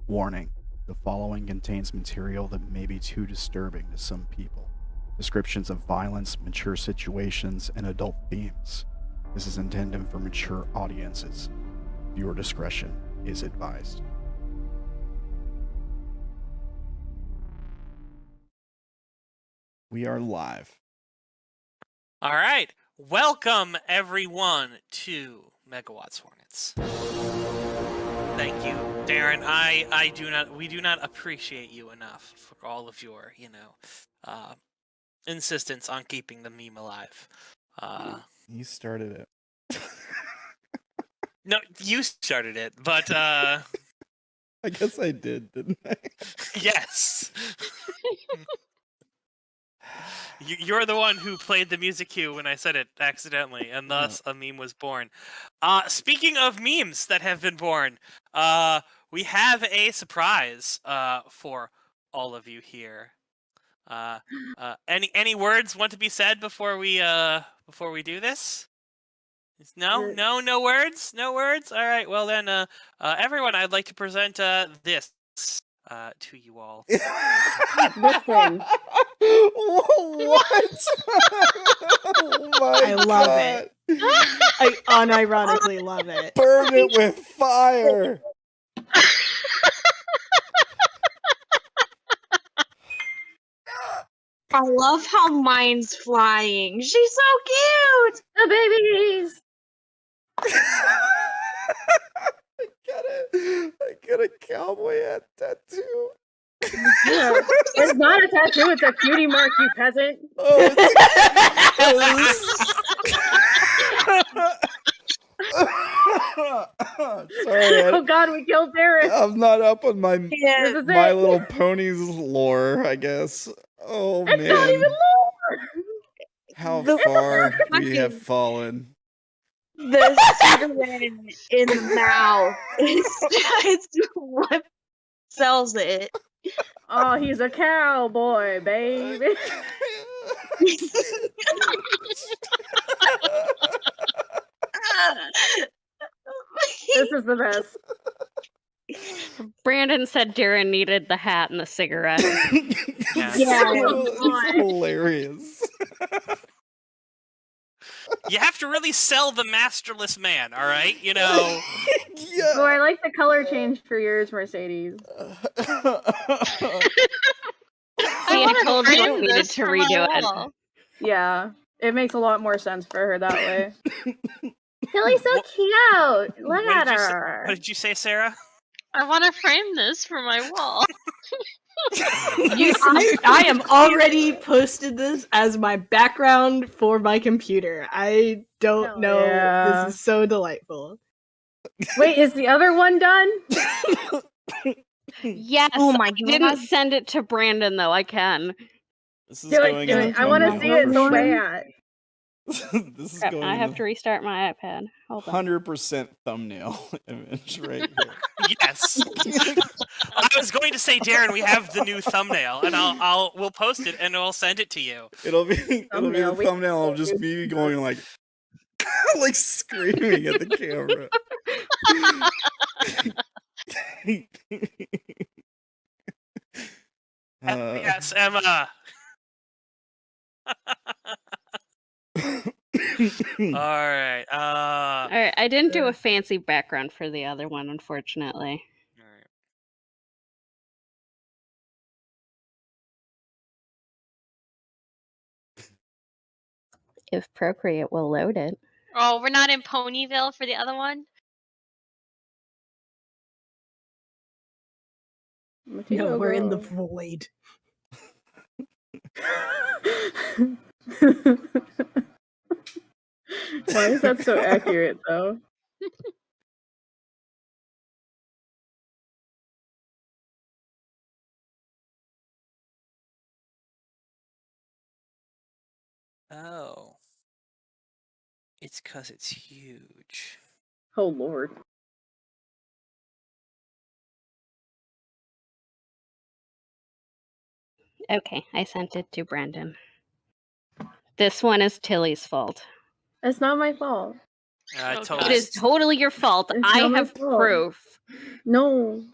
Warning. The following contains material that may be too disturbing to some people. Descriptions of violence, mature situations, and adult themes. This is intended for mature audiences. Viewer discretion is advised. We are live. All right. Welcome, everyone, to Megawatts Hornets. Thank you, Darren. We do not appreciate you enough for all of your, insistence on keeping the meme alive. You started it. No, you started it, but I guess I did, didn't I? yes. You're the one who played the music cue when I said it accidentally, and thus a meme was born. Speaking of memes that have been born, we have a surprise for all of you here. Any words want to be said before we do this? No words. All right. Well then, everyone, I'd like to present this to you all. This thing. What? Oh my I love God. it. I unironically love it. Burn it with fire. I love how mine's flying. She's so cute! The babies! I got a cowboy hat tattoo. Yeah. It's not a tattoo, it's a cutie mark, you peasant. Oh, sorry. Oh God, we killed Darren. I'm not up on my Yeah. My Little Ponies lore, I guess. Oh It's man, not even lore. how The far we fucking- have fallen. The cigarette in the mouth. It's what sells it. Oh, he's a cowboy, baby. This is the best. Brandon said Darren needed the hat and the cigarette. Yeah. It's hilarious. You have to really sell the masterless man, all right? You know. Yeah. Oh, I like the color change for yours, Mercedes. See, I told you I needed to redo it. Yeah, it makes a lot more sense for her that way. Tilly's so cute. Look at her. What did you say, Sarah? I want to frame this for my wall. I am already posted this as my background for my computer. I don't Hell know. yeah. This is so delightful. Wait, is the other one done? Yes, Oh my I God. didn't send it to Brandon though. I can. This is Do going it. in the I want to thumbnail. see it so bad. This is Crap, going I in have the to restart my iPad. Hold on. 100% thumbnail image right here. Yes. I was going to say, Darren, we have the new thumbnail, and we'll post it and I'll send it to you. It'll be the thumbnail of just me going like like screaming at the camera. Yes, Emma. All right. All right, I didn't do a fancy background for the other one, unfortunately. All right. If Procreate will load it. Oh, we're not in Ponyville for the other one? No, we're in the void. Why is that so accurate, though? Oh. It's because it's huge. Oh lord. Okay, I sent it to Brandon. This one is Tilly's fault. It's not my fault. Uh, Oh, totally. It is totally your fault. It's I not my have fault. proof. No.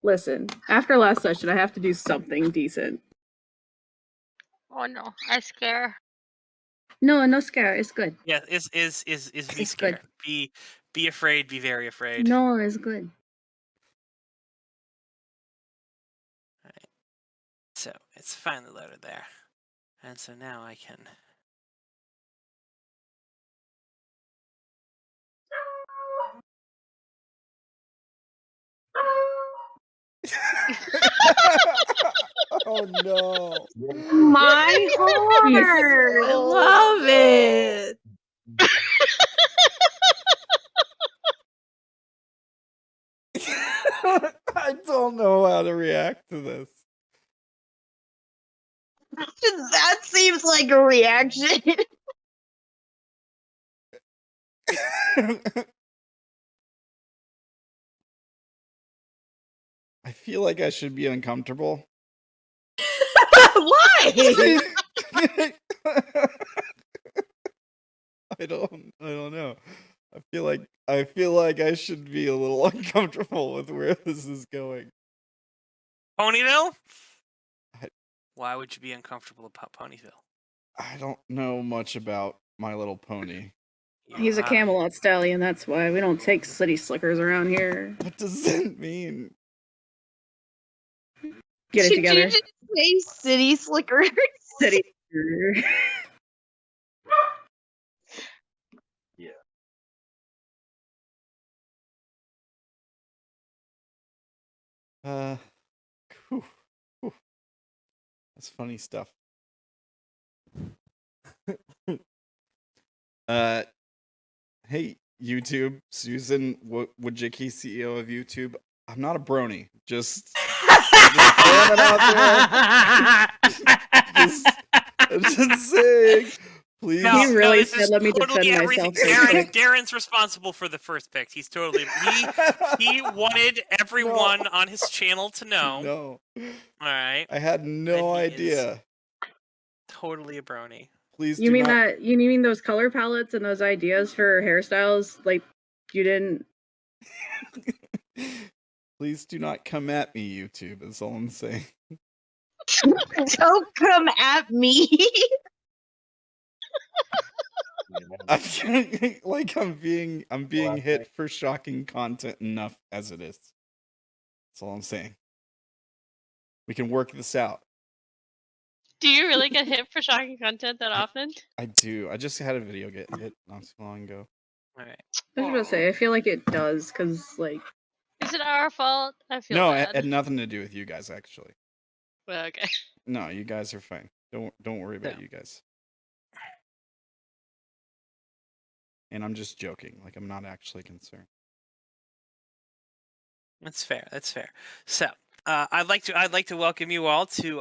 Listen, after last session, I have to do something decent. Oh no, I scare. No, no scare. It's good. Yeah, is be It's scared. good. Be afraid. Be very afraid. No, it's good. So it's finally loaded there, and so now I can. Oh no. My horror. I love it. I don't know how to react to this. That seems like a reaction. I feel like I should be uncomfortable. Why? I don't know. I feel like I should be a little uncomfortable with where this is going. Ponyville? I- Why would you be uncomfortable about Ponyville? I don't know much about My Little Pony. He's a Camelot stallion, that's why. We don't take city slickers around here. What does that mean? Get it Did together. you just say city slickers? City. Whew, whew. That's funny stuff. Hey, YouTube, Susan Wojcicki, CEO of YouTube. I'm not a brony. Just throwing it out there. just saying. Please. No, He really this said, is "Let me totally defend everything. myself." Darren's responsible for the first pick. He's totally he wanted everyone on his channel to know. No. All right. I had no And he is idea. Totally a brony. Please You do mean not. that? You mean those color palettes and those ideas for hairstyles? Like, you didn't. Please do not come at me, YouTube. That's all I'm saying. Don't come at me. I'm being hit for shocking content enough as it is. That's all I'm saying. We can work this out. Do you really get hit for shocking content that often? I do. I just had a video get hit not too long ago. All right. I was gonna say, I feel like it does, because, like. Is it our fault? I feel No, bad. it had nothing to do with you guys, actually. Well, okay. No, you guys are fine. Don't worry about you guys. And I'm just joking. Like, I'm not actually concerned. That's fair. That's fair. So, I'd like to welcome you all to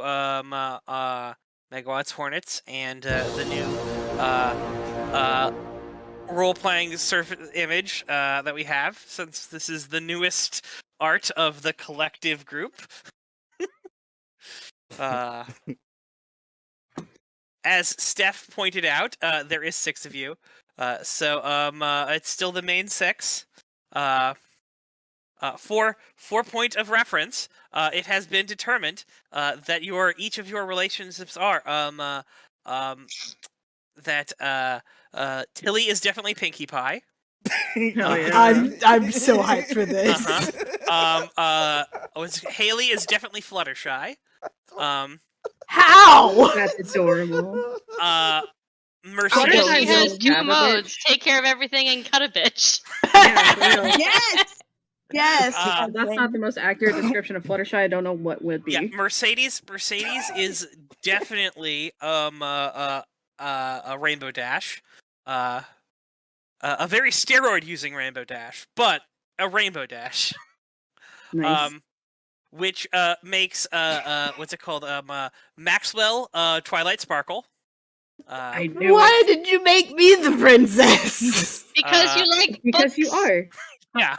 Megawatts Hornets and the new role-playing image that we have, since this is the newest art of the collective group. As Steph pointed out, there is 6 of you, so it's still the main 6. For point of reference, it has been determined that each of your relationships are that Tilly is definitely Pinkie Pie. I'm so hyped for this. Haley is definitely Fluttershy. How? That's adorable. Mercedes Fluttershy has don't 2 have a modes: take care of everything and cut a bitch. Yeah, for real. Yes. Yes. That's not the most accurate description of Fluttershy. I don't know what would be. Yeah, Mercedes is definitely a Rainbow Dash, a very steroid using Rainbow Dash, but a Rainbow Dash. Nice. Which makes what's it called? Maxwell Twilight Sparkle. I knew Why it. did you make me the princess? Because you like Because you books. are. Yeah.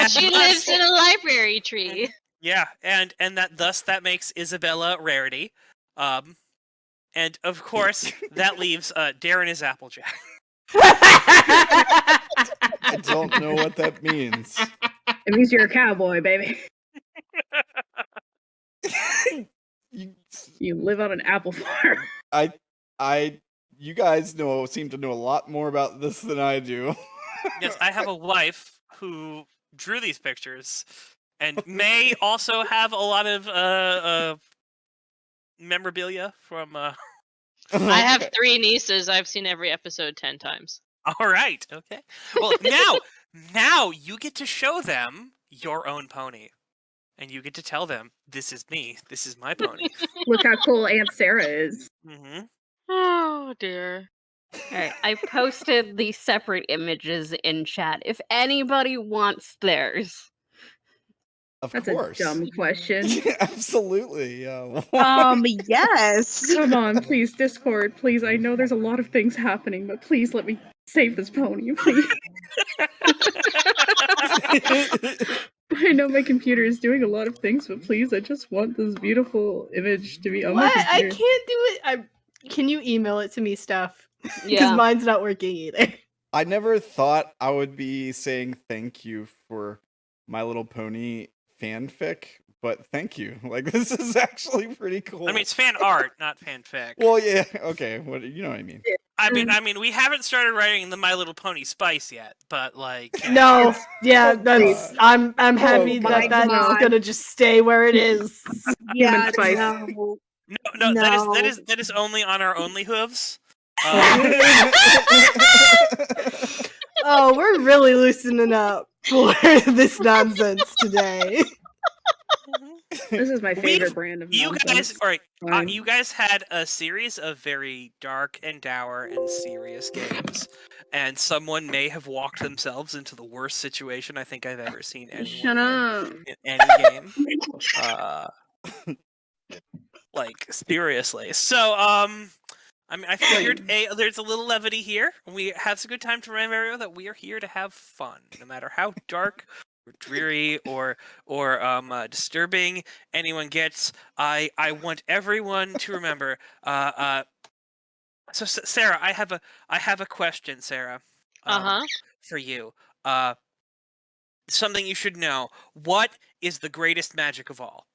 She lives in a library tree. Yeah, and that makes Isabella rarity. And of course that leaves Darren is Applejack. I don't know what that means. It means you're a cowboy, baby. You live on an apple farm. You guys seem to know a lot more about this than I do. Yes, I have a wife who drew these pictures, and may also have a lot of memorabilia from. I have 3 nieces. I've seen every episode 10 times. All right, okay. Well, now you get to show them your own pony, and you get to tell them, "This is me. This is my pony." Look how cool Aunt Sarah is. Mm-hmm. Oh dear. Alright, I posted the separate images in chat. If anybody wants theirs. Of That's course. a dumb question. Absolutely. Yes. Come on, please, Discord, please. I know there's a lot of things happening, but please let me save this pony, please. I know my computer is doing a lot of things, but please, I just want this beautiful image to be on my What? I computer. can't do it. Can you email it to me, Steph? Because Yeah. mine's not working either. I never thought I would be saying thank you for My Little Pony fanfic, but thank you. Like, this is actually pretty cool. I mean, it's fan art, not fanfic. Well, yeah, okay. What you know what I mean? I mean, we haven't started writing the My Little Pony Spice yet, but like. No, yeah, that's. I'm happy my that that's God. gonna just stay where it is. Human spice. No. No, No. that is only on our only hooves. Oh, we're really loosening up for this nonsense today. This is my favorite We've- brand of You guys, nonsense. all right. Fine. You guys had a series of very dark and dour and serious games, and someone may have walked themselves into the worst situation I think I've ever seen anyone Shut up. in any game. Like seriously. So, I mean, I figured there's a little levity here. We have a good time to remember that we are here to have fun, no matter how dark or dreary or disturbing anyone gets. I want everyone to remember. So Sarah, I have a question, Sarah. For you. Something you should know. What is the greatest magic of all?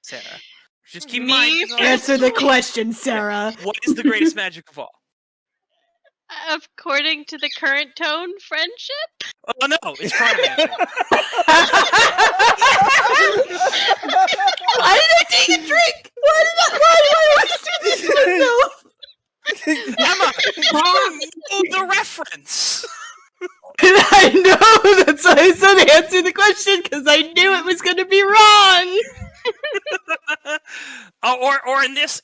Sarah. Just keep in mind. Answer the question, Sarah. What is the greatest magic of all? According to the current tone, friendship? Oh no, it's chronomancy. Why did I take a drink? Why do I always do this to myself? Emma, you know the reference. I know, that's why I said answer the question, because I knew it was gonna be wrong. or in this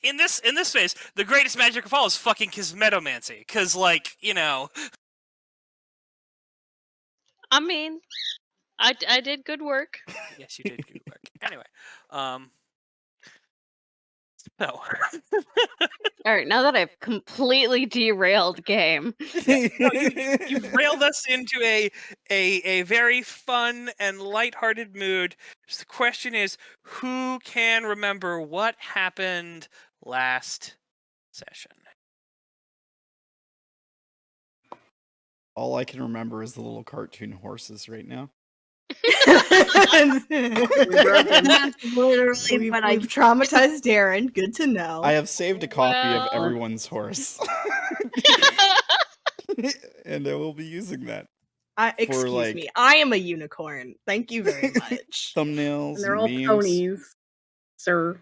phase, the greatest magic of all is fucking Cosmetomancy, because like, you know. I mean, I did good work. Yes, you did good work. Anyway, so. Alright, now that I've completely derailed game. You railed us into a very fun and lighthearted mood. Just the question is, who can remember what happened last session? All I can remember is the little cartoon horses right now. Literally, but We've traumatized Darren. Good to know. I have saved a copy of Well. everyone's horse. And I will be using that. Excuse like- me. I am a unicorn. Thank you very much. Thumbnails And they're all memes. ponies, sir.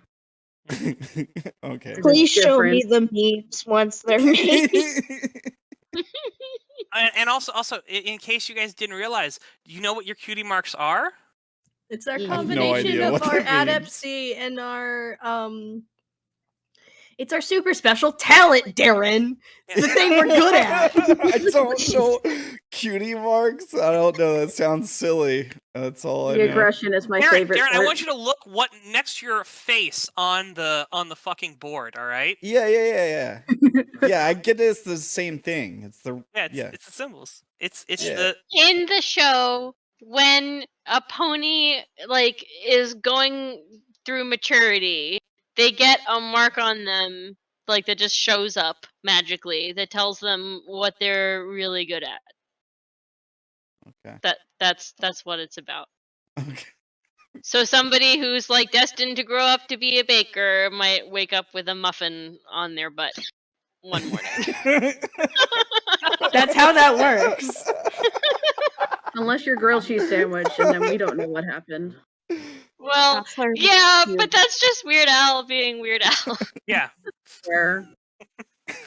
Okay. please show me the memes once they're made. And also, in case you guys didn't realize, do you know what your cutie marks are? It's our I have no combination idea of what our that means. adepcy and our It's our super special talent, Darren. It's the thing we're good at. I don't know. Cutie marks? I don't know. That sounds silly. That's all I The know. aggression is my Darren, favorite Darren, I part. want you to look what next to your face on the fucking board. All right? Yeah. Yeah, I get it's the same thing. It's the It's the symbols. It's Yeah. the In the show, when a pony like is going through maturity, they get a mark on them like that just shows up magically that tells them what they're really good at. Okay. That's what it's about. Okay. So somebody who's like destined to grow up to be a baker might wake up with a muffin on their butt one morning. That's how that works. Unless you're grilled cheese sandwich, and then we don't know what happened. Well, Counselor, yeah, you- but that's just Weird Al being Weird Al. yeah. Where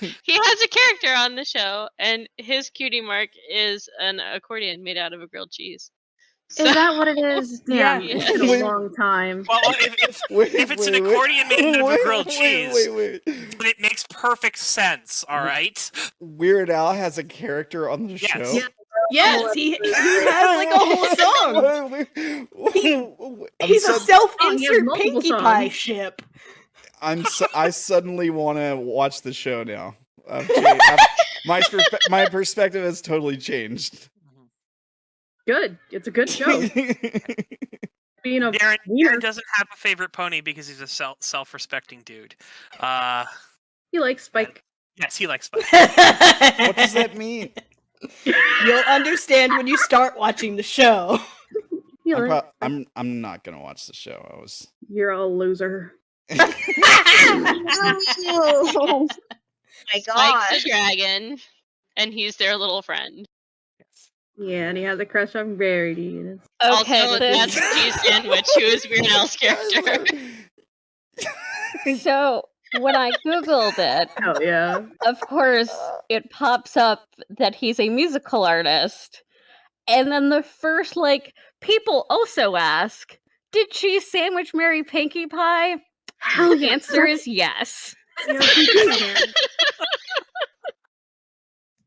He has a character on the show, and his cutie mark is an accordion made out of a grilled cheese. is that what it is? Damn, Yeah. it's been a long time. Well, if it's an accordion made out of a grilled cheese, Wait. then it makes perfect sense. All right. Weird Al has a character on the Yes. show. Yeah. Yes, he has like a whole song. He's a he has self-insert multiple Pinkie Pie songs. ship. I suddenly want to watch the show now. My perspective has totally changed. Good. It's a good show. Being a Darren wiener, doesn't have a favorite pony because he's a self-respecting dude. he likes Spike. Yes, he likes Spike. What does that mean? You'll understand when you start watching the show. He likes I'm not gonna watch the show. You're a loser. Oh my god. Spike's a dragon, and he's their little friend. Yeah, and he has a crush on Verity. And it's... okay, Also, that's Cheese Sandwich, who is Weird Al's character. so when I googled it, Oh yeah. of course, it pops up that he's a musical artist. And then the first, people also ask, did Cheese Sandwich marry Pinkie Pie? Hell The yeah. answer is yes. Yeah, he did, man.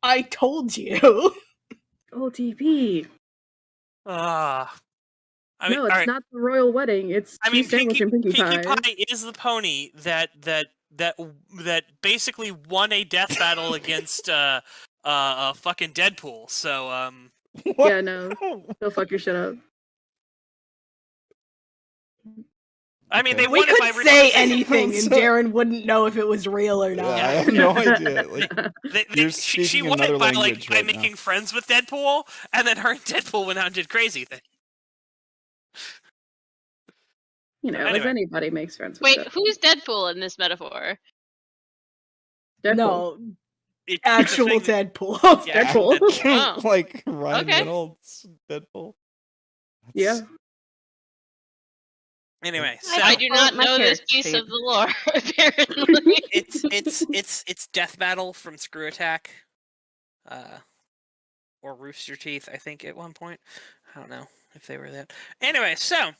I told you. OTP. I mean, No, all it's right. not the royal wedding. It's I mean, cheese sandwich and Pinkie Pie. is the pony that basically won a death battle against fucking Deadpool. So Yeah, no. Go fuck your shit up. I mean, they We won it by could say reducing- anything, and Darren wouldn't know if it was real or Yeah, not. I have no idea. Like, You're she speaking won it another by language by right now. making friends with Deadpool, and then her and Deadpool went out and did crazy things. You know, as Anyway. anybody makes friends with Wait, Deadpool. who's Deadpool in this metaphor? Deadpool. No, It's a actual thing that- Deadpool. Yeah, Deadpool. Oh. like Ryan Okay. Reynolds, Deadpool. Yeah. Anyway, so I do not my know this character piece sheet. of the lore, apparently. it's Death Battle from Screw Attack, or Rooster Teeth. I think at one point. I don't know if they were that. Anyway, so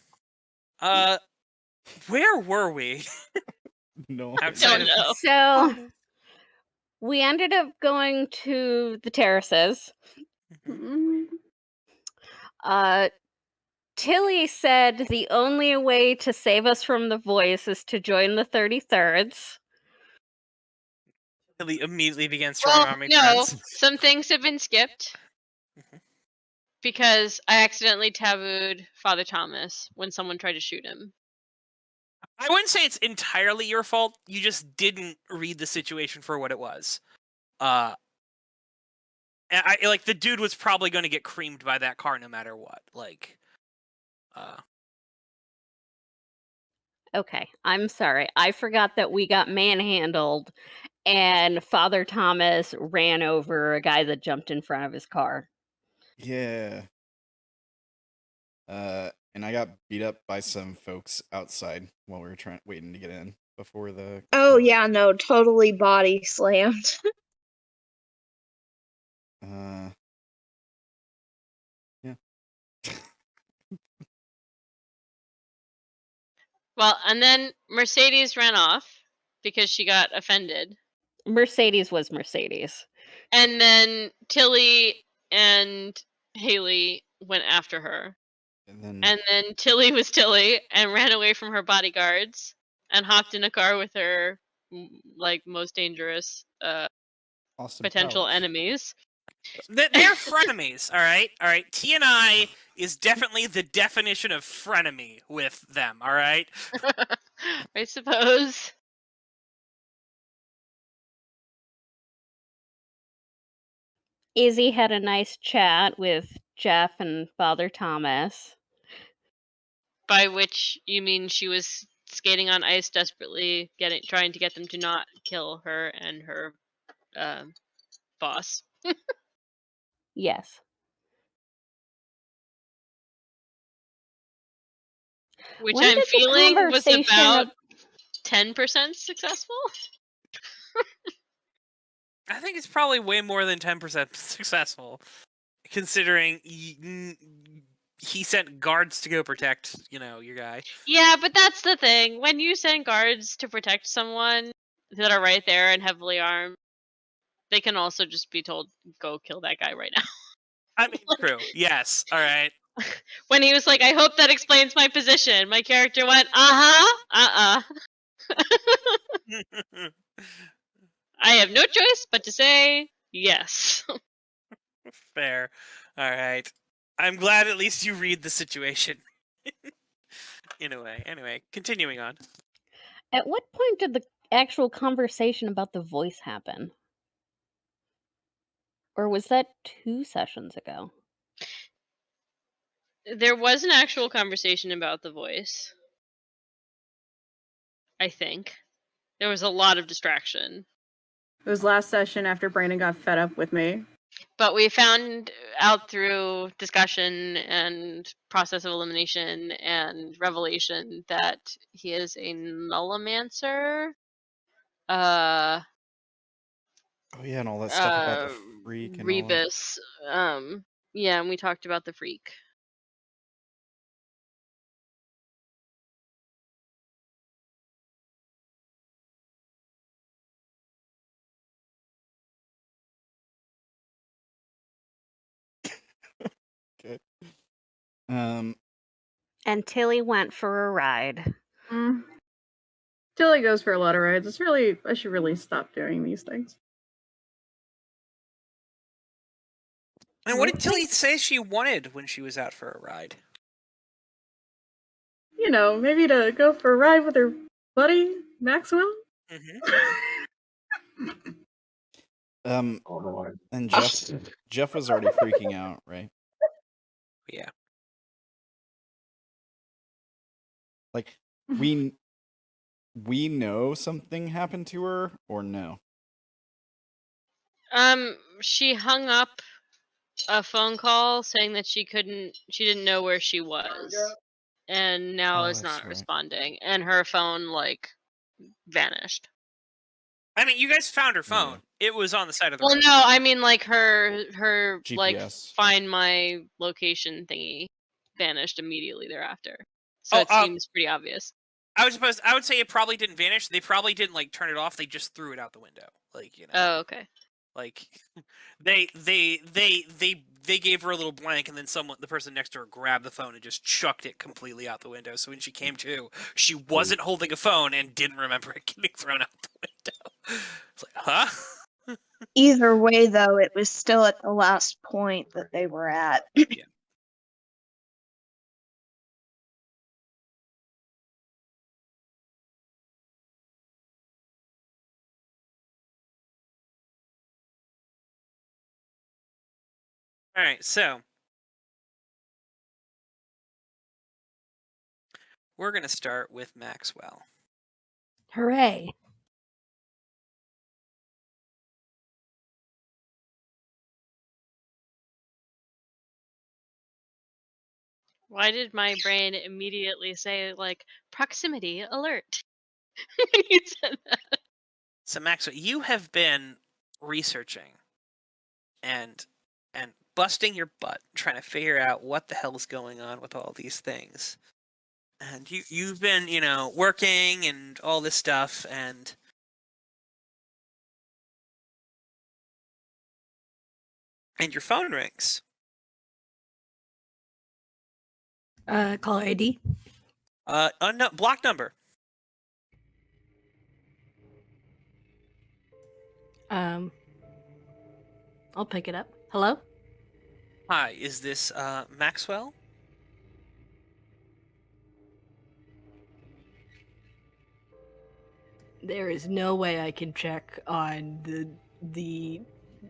where were we? No. Outside Don't of- know. So we ended up going to the terraces. Mm, Tilly said the only way to save us from the voice is to join the 33rds. He immediately began throwing Well, army no, friends. some things have been skipped because I accidentally tabooed Father Thomas when someone tried to shoot him. I wouldn't say it's entirely your fault. You just didn't read the situation for what it was. And the dude was probably going to get creamed by that car no matter what. Okay, I'm sorry. I forgot that we got manhandled and Father Thomas ran over a guy that jumped in front of his car. Yeah. And I got beat up by some folks outside while we were waiting to get in before the. Oh yeah, no, totally body slammed. Yeah. Well, and then Mercedes ran off because she got offended. Mercedes was Mercedes. And then Tilly and Haley went after her. And then Tilly was Tilly and ran away from her bodyguards and hopped in a car with her like most dangerous Austin potential Powers. enemies. They're frenemies, all right? All right. T&I is definitely the definition of frenemy with them, all right? I suppose. Izzy had a nice chat with Jeff and Father Thomas. By which you mean she was skating on ice, desperately trying to get them to not kill her and her boss. Yes. Which When I'm did the feeling was conversation about of- 10% successful. I think it's probably way more than 10% successful, considering he sent guards to go protect, your guy. Yeah, but that's the thing. When you send guards to protect someone that are right there and heavily armed, they can also just be told, go kill that guy right now. I mean, true. Yes. All right. When he was like, I hope that explains my position, my character went, I have no choice but to say yes. Fair. All right. I'm glad at least you read the situation. In a way. Anyway, continuing on. At what point did the actual conversation about the voice happen? Or was that 2 sessions ago? There was an actual conversation about the voice. I think. There was a lot of distraction. It was last session after Brandon got fed up with me. But we found out through discussion and process of elimination and revelation that he is a nullimancer. Oh yeah, and all that stuff about the freak and all that. Rebus. Yeah, and we talked about the freak. Okay. And Tilly went for a ride. Tilly goes for a lot of rides. I should really stop doing these things. And what did Tilly say she wanted when she was out for a ride? Maybe to go for a ride with her buddy, Maxwell? And Jeff was already freaking out, right? Yeah. Like, we know something happened to her, or no? She hung up a phone call saying that she didn't know where she was. And now is not responding. And her phone, vanished. I mean, you guys found her phone. Yeah. It was on the side of the road. Well, no, I mean, her GPS. find my location thingy vanished immediately thereafter. So it seems pretty obvious. I would say it probably didn't vanish. They probably didn't, turn it off. They just threw it out the window. Oh, okay. They gave her a little blank, and then the person next to her grabbed the phone and just chucked it completely out the window. So when she came to, she wasn't holding a phone and didn't remember it getting thrown out the window. It's like, huh? Either way, though, it was still at the last point that they were at. Yeah. All right, so we're going to start with Maxwell. Hooray. Why did my brain immediately say, proximity alert when you said that? So, Maxwell, you have been researching and busting your butt trying to figure out what the hell is going on with all these things. And you've been, working and all this stuff, and And your phone rings. Caller ID. Block number. I'll pick it up. Hello? Hi, is this Maxwell? There is no way I can check on the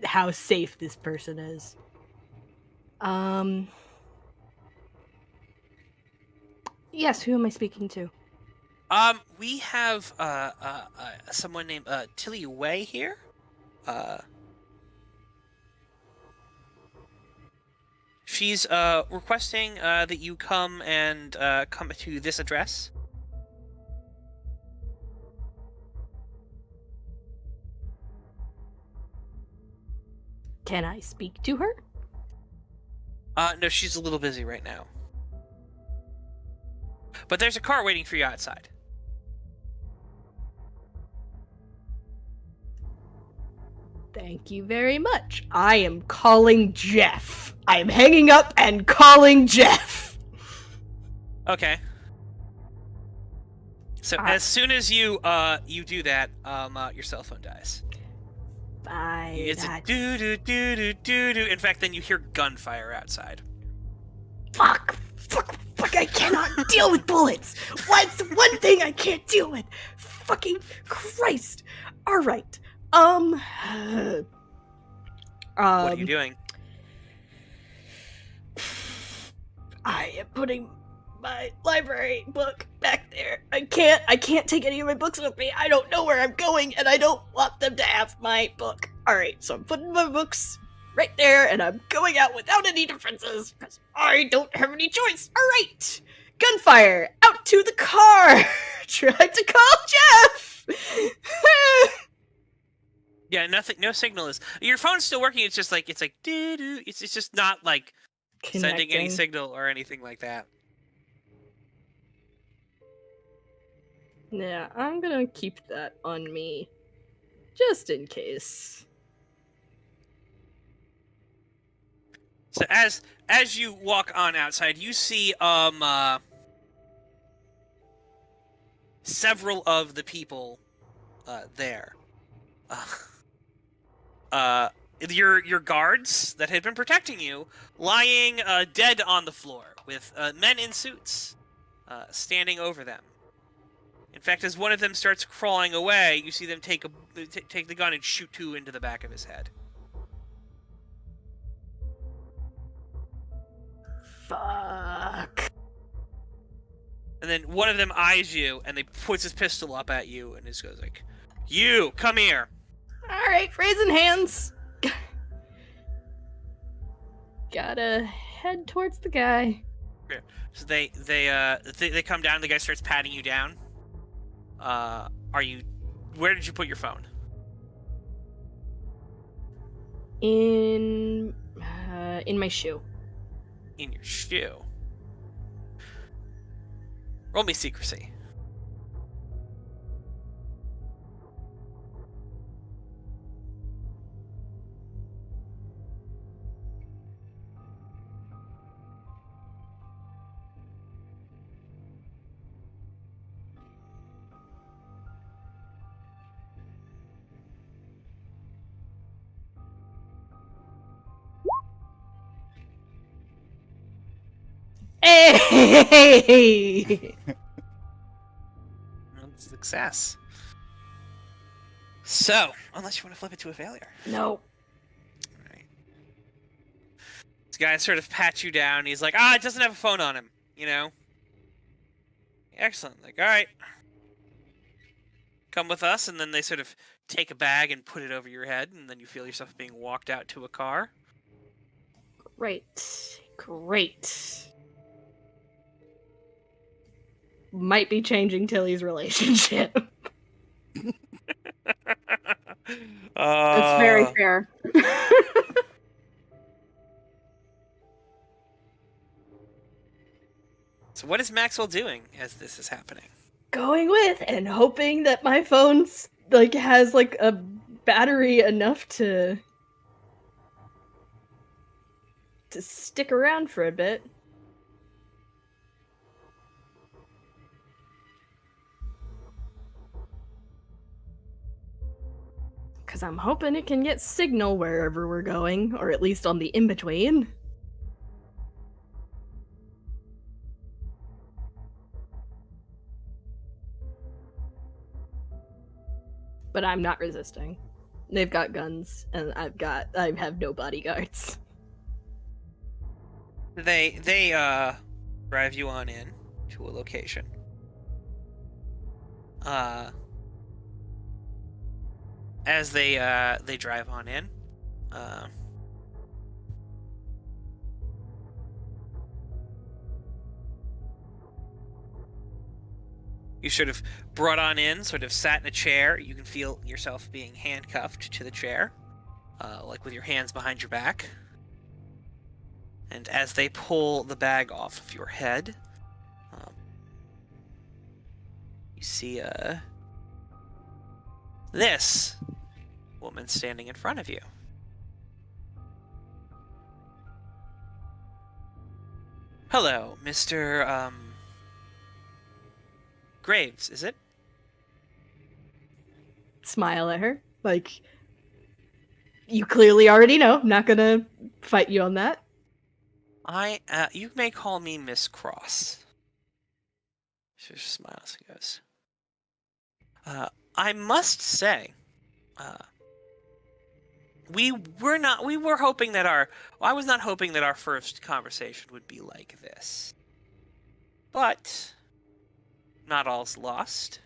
how safe this person is. Yes, who am I speaking to? We have someone named Tilly Weih here. She's requesting that you come and come to this address. Can I speak to her? No, she's a little busy right now. But there's a car waiting for you outside. Thank you very much. I am calling Jeff. I am hanging up and calling Jeff. Okay. So as soon as you do that, your cell phone dies. Bye. It's a do do do do do do. In fact, then you hear gunfire outside. Fuck! I cannot deal with bullets! What's the one thing I can't deal with? Fucking Christ! Alright. What are you doing? I am putting my library book back there. I can't take any of my books with me. I don't know where I'm going, and I don't want them to have my book. Alright, so I'm putting my books right there, and I'm going out without any defenses, because I don't have any choice. Alright! Gunfire! Out to the car! Tried to call Jeff! Yeah, nothing. No signal is. Your phone's still working. It's just like doo doo. It's just not like sending any signal or anything like that. Yeah, I'm gonna keep that on me. Just in case. So as you walk on outside, you see several of the people there. Your guards that had been protecting you lying dead on the floor with men in suits standing over them. In fact, as one of them starts crawling away, you see them take the gun and shoot two into the back of his head. Fuck. And then one of them eyes you, and they puts his pistol up at you, and just goes like, "You, come here." Alright, raising hands. Gotta head towards the guy. So they come down, and the guy starts patting you down. Where did you put your phone? In my shoe. In your shoe. Roll me secrecy. Hey! Success. So, unless you want to flip it to a failure. No. Alright. This guy sort of pats you down. He's like, it doesn't have a phone on him, you know? Excellent. Like, alright. Come with us, and then they sort of take a bag and put it over your head, and then you feel yourself being walked out to a car. Great. Might be changing Tilly's relationship. That's very fair. So what is Maxwell doing as this is happening? Going with and hoping that my phone's has a battery enough to to stick around for a bit. Because I'm hoping it can get signal wherever we're going, or at least on the in-between. But I'm not resisting. They've got guns, and I have no bodyguards. They drive you on in to a location. As they drive on in, you sort of brought on in, sort of sat in a chair. You can feel yourself being handcuffed to the chair, like with your hands behind your back. And as they pull the bag off of your head, you see this woman standing in front of you. Hello, Mr. Graves, is it? Smile at her, like, you clearly already know. I'm not gonna fight you on that. You may call me Miss Cross. She just smiles and goes, I must say, we were hoping that I was not hoping that our first conversation would be like this. But not all's lost.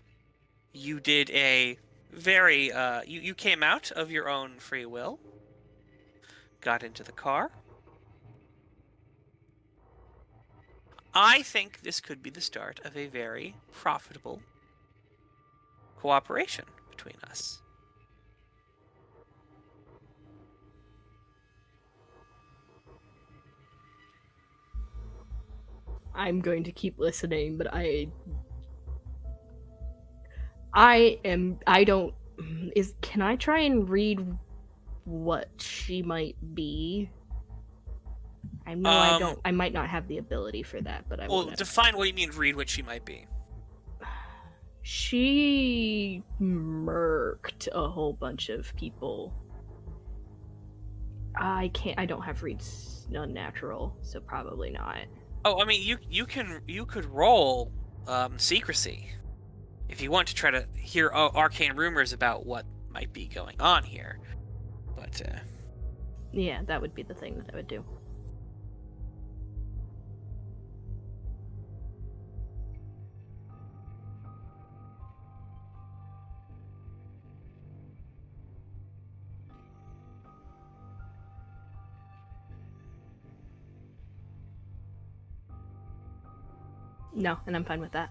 You did a very, you came out of your own free will, got into the car. I think this could be the start of a very profitable cooperation between us. I'm going to keep listening, but can I try and read what she might be? I know I might not have the ability for that, but I Well, wanna... define what you mean read what she might be. She murked a whole bunch of people. I don't have reads unnatural, so probably not. Oh, I mean, you could roll secrecy if you want to try to hear arcane rumors about what might be going on here. But yeah, that would be the thing that I would do. No, and I'm fine with that.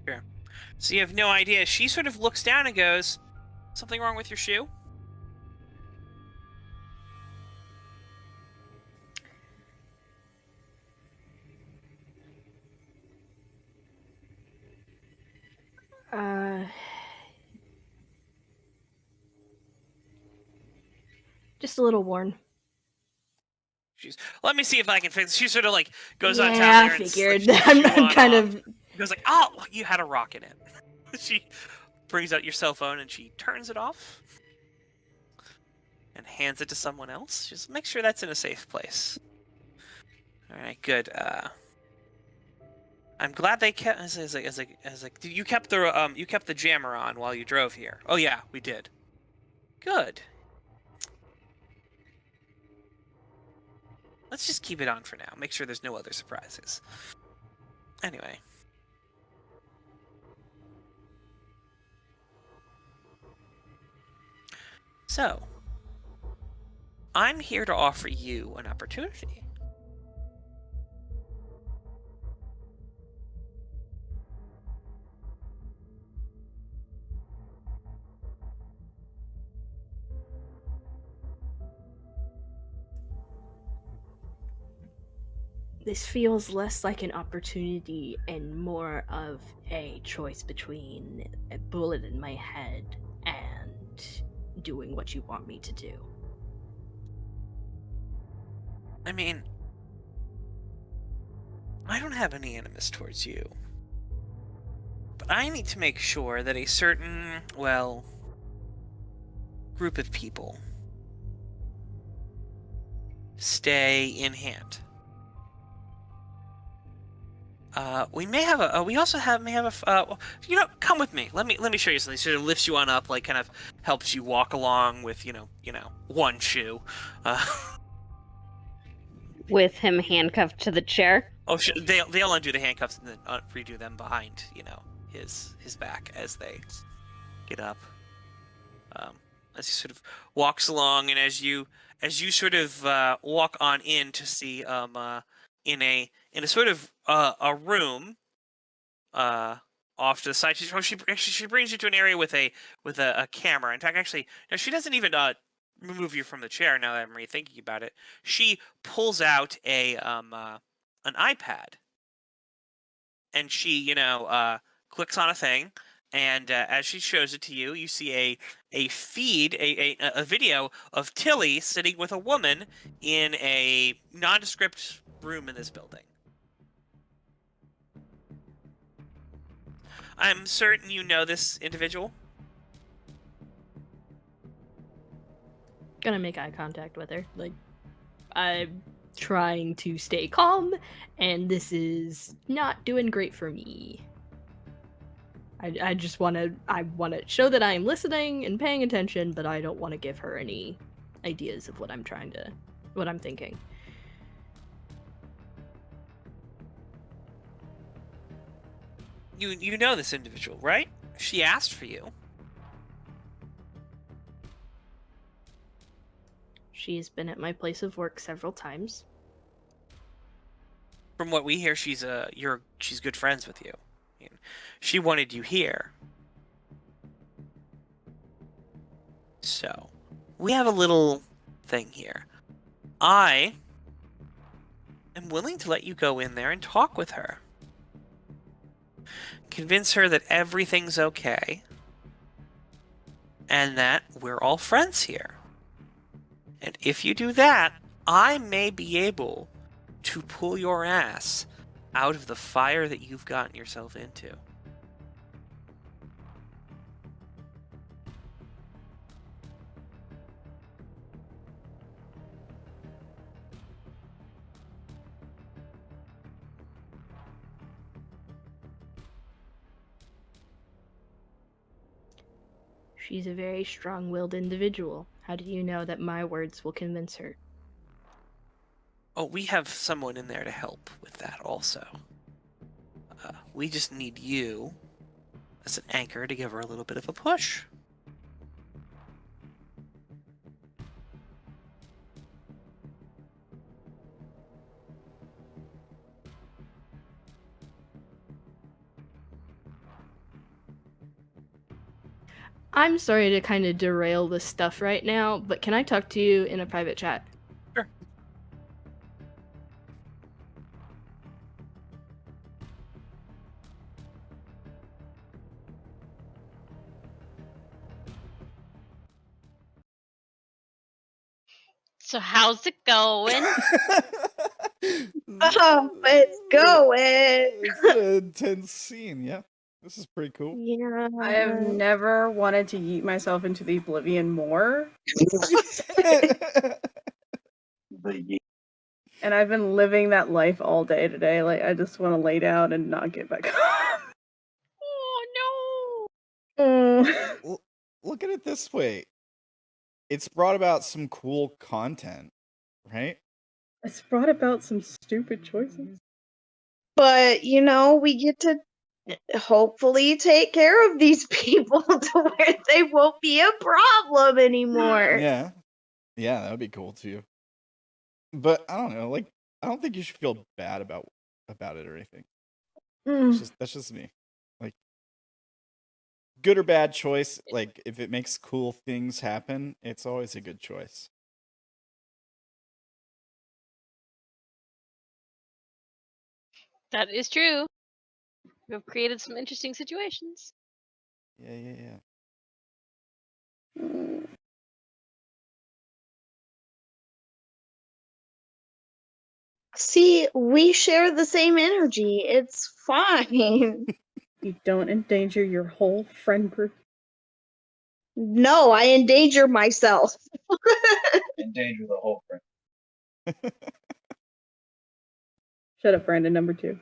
sure. So you have no idea. She sort of looks down and goes, "Something wrong with your shoe?" Just a little worn. Let me see if I can fix it. She sort of like goes on Yeah, down there I and figured. slips your shoe I'm on kind off. of... Goes like, "Oh, you had a rock in it." She brings out your cell phone and she turns it off and hands it to someone else. Just make sure that's in a safe place. All right, good. I'm glad they kept. You kept the jammer on while you drove here. Oh yeah, we did. Good. Let's just keep it on for now. Make sure there's no other surprises. Anyway. So, I'm here to offer you an opportunity. This feels less like an opportunity and more of a choice between a bullet in my head and doing what you want me to do. I mean, I don't have any animus towards you. But I need to make sure that a certain, well, group of people stay in hand. We may have a. We also may have a. Come with me. Let me show you something. Sort of lifts you on up, like kind of helps you walk along with one shoe. With him handcuffed to the chair. Oh, they'll undo the handcuffs and then redo them behind his back as they get up. As he sort of walks along, and as you sort of walk on in to see in a sort of a room off to the side. She brings you to an area with a camera. In fact, actually, no, she doesn't even remove you from the chair. Now that I'm rethinking about it, she pulls out an iPad, and she clicks on a thing. And as she shows it to you, you see a feed, a video of Tilly sitting with a woman in a nondescript room in this building. I'm certain you know this individual. Gonna make eye contact with her. Like, I'm trying to stay calm, and this is not doing great for me. I just want to show that I am listening and paying attention, but I don't want to give her any ideas of what I'm thinking. You know this individual, right? She asked for you. She's been at my place of work several times. From what we hear, she's good friends with you. I mean, she wanted you here. So, we have a little thing here. I am willing to let you go in there and talk with her. Convince her that everything's okay. And that we're all friends here. And if you do that, I may be able to pull your ass out of the fire that you've gotten yourself into. She's a very strong-willed individual. How do you know that my words will convince her? Oh, we have someone in there to help with that also. We just need you as an anchor to give her a little bit of a push. I'm sorry to kind of derail this stuff right now, but can I talk to you in a private chat? Sure. So how's it going? Oh, it's going. It's an intense scene, yeah. This is pretty cool. Yeah. I have never wanted to yeet myself into the oblivion more. And I've been living that life all day today. Like, I just want to lay down and not get back up. Oh Look at it this way. It's brought about some cool content, right? It's brought about some stupid choices. But, we get to hopefully take care of these people to where they won't be a problem anymore. Yeah. Yeah, that would be cool too. But I don't know, like, I don't think you should feel bad about it or anything. That's just me. Like, good or bad choice, like, if it makes cool things happen, it's always a good choice. That is true. We have created some interesting situations. Yeah. See, we share the same energy. It's fine. You don't endanger your whole friend group. No, I endanger myself. Endanger the whole friend. Shut up, Brandon, number 2.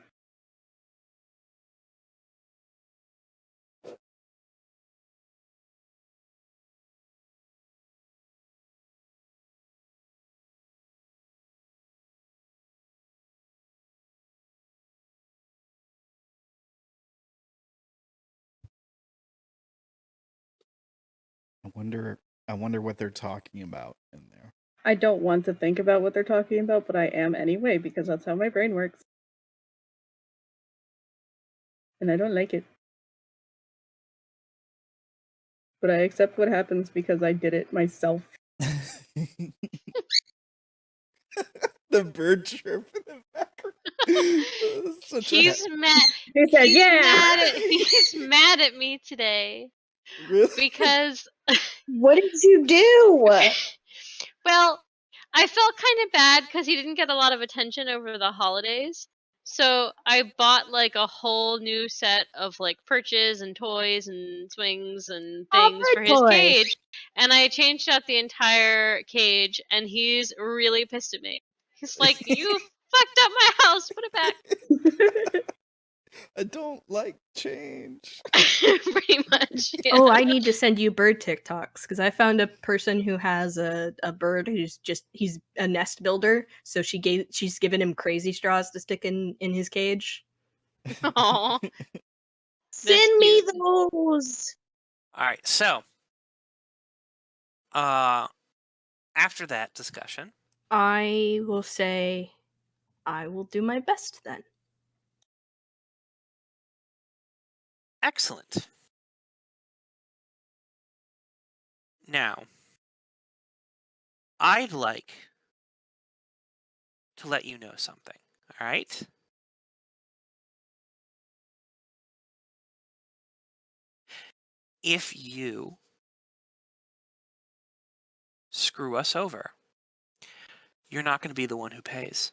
I wonder what they're talking about in there. I don't want to think about what they're talking about, but I am anyway, because that's how my brain works. And I don't like it. But I accept what happens because I did it myself. The bird chirp in the background. He's mad. He said, He's yeah! he's mad at me today. Really? Because What did you do? well, I felt kind of bad because he didn't get a lot of attention over the holidays. So I bought like a whole new set of like perches and toys and swings and things for his toys. cage. And I changed out the entire cage and he's really pissed at me. He's like, you fucked up my house, put it back. I don't like change. Pretty much. Yeah. Oh, I need to send you bird TikToks because I found a person who has a bird who's he's a nest builder. So she's given him crazy straws to stick in his cage. Aw. Send me cute. those. All right, so after that discussion, I will say, I will do my best then. excellent. Now, I'd like to let you know something, all right? If you screw us over, you're not going to be the one who pays.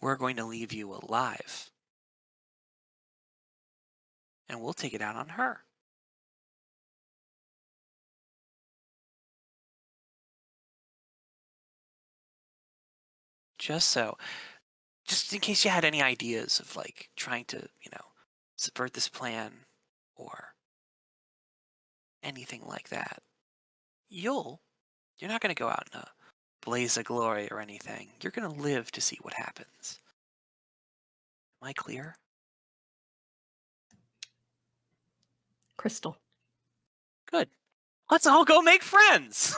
We're going to leave you alive. And we'll take it out on her. Just in case you had any ideas of like trying to, subvert this plan or anything like that, you're not going to go out in a blaze of glory or anything. You're going to live to see what happens. Am I clear? Crystal. Good. Let's all go make friends.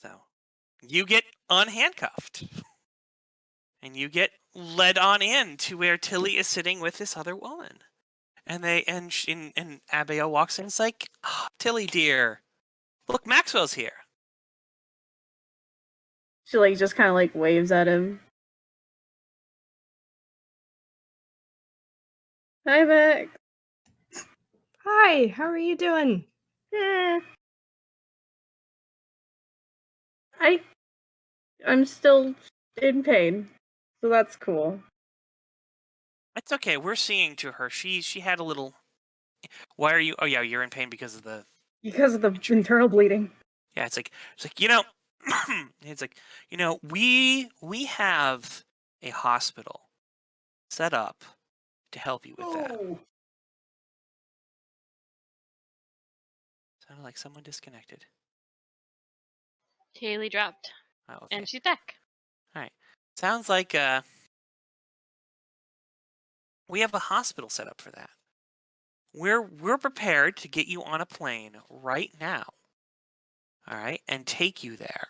So, you get unhandcuffed. And you get led on in to where Tilly is sitting with this other woman. And Abigail walks in and is like, oh, Tilly, dear, look, Maxwell's here. She like just kind of like waves at him. Hi, Max. Hi, how are you doing? I'm still in pain, so that's cool. It's okay. We're seeing to her. She had a little. Why are you? Oh yeah, you're in pain because of the internal bleeding. Yeah, it's like it's like we have a hospital set up to help you with that. Sounded like someone disconnected. Haley dropped. Oh, okay. And she's back. All right. Sounds like we have a hospital set up for that. We're prepared to get you on a plane right now. All right, and take you there.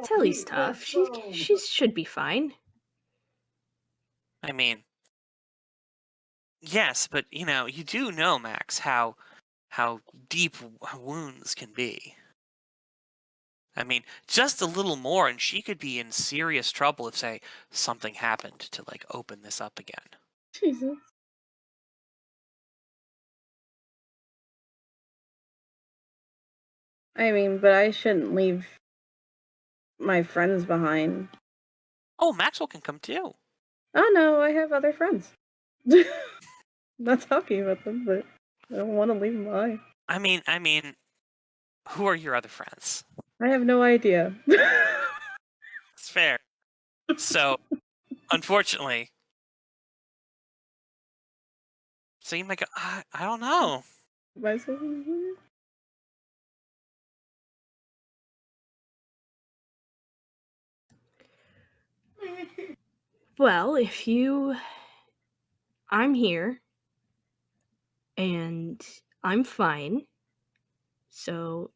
Tilly's tough. She should be fine. I mean, yes, but you do know, Max, how deep wounds can be. I mean, just a little more, and she could be in serious trouble if, say, something happened to, like, open this up again. Jesus. I mean, but I shouldn't leave my friends behind. Oh, Maxwell can come too. Oh no, I have other friends. Not talking about them, but I don't want to leave them behind. I mean, who are your other friends? I have no idea. It's fair. So, unfortunately, so you might go, I don't know. Myself. Well, if you... I'm here. And I'm fine. So...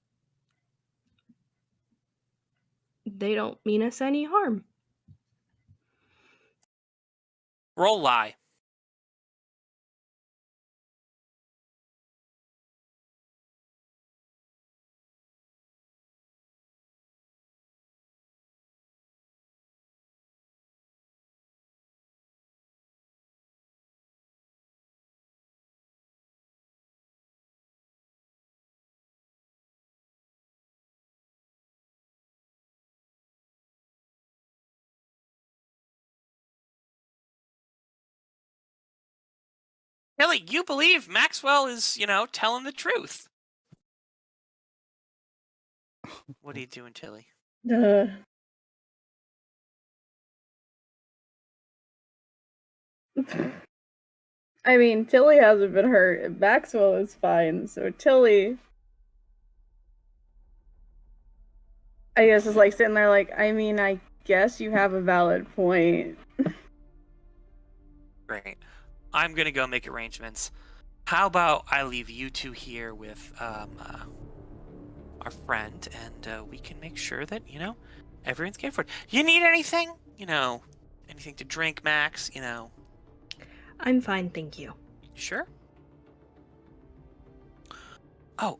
they don't mean us any harm. Roll lie. Kelly, you believe Maxwell is, telling the truth. What are you doing, Tilly? I mean, Tilly hasn't been hurt, and Maxwell is fine, so Tilly... I guess is like sitting there like, I mean, I guess you have a valid point. Great. I'm gonna go make arrangements. How about I leave you two here with our friend, and we can make sure that, everyone's cared for. You need anything? Anything to drink, Max? I'm fine, thank you. Sure? Oh,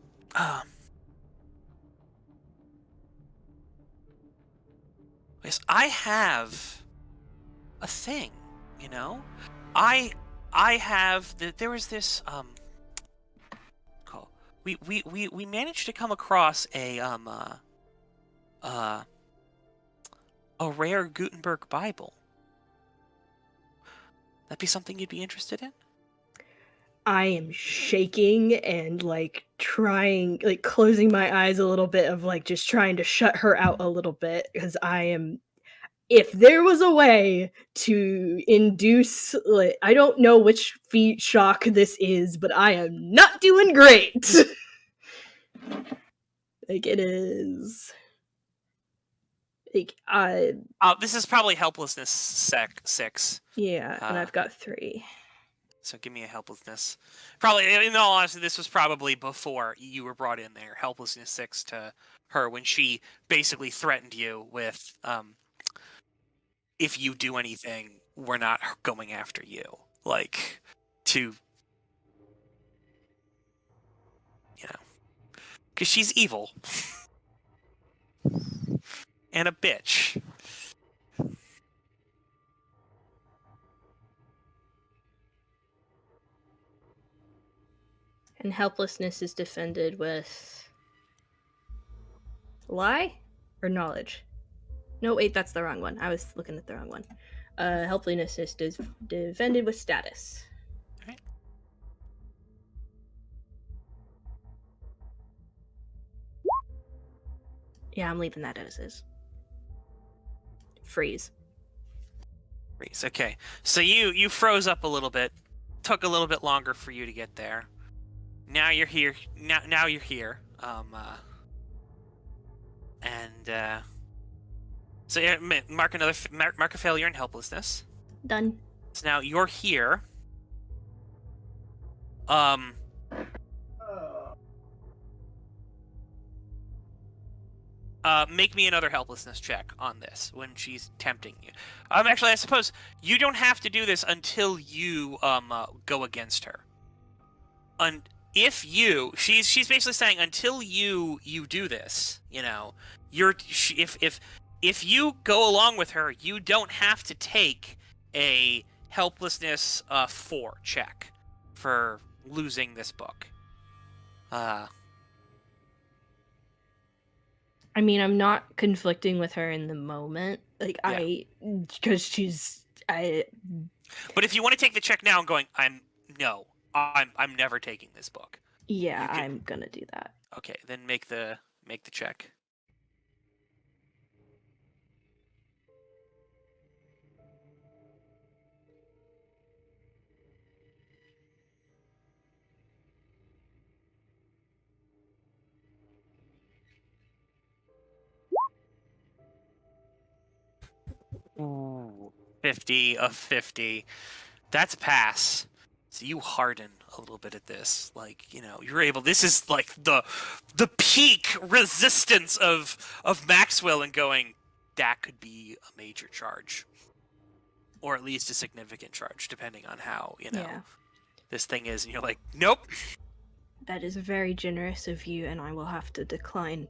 yes, I have a thing, I have there was this call. We managed to come across a rare Gutenberg Bible. That be something you'd be interested in? I am shaking and trying, closing my eyes a little bit of just trying to shut her out a little bit, because I am... if there was a way to induce, I don't know which feet shock this is, but I am not doing great. It is this is probably helplessness 6. Yeah, and I've got 3. So give me a helplessness. Probably, in all honesty, this was probably before you were brought in there. Helplessness 6 to her when she basically threatened you with, if you do anything, we're not going after you. Because she's evil. And a bitch. And helplessness is defended with lie or knowledge? No, wait, that's the wrong one. I was looking at the wrong one. Helplessness is defended with status. Right. Yeah, I'm leaving that as is. Freeze. Okay, so you froze up a little bit. Took a little bit longer for you to get there. Now you're here. Now you're here. So yeah, mark a failure in helplessness. Done. So now you're here. Make me another helplessness check on this when she's tempting you. Actually, I suppose you don't have to do this until you go against her. if you, she's basically saying until you do this, you know, if you go along with her, you don't have to take a helplessness 4 check for losing this book. I mean, I'm not conflicting with her in the moment. Like, Yeah. because But if you want to take the check now and going, I'm never taking this book. yeah, You can- I'm gonna do that. Okay, then make the check. Ooh, 50 of 50. That's a pass. So you harden a little bit at this. Like, you know, you're able, this is like the peak resistance of Maxwell and going, that could be a major charge. Or at least a significant charge, depending on how, you know, Yeah. this thing is. And you're like, nope. That is very generous of you, and I will have to decline.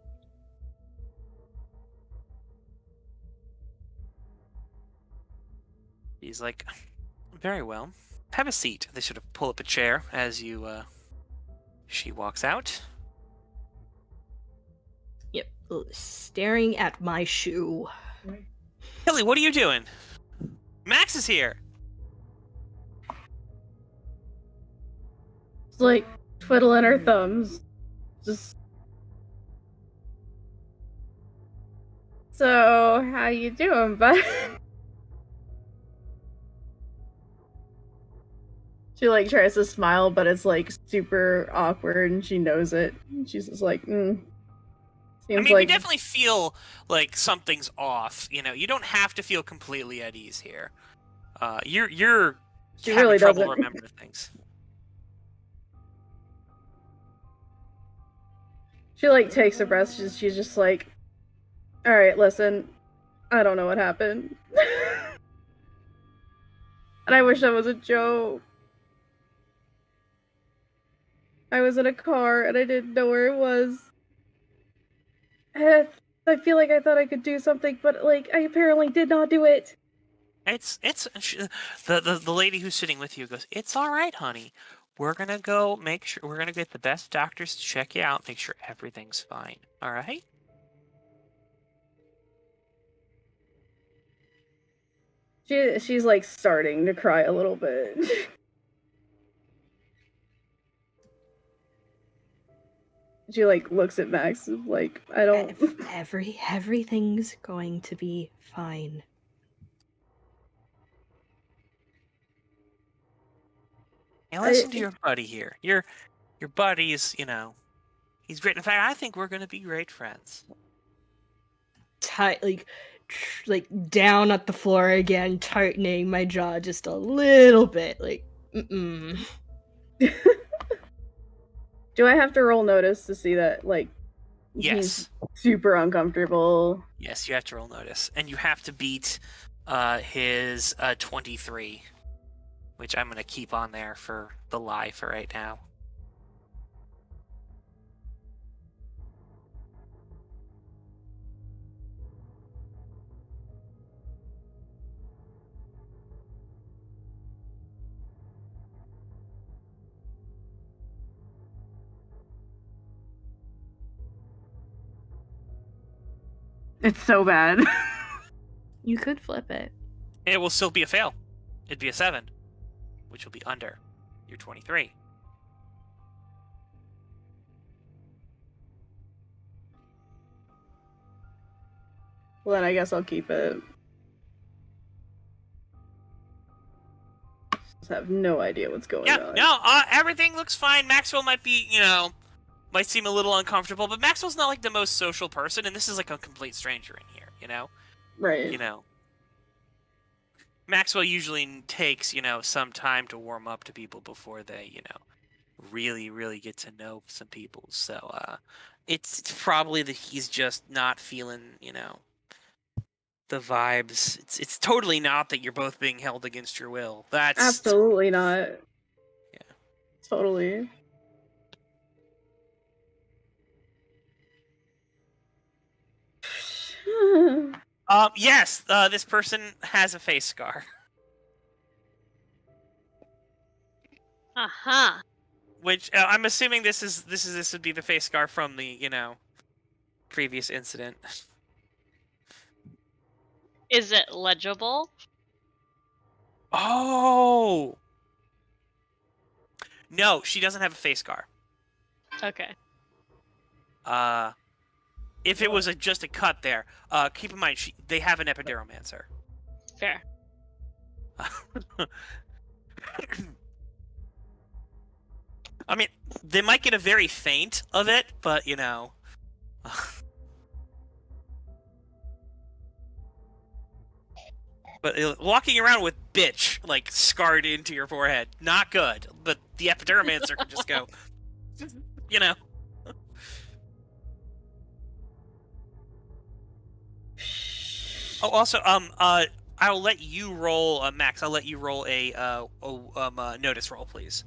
He's like, very well. Have a seat. They sort of pull up a chair as you, she walks out. Yep. Staring at my shoe. Hilly, what are you doing? Max is here. It's like twiddling her thumbs. Just. So, how you doing, bud? She like tries to smile, but it's like super awkward, and she knows it. She's just like, Seems I mean, like you definitely feel like something's off. You know, you don't have to feel completely at ease here. You're she having really trouble doesn't. remembering things. She like takes a breath. She's just like, all right, listen, I don't know what happened, and I wish that was a joke. I was in a car and I didn't know where it was. I feel like I thought I could do something, but like I apparently did not do it. It's the lady who's sitting with you goes, it's all right, honey. We're gonna go make sure we're gonna get the best doctors to check you out, make sure everything's fine. All right. She's like starting to cry a little bit. She like looks at Max like, I don't. Everything's going to be fine. Now listen to your buddy here. Your buddy's, you know, he's great. In fact, I think we're gonna be great friends. Tight, like down at the floor again, tightening my jaw just a little bit. Like, Do I have to roll notice to see that, like, Yes. he's super uncomfortable? Yes, you have to roll notice, and you have to beat his 23, which I'm gonna keep on there for the lie for right now. It's so bad. you could flip it. It will still be a fail. It'd be a 7, which will be under your 23. Well, then I guess I'll keep it. Just have no idea what's going on. No, everything looks fine. Maxwell might be, you know, might seem a little uncomfortable, but Maxwell's not like the most social person, and this is like a complete stranger in here, you know? Right. You know. Maxwell usually takes, you know, some time to warm up to people before they, you know, really, really get to know some people. So, it's probably that he's just not feeling, you know, the vibes. It's totally not that you're both being held against your will. That's Absolutely not. Yeah. Totally. Yes, this person has a face scar. Aha. Which I'm assuming this would be the face scar from the previous incident. Is it legible? Oh no, she doesn't have a face scar. Okay. If it was just a cut there, keep in mind they have an epidermomancer. Fair. I mean, they might get a very faint of it, but But walking around with bitch like scarred into your forehead, not good. But the epidermomancer can just go, Oh, also, I'll let you roll, Max. I'll let you roll a notice roll, please.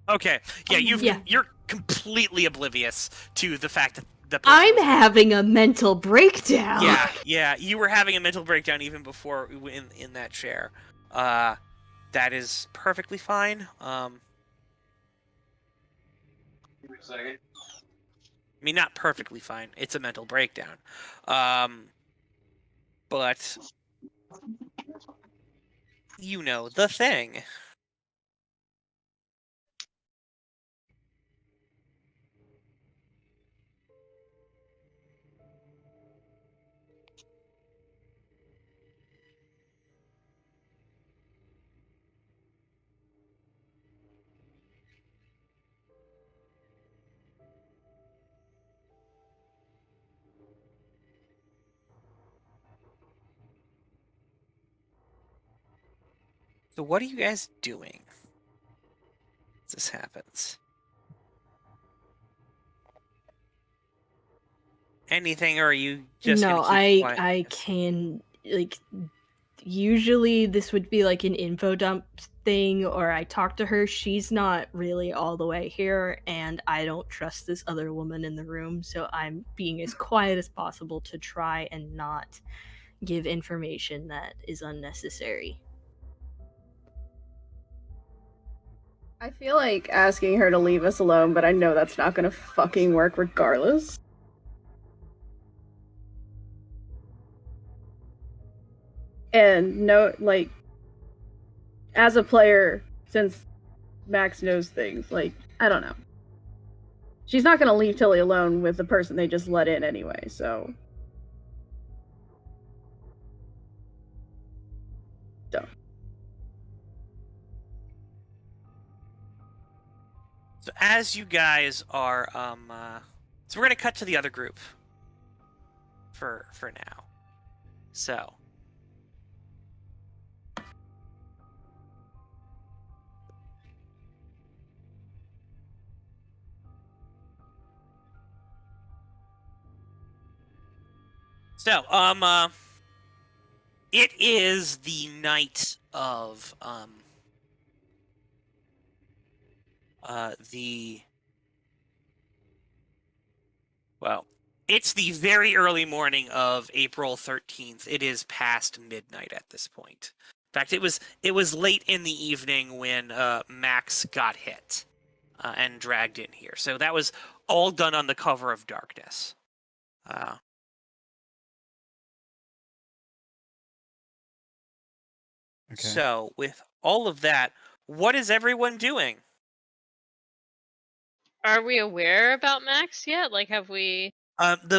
Okay. Yeah, you're completely oblivious to the fact that the person I'm having a mental breakdown. Yeah, you were having a mental breakdown even before in that chair. That is perfectly fine. Give me a second. I mean, not perfectly fine. It's a mental breakdown. But you know the thing. So what are you guys doing as this happens? Anything, or are you just No, gonna keep quiet? I can usually this would be like an info dump thing, or I talk to her. She's not really all the way here, and I don't trust this other woman in the room, so I'm being as quiet as possible to try and not give information that is unnecessary. I feel like asking her to leave us alone, but I know that's not gonna fucking work regardless. And no, like, as a player, since Max knows things, like, I don't know. She's not gonna leave Tilly alone with the person they just let in anyway, so. So as you guys are, so we're gonna cut to the other group for now. So. So, it is the night of, it's the very early morning of April 13th. It is past midnight at this point. In fact, it was late in the evening when Max got hit and dragged in here. So that was all done on the cover of darkness. Okay. So with all of that, what is everyone doing? Are we aware about Max yet? Like, have we? The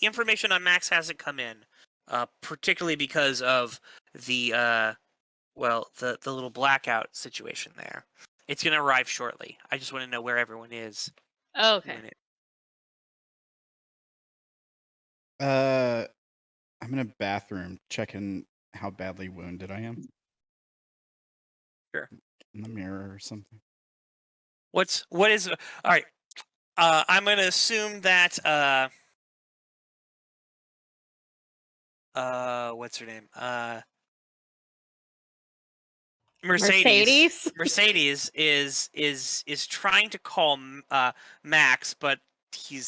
information on Max hasn't come in, particularly because of the the little blackout situation there. It's gonna arrive shortly. I just want to know where everyone is. Oh, okay. I'm in a bathroom checking how badly wounded I am. Sure. In the mirror or something. What is? All right. I'm gonna assume that. What's her name? Mercedes. Mercedes is trying to call Max, but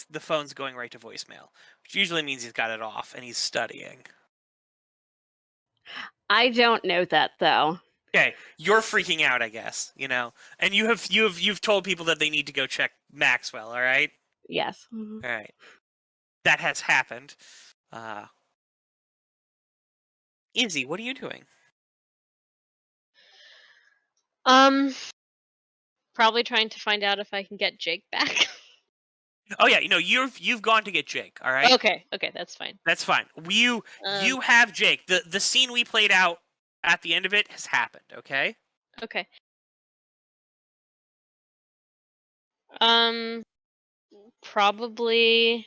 the phone's going right to voicemail, which usually means he's got it off and he's studying. I don't know that though. Okay, you're freaking out, I guess, and you've told people that they need to go check Maxwell. All right. Yes. All right. That has happened. Izzy, what are you doing? Probably trying to find out if I can get Jake back. Oh yeah, you've gone to get Jake. All right. Okay, that's fine. That's fine. You have Jake. The scene we played out at the end of it has happened. Okay. Okay. Probably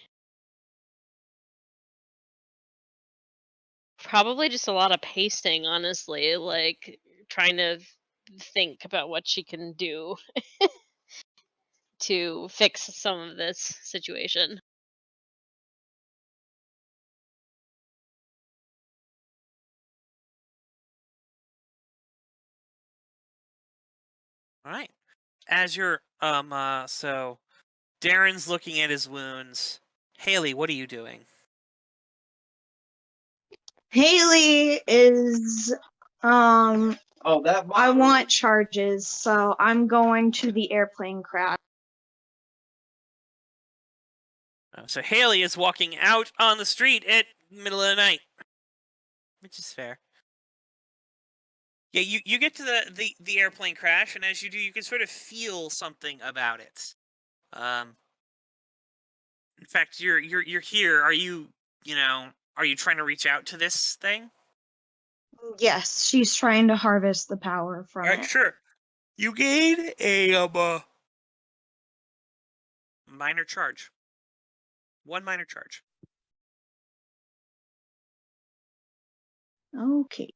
just a lot of pacing, honestly, like trying to think about what she can do to fix some of this situation. All right. As you're so Darren's looking at his wounds. Haley, what are you doing? Haley is I want charges, so I'm going to the airplane crash. So Haley is walking out on the street at middle of the night, which is fair. Yeah, you get to the airplane crash, and as you do, you can sort of feel something about it. In fact, you're here. Are you trying to reach out to this thing? Yes, she's trying to harvest the power from All right, it. sure. You gain a minor charge. 1 minor charge. Okay.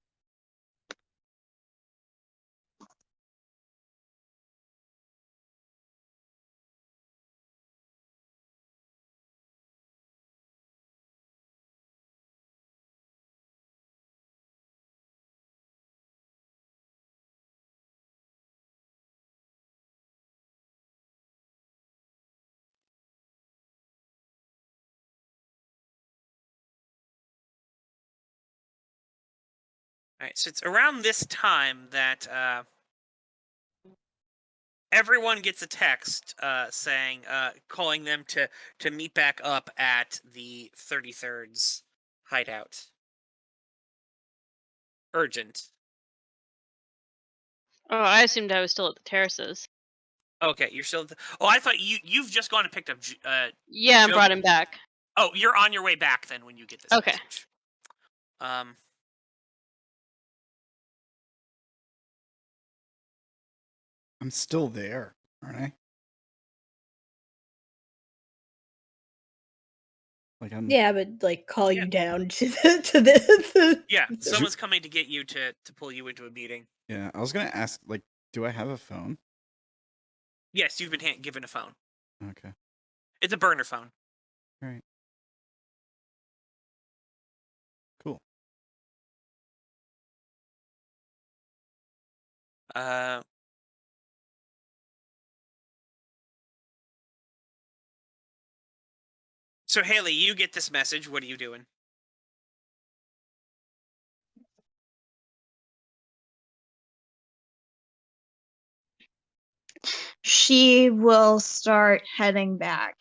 All right, so it's around this time that everyone gets a text saying, calling them to meet back up at the 33rd's hideout. Urgent. Oh, I assumed I was still at the terraces. Okay, you're still. Oh, I thought you've just gone and picked up. Yeah, and Joe. brought him back. Oh, you're on your way back then when you get this Okay. message. I'm still there, aren't I? Like Yeah, but like call you down to the Yeah, someone's coming to get you to pull you into a meeting. Yeah, I was gonna ask, like, do I have a phone? Yes, you've been given a phone. Okay. It's a burner phone. All right. Cool. So Haley, you get this message. What are you doing? She will start heading back.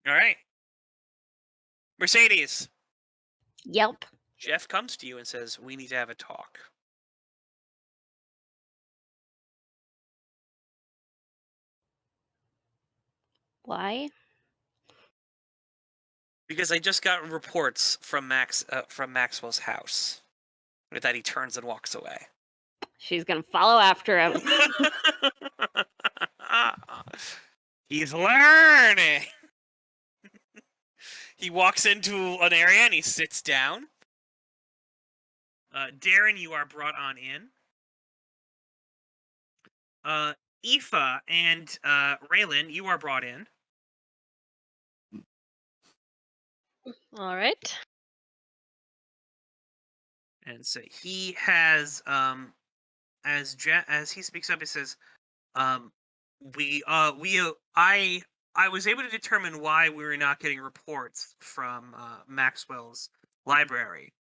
All right. Mercedes. Yep. Jeff comes to you and says, "We need to have a talk." Why? Because I just got reports from Maxwell's house that he turns and walks away. She's gonna follow after him. He's learning. He walks into an area and he sits down. Darren, you are brought on in. Aoife and Raylan, you are brought in. All right. And so he has, as he speaks up, he says, I was able to determine why we were not getting reports from Maxwell's library.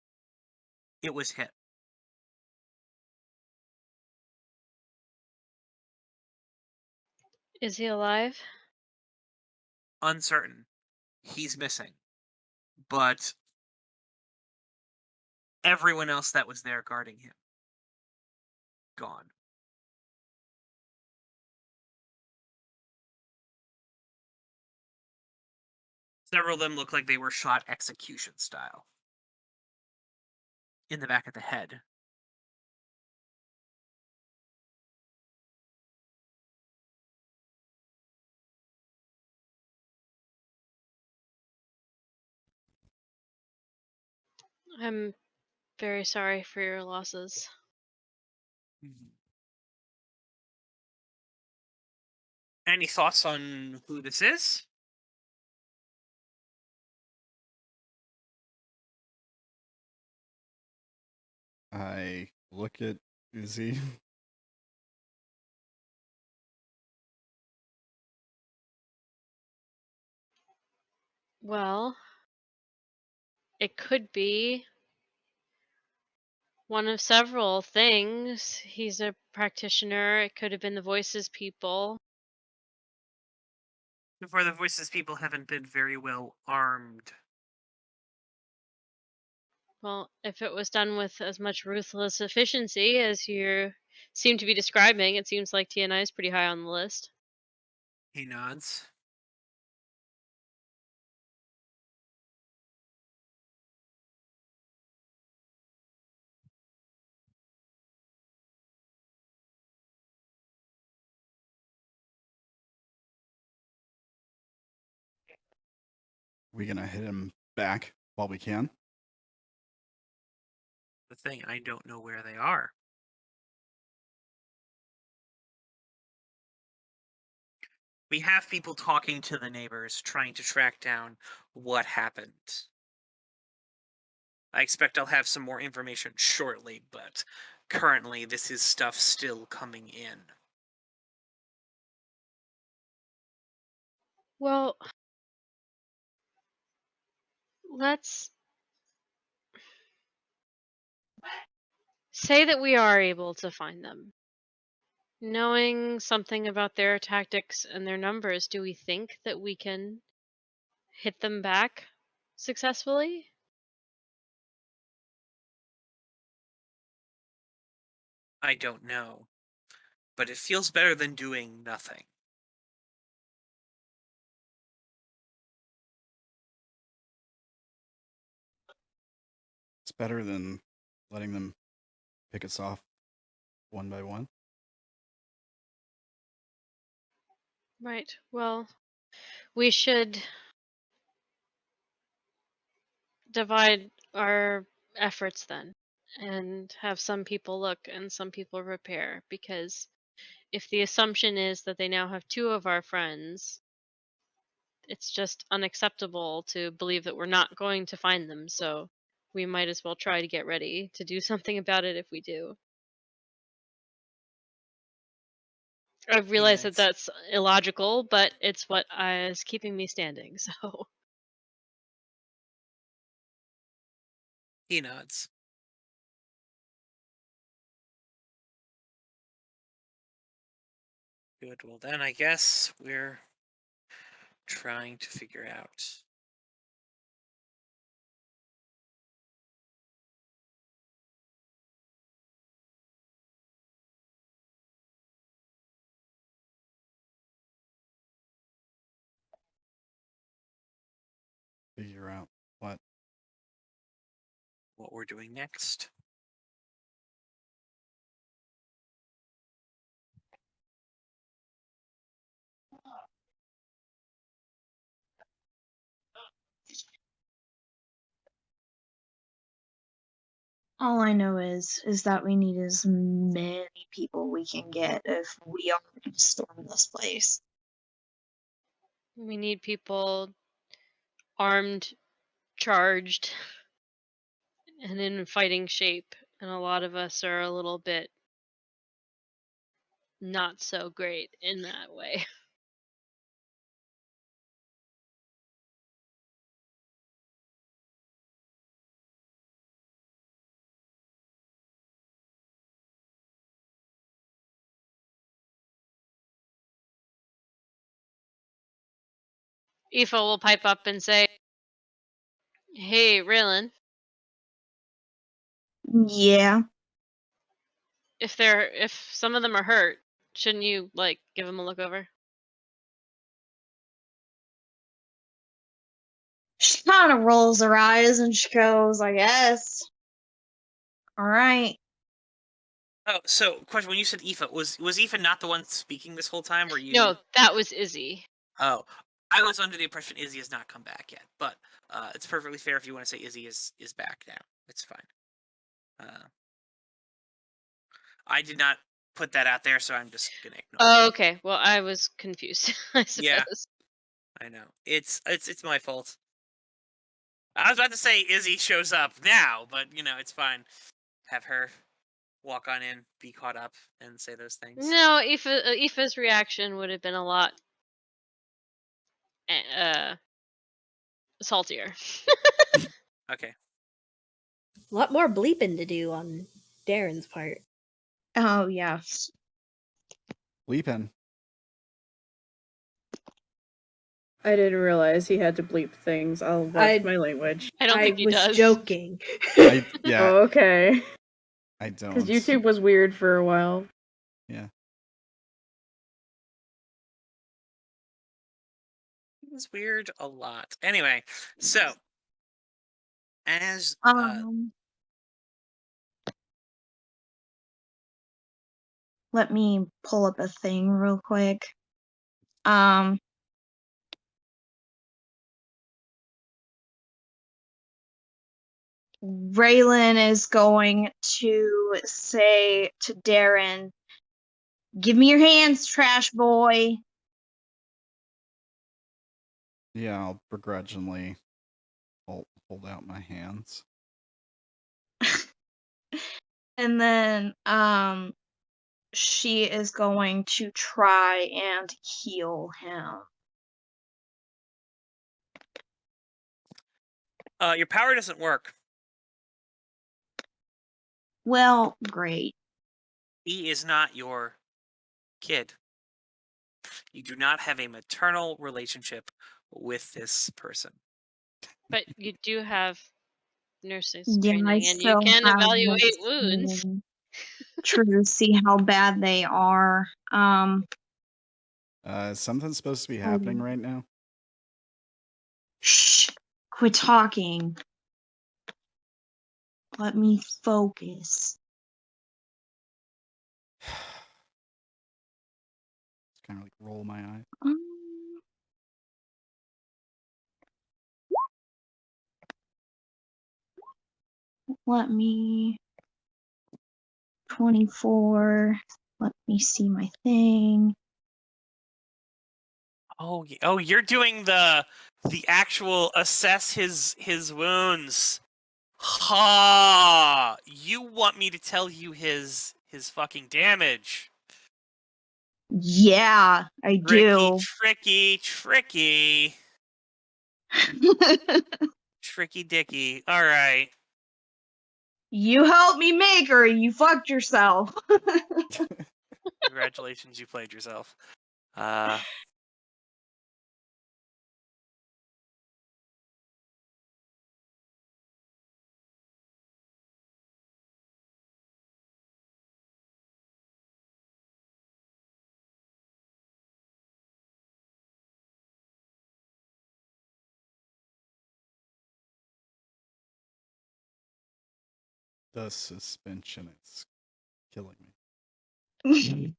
It was hit. Is he alive? Uncertain. He's missing. But everyone else that was there guarding him, gone. Several of them look like they were shot execution style. In the back of the head. I'm very sorry for your losses. Any thoughts on who this is? I look at Izzy. Well, it could be one of several things. He's a practitioner. It could have been the Voices people. Before the Voices people haven't been very well armed. Well, if it was done with as much ruthless efficiency as you seem to be describing, it seems like TNI is pretty high on the list. He nods. We gonna hit him back while we can? The thing, I don't know where they are. We have people talking to the neighbors, trying to track down what happened. I expect I'll have some more information shortly, but currently this is stuff still coming in. Well, let's say that we are able to find them. Knowing something about their tactics and their numbers, do we think that we can hit them back successfully? I don't know, but it feels better than doing nothing. It's better than letting them pick us off one by one. Right. Well, we should divide our efforts then and have some people look and some people repair, because if the assumption is that they now have two of our friends, it's just unacceptable to believe that we're not going to find them, so we might as well try to get ready to do something about it if we do. I realize that that's illogical, but it's what is keeping me standing, so. He nods. Good, well then I guess we're trying to figure out. Figure out what. What we're doing next. All I know is that we need as many people we can get if we are going to storm this place. We need people armed, charged, and in fighting shape. And a lot of us are a little bit not so great in that way. Aoife will pipe up and say, "Hey, Raylan, Yeah. if some of them are hurt, shouldn't you like give them a look over?" She kind of rolls her eyes and she goes, I guess. All right. Oh, so question: when you said Aoife, was Aoife not the one speaking this whole time? Or you? No, that was Izzy. Oh, I was under the impression Izzy has not come back yet, but it's perfectly fair if you want to say Izzy is back now. It's fine. I did not put that out there, so I'm just gonna ignore Oh, okay. Well, I was confused. I suppose. Yeah. I know. It's my fault. I was about to say Izzy shows up now, but it's fine. Have her walk on in, be caught up, and say those things. No, Aoife's reaction would have been a lot saltier. Okay. A lot more bleeping to do on Darren's part. Oh, yes. Bleeping. I didn't realize he had to bleep things. I'll watch my language. I don't think he was does. joking. Yeah, Oh, okay. I don't. Because YouTube was weird for a while. Yeah. It was weird a lot. Anyway, so as let me pull up a thing real quick. Raylan is going to say to Darren, "Give me your hands, trash boy." Yeah, I'll begrudgingly hold out my hands. And then she is going to try and heal him. your power doesn't work. Well, great. He is not your kid. You do not have a maternal relationship with this person. But you do have nurses Yeah, I training, and you still can have evaluate this wounds. thing. True, see how bad they are. Is something supposed to be happening right now? Shh, quit talking. Let me focus. Just kind of like roll my eyes. Let me 24. Let me see my thing. Oh, you're doing the actual assess his wounds. Ha! You want me to tell you his fucking damage? Yeah, I do. Tricky. Tricky dicky. All right. You helped me make her. You fucked yourself. Congratulations, you played yourself. The suspension is killing me.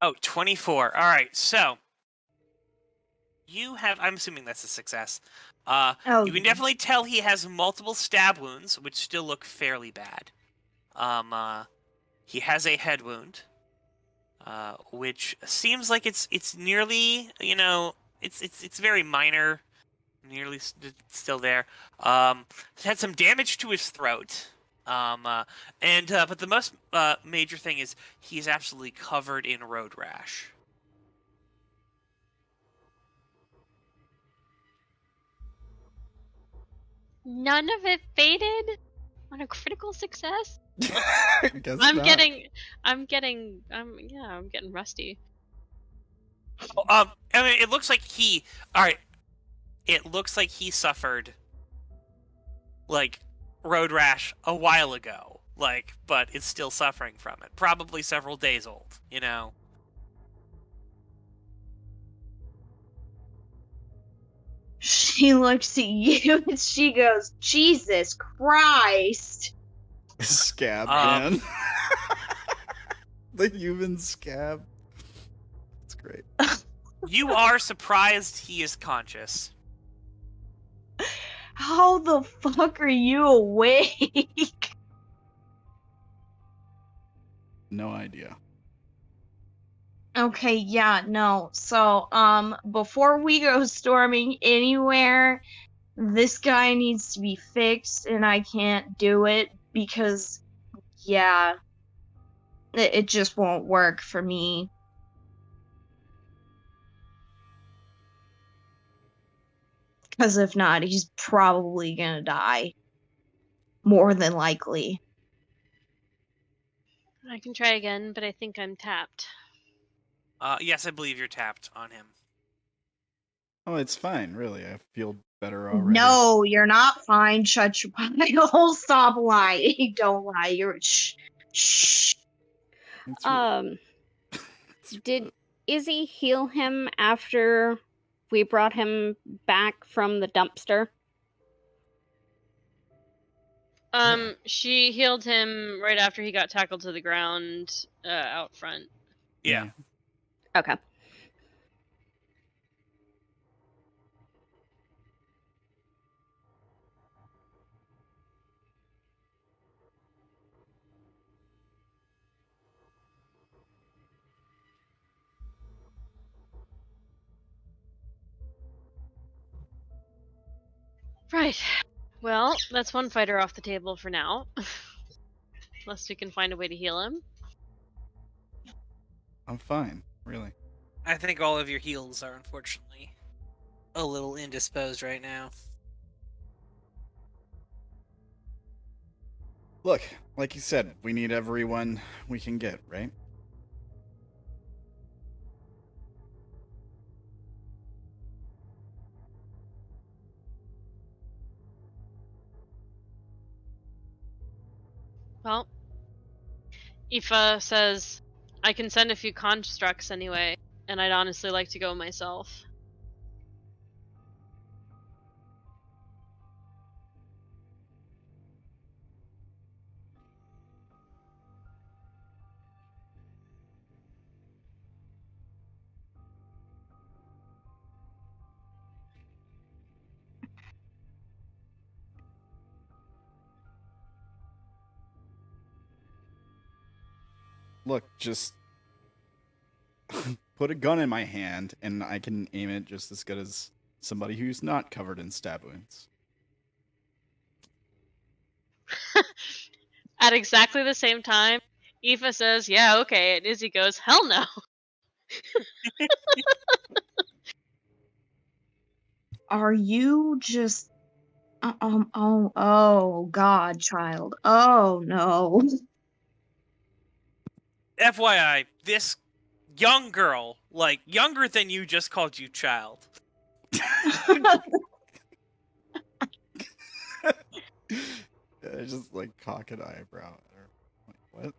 Oh, 24. All right, so I'm assuming that's a success. Oh, You can definitely tell he has multiple stab wounds, which still look fairly bad. He has a head wound, which seems like it's nearly, it's very minor, nearly still there. Had some damage to his throat. But the most major thing is he's absolutely covered in road rash. None of it faded on a critical success. Guess I'm not. getting rusty. I mean, it looks like all right. It looks like he suffered like road rash a while ago, but it's still suffering from it. Probably several days old, she looks at you and she goes, Jesus Christ. Scab, Um, man. The human scab. It's great. You are surprised he is conscious. How the fuck are you awake? No idea. Okay, yeah, no. So, before we go storming anywhere, this guy needs to be fixed, and I can't do it because, yeah, it just won't work for me. Because if not, he's probably gonna die. More than likely. I can try again, but I think I'm tapped. Yes, I believe you're tapped on him. Oh, it's fine, really. I feel better already. No, you're not fine. Shut your pile. Stop lying. Don't lie. You're shh. Did Izzy heal him after we brought him back from the dumpster? She healed him right after he got tackled to the ground out front. Yeah. Okay. Right. Well, that's one fighter off the table for now. Unless we can find a way to heal him. I'm fine, really. I think all of your heals are unfortunately a little indisposed right now. Look, like you said, we need everyone we can get, right? Well, Aoife says, I can send a few constructs anyway, and I'd honestly like to go myself. Look, just put a gun in my hand and I can aim it just as good as somebody who's not covered in stab wounds. At exactly the same time, Aoife says, yeah, okay, and Izzy goes, hell no. Are you just oh god, child. Oh no. FYI, this young girl, younger than you, just called you child. I just cock an eyebrow at her. What?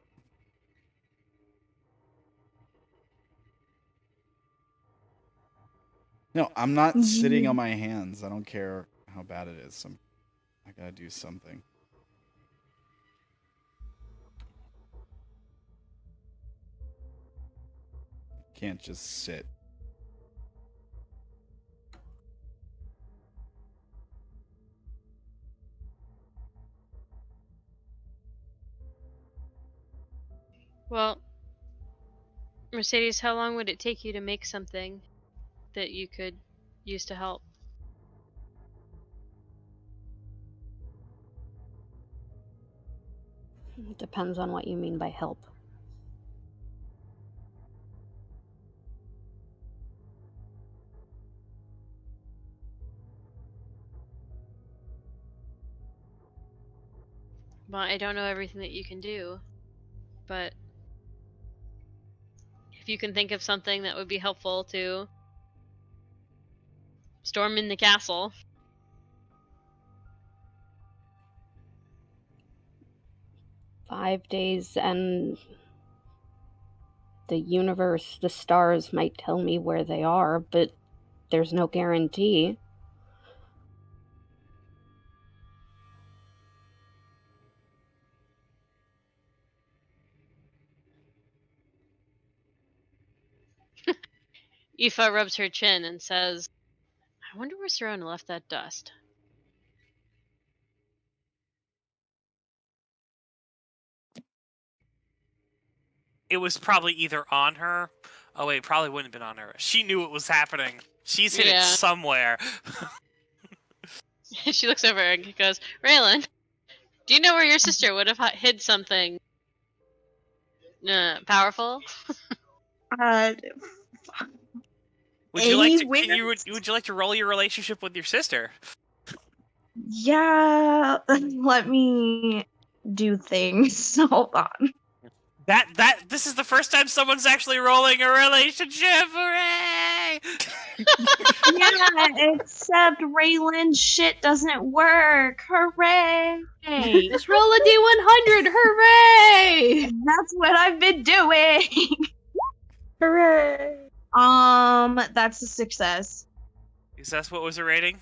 No, I'm not sitting on my hands. I don't care how bad it is. I gotta do something. Can't just sit. Well, Mercedes, how long would it take you to make something that you could use to help? Depends on what you mean by help. Well, I don't know everything that you can do, but if you can think of something that would be helpful to storm in the castle. 5 days and the universe, the stars might tell me where they are, but there's no guarantee. Aoife rubs her chin and says, I wonder where Sirona left that dust. It was probably either on her. Oh wait, it probably wouldn't have been on her. She knew it was happening. She's hid it Yeah. somewhere. She looks over and goes, Raylan, do you know where your sister would have hid something powerful? Would you like to? Anywhere? Would you like to roll your relationship with your sister? Yeah, let me do things. Hold on. This is the first time someone's actually rolling a relationship. Hooray! Yeah, except Raylan's shit doesn't work. Hooray! Just roll a D100, hooray! That's what I've been doing. Hooray! That's a success. Success. What was the rating?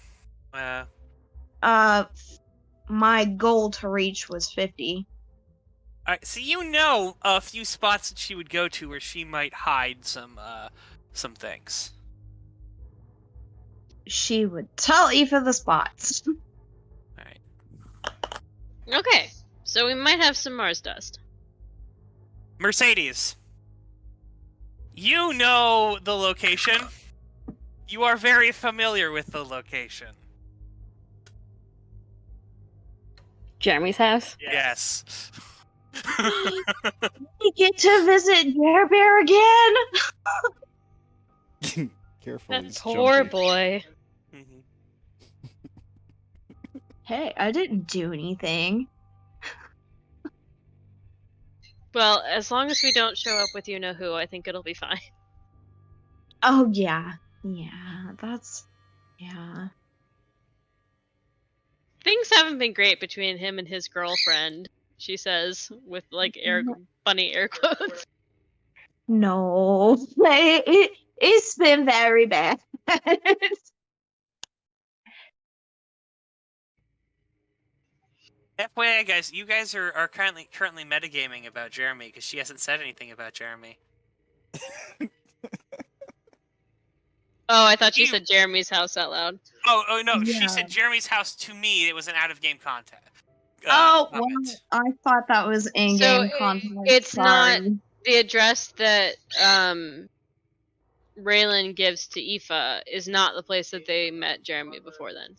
My goal to reach was 50. Alright, so you know a few spots that she would go to where she might hide some things. She would tell Aoife the spots. Alright. Okay, so we might have some Mars dust. Mercedes. You know the location. You are very familiar with the location. Jeremy's house? Yes. We get to visit Bear Bear again. Careful. That he's poor jumpy. boy. Mhm. Hey, I didn't do anything. Well, as long as we don't show up with you know who, I think it'll be fine. Oh yeah, yeah. That's yeah. Things haven't been great between him and his girlfriend, she says, with like funny air quotes. No, it's been very bad. FYI, guys, you guys are currently metagaming about Jeremy because she hasn't said anything about Jeremy. Oh, I thought she said Jeremy's house out loud. Oh no, she Yeah. said Jeremy's house to me. It was an out-of-game content. Oh, well, comment. I thought that was in-game content. It's not Sorry. the address that Raylan gives to Aoife is not the place that they met Jeremy before then.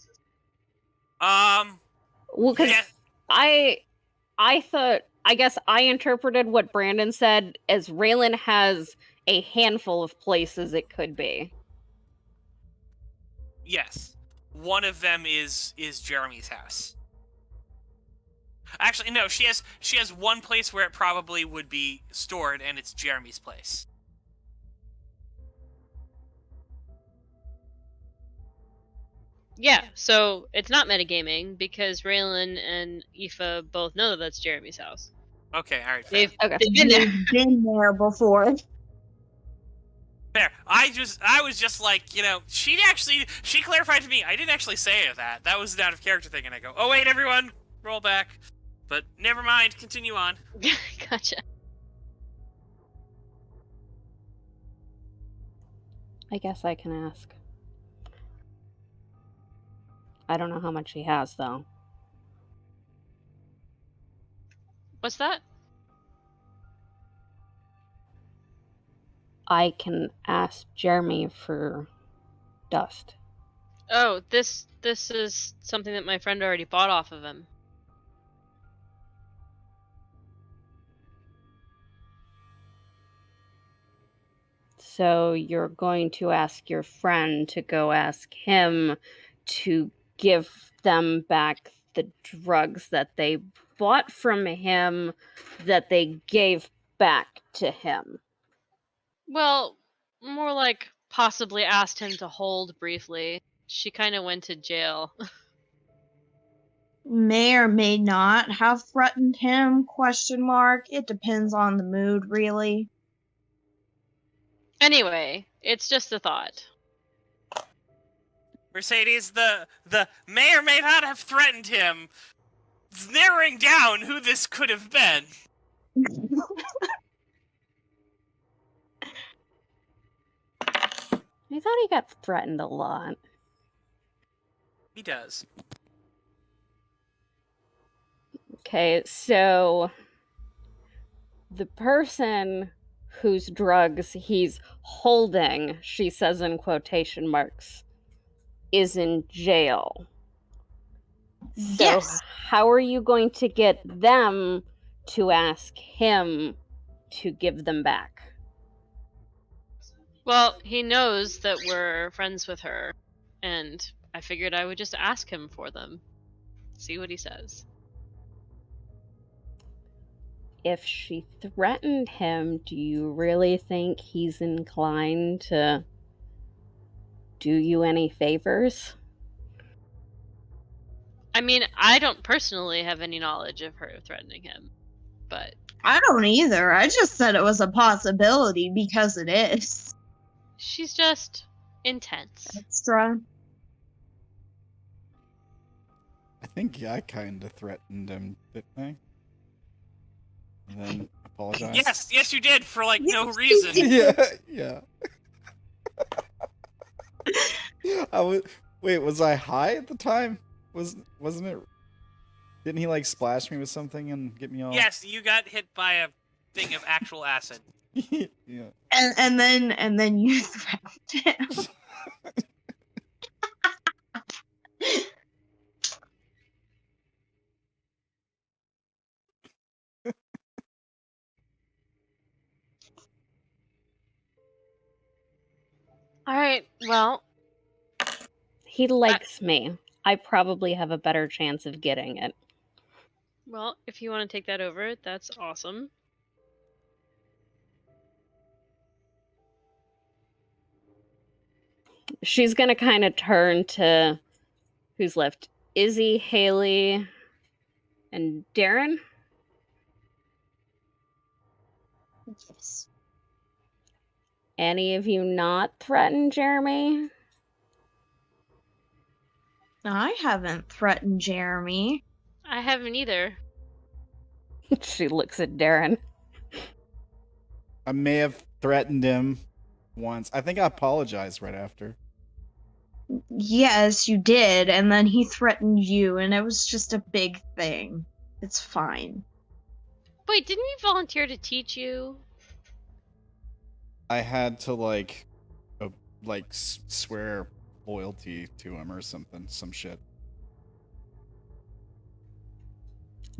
Well, because Yeah. I thought, I guess I interpreted what Brandon said as Raylan has a handful of places it could be. Yes. One of them is Jeremy's house. Actually, no, she has one place where it probably would be stored, and it's Jeremy's place. Yeah, so it's not metagaming because Raylan and Aoife both know that that's Jeremy's house. Okay, all right, fair. They've been there. We've been there before. Fair. I was just like, you know, she clarified to me. I didn't actually say that. That was an out of character thing, and I go, oh wait, everyone, roll back. But never mind. Continue on. Gotcha. I guess I can ask. I don't know how much he has, though. What's that? I can ask Jeremy for dust. Oh, this is something that my friend already bought off of him. So you're going to ask your friend to go ask him to give them back the drugs that they bought from him that they gave back to him. Well, more like possibly asked him to hold briefly. She kind of went to jail. May or may not have threatened him, question mark. It depends on the mood, really. Anyway, it's just a thought. Mercedes, the may or may not have threatened him, is narrowing down who this could have been. I thought he got threatened a lot. He does. Okay, so the person whose drugs he's holding, she says in quotation marks, is in jail. So Yes. how are you going to get them to ask him to give them back? Well, he knows that we're friends with her, and I figured I would just ask him for them. See what he says. If she threatened him, do you really think he's inclined to do you any favors? I mean, I don't personally have any knowledge of her threatening him, but I don't either. I just said it was a possibility because it is. she's just intense. Extra. I think I kind of threatened him, didn't I? And then apologized. Yes, you did, for like no reason. yeah. Wait, was I high at the time? Wasn't it? Didn't he like splash me with something and get me all? Yes, you got hit by a thing of actual acid. Yeah. And then you threatened him. Alright, well, He likes me. I probably have a better chance of getting it. well, if you want to take that over, that's awesome. She's gonna kind of turn to who's left? Izzy, Haley, and Darren? Yes. Any of you not threaten Jeremy? I haven't threatened Jeremy. I haven't either. She looks at Darren. I may have threatened him once. I think I apologized right after. Yes, you did, and then he threatened you, and it was just a big thing. It's fine. Wait, didn't he volunteer to teach you? I had to swear loyalty to him or something, some shit.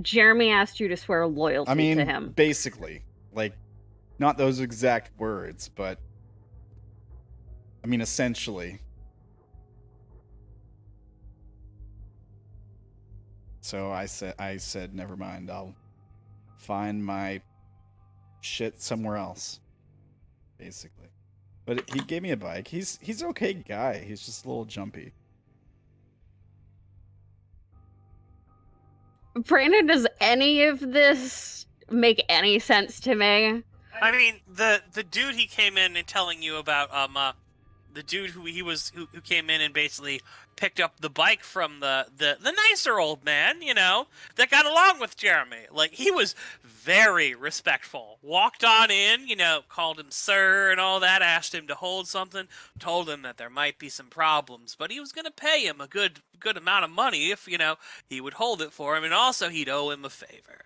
Jeremy asked you to swear loyalty to him. Basically, not those exact words, but essentially. So I said, never mind. I'll find my shit somewhere else. Basically, but he gave me a bike. He's an okay guy. He's just a little jumpy. Brandon, does any of this make any sense to me? I mean, the dude he came in and telling you about, the dude who came in and basically picked up the bike from the nicer old man, that got along with Jeremy. Like, he was very respectful. Walked on in, called him sir and all that, asked him to hold something, told him that there might be some problems, but he was going to pay him a good amount of money if, he would hold it for him, and also he'd owe him a favor,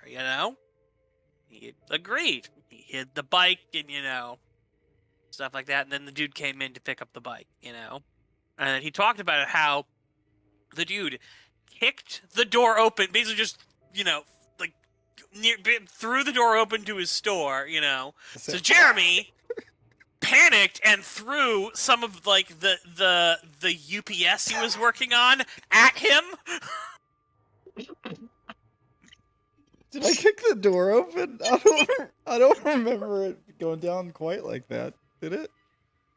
He agreed. He hid the bike and, stuff like that. And then the dude came in to pick up the bike, you know? And he talked about how the dude kicked the door open, basically just, you know, like, threw the door open to his store, you know? So Jeremy panicked and threw some of, like, the UPS he was working on at him. Did I kick the door open? I don't remember it going down quite like that. Did it?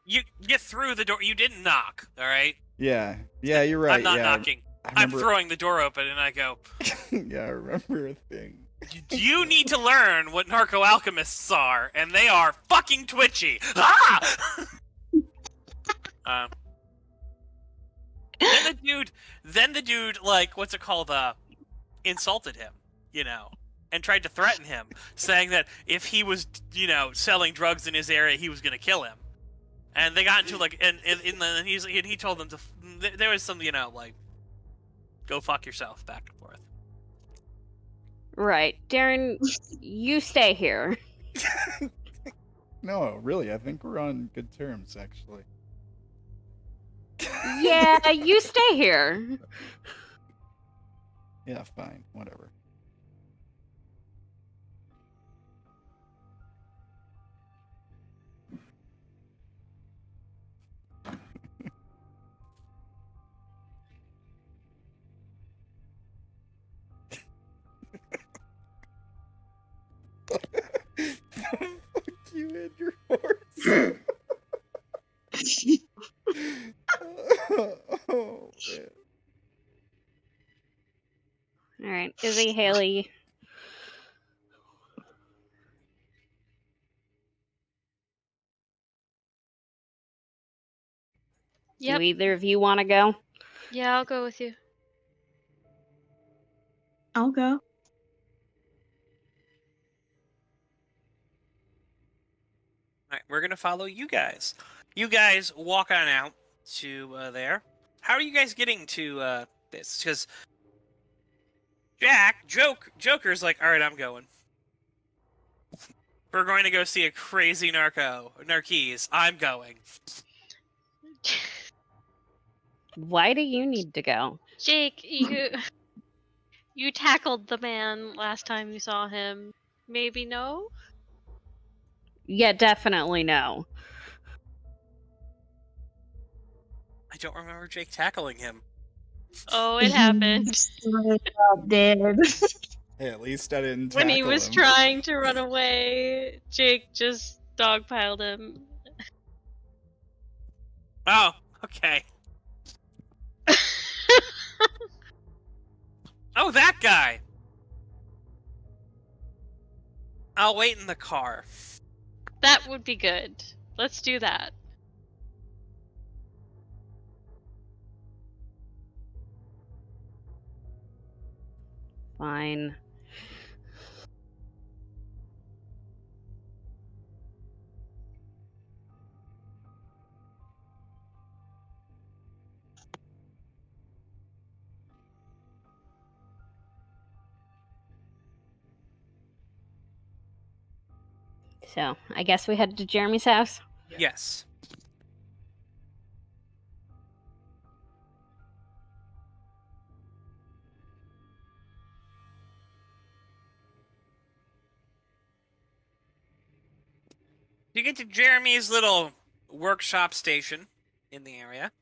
You threw the door. You didn't knock, all right? Yeah. Yeah, you're right. I'm not yeah, knocking. I I'm remember... throwing the door open, and I go, yeah, I remember a thing. You need to learn what narco-alchemists are, and they are fucking twitchy. Ah! Then the dude, like, what's it called, insulted him, you know, and tried to threaten him, saying that if he was, you know, selling drugs in his area, he was gonna kill him. And they got into, like, and he told them to, there was some, you know, like, go fuck yourself back and forth. Right. Darren, you stay here. No, really, I think we're on good terms, actually. Yeah, you stay here. Yeah, fine, whatever. Fuck you and your horse. Oh, man. All right, Izzy, Haley. Yep. Do either of you want to go? Yeah, I'll go with you. I'll go. All right, we're gonna follow you guys. You guys walk on out to there. How are you guys getting to this? Because Joker's like, all right, I'm going. We're going to go see a crazy narkies. I'm going. Why do you need to go? Jake, you tackled the man last time you saw him. Maybe no? Yeah, definitely no. I don't remember Jake tackling him. Oh, it happened. Dead. Hey, at least I didn't When he tackle was him. trying to run away, Jake just dogpiled him. Oh, okay. Oh, that guy. I'll wait in the car. That would be good. Let's do that. Fine. So, I guess we head to Jeremy's house? Yes. You get to Jeremy's little workshop station in the area.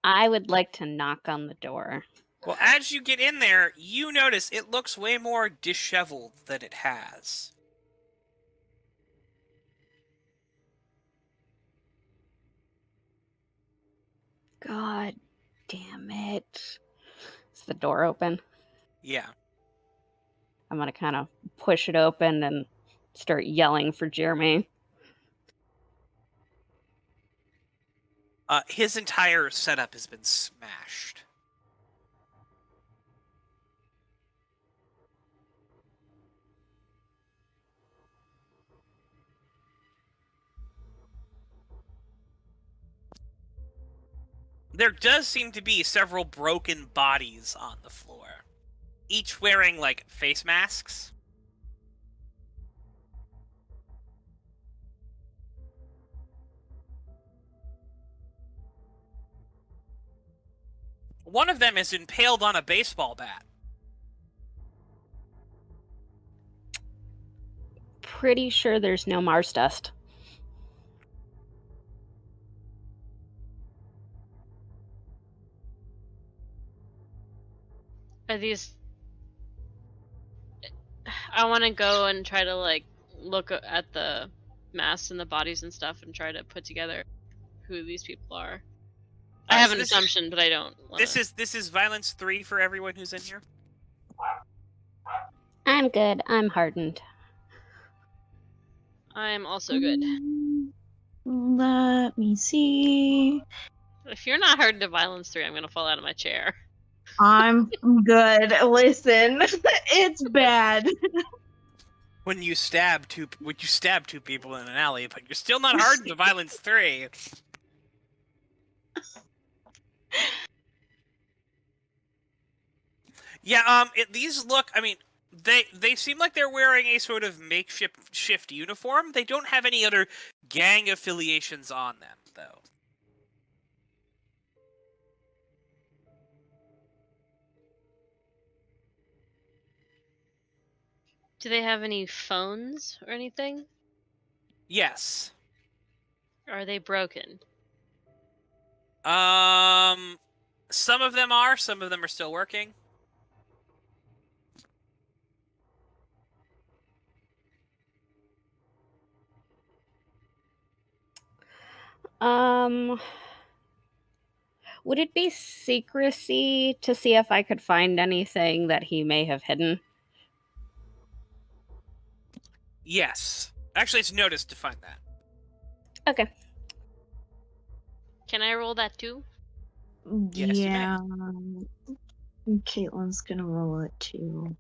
I would like to knock on the door. Well, as you get in there, you notice it looks way more disheveled than it has. God damn it. Is the door open? Yeah. I'm gonna kind of push it open and start yelling for Jeremy. His entire setup has been smashed. There does seem to be several broken bodies on the floor. each wearing like face masks. One of them is impaled on a baseball bat. Pretty sure there's no Mars dust. Are these? I want to go and try to like look at the masks and the bodies and stuff and try to put together who these people are. I have an assumption, but I don't. This is violence 3 for everyone who's in here. I'm good. I'm hardened. I'm also good. Let me see. If you're not hardened to violence 3, I'm gonna fall out of my chair. I'm good. Listen, it's bad. When you stab two people in an alley, but you're still not hardened to violence 3. Yeah, these look, I mean, they seem like they're wearing a sort of makeshift uniform. They don't have any other gang affiliations on them, though. Do they have any phones or anything? Yes. Are they broken? Some of them are, some of them are still working. Would it be secrecy to see if I could find anything that he may have hidden? Yes. Actually, it's noticed to find that. Okay. Can I roll that too? Yes, you may. Yeah. Caitlin's gonna roll it too.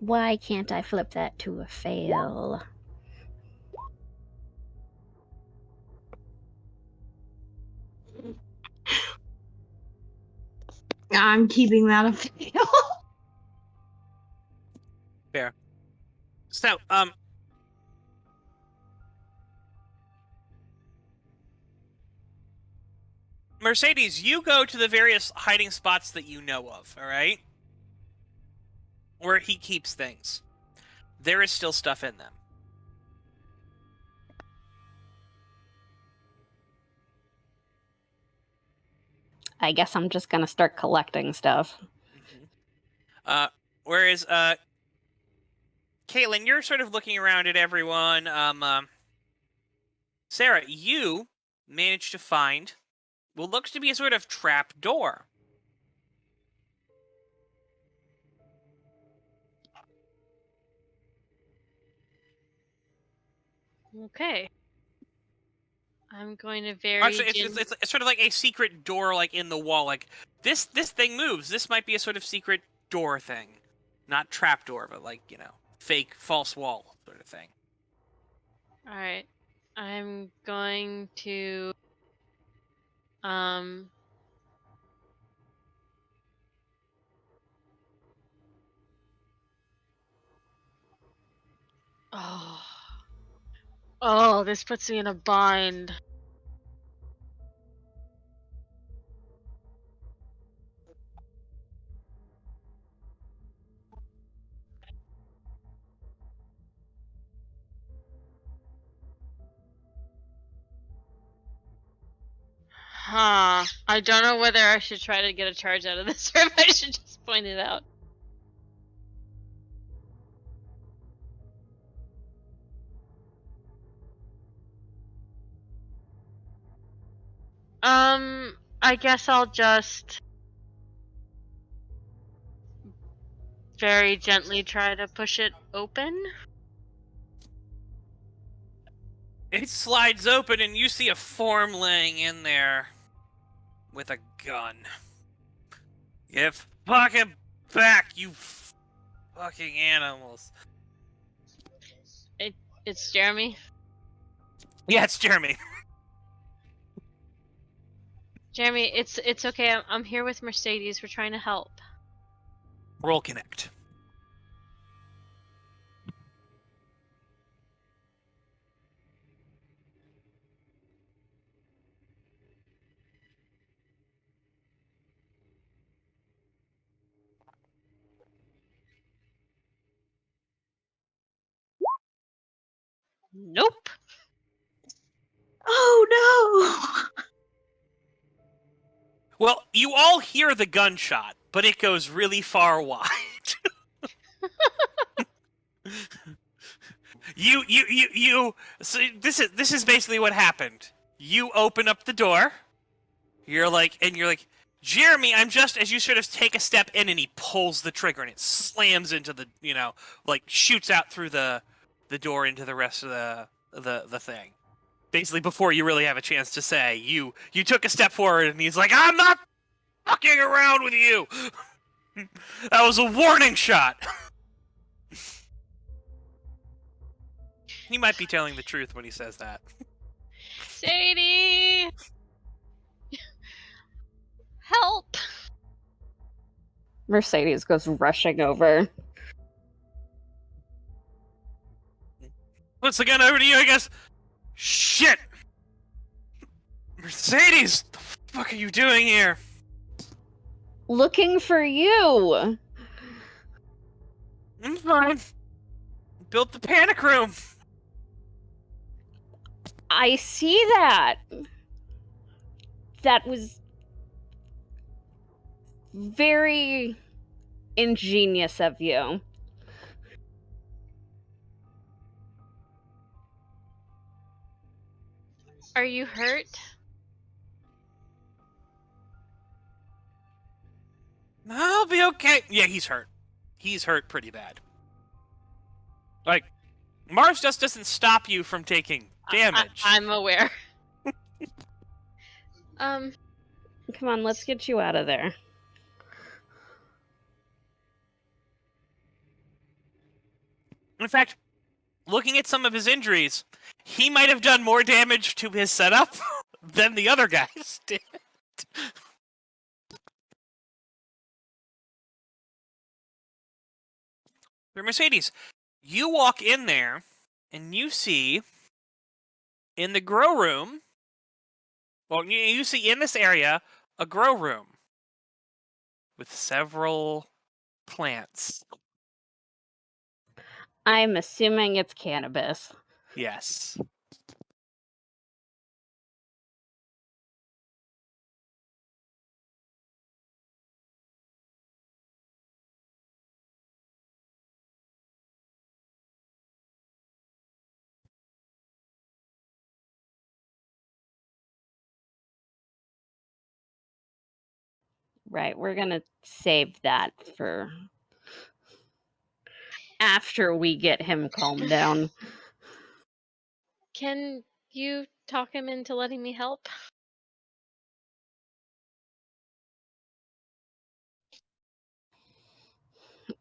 Why can't I flip that to a fail? I'm keeping that a fail. Fair. So, Mercedes, you go to the various hiding spots that you know of, alright? Where he keeps things. There is still stuff in them. I guess I'm just gonna start collecting stuff. Whereas, Caitlin, you're sort of looking around at everyone. Sarah, you managed to find what looks to be a sort of trap door. Okay. I'm going to very. Actually, it's sort of like a secret door, like in the wall. Like this thing moves. This might be a sort of secret door thing, not trap door, but like fake false wall sort of thing. All right. I'm going to. Oh, this puts me in a bind. I don't know whether I should try to get a charge out of this or if I should just point it out. I guess I'll just very gently try to push it open. It slides open and you see a form laying in there with a gun. Get fucking back, you fucking animals. It's Jeremy. Yeah, it's Jeremy. Jeremy, it's okay. I'm here with Mercedes. We're trying to help. Roll connect. Nope. Oh no! Well, you all hear the gunshot, but it goes really far wide. So this is basically what happened. You open up the door. You're like, Jeremy, I'm just, as you sort of take a step in, and he pulls the trigger, and it slams into the, shoots out through the door into the rest of the thing. Basically, before you really have a chance to say, you took a step forward, and he's like, I'm not fucking around with you. That was a warning shot. He might be telling the truth when he says that. Sadie! Help! Mercedes goes rushing over. Puts the gun over to you, I guess. Shit! Mercedes! The fuck are you doing here? Looking for you! I'm fine. Built the panic room. I see that. That was very ingenious of you. Are you hurt? I'll be okay. Yeah, he's hurt. He's hurt pretty bad. Like, Mars just doesn't stop you from taking damage. I'm aware. Come on, let's get you out of there. In fact, looking at some of his injuries, he might have done more damage to his setup than the other guys did. But Mercedes, you walk in there, and you see in the grow room, well, you see in this area a grow room with several plants. I'm assuming it's cannabis. Yes. Right, we're gonna save that for after we get him calmed down. Can you talk him into letting me help?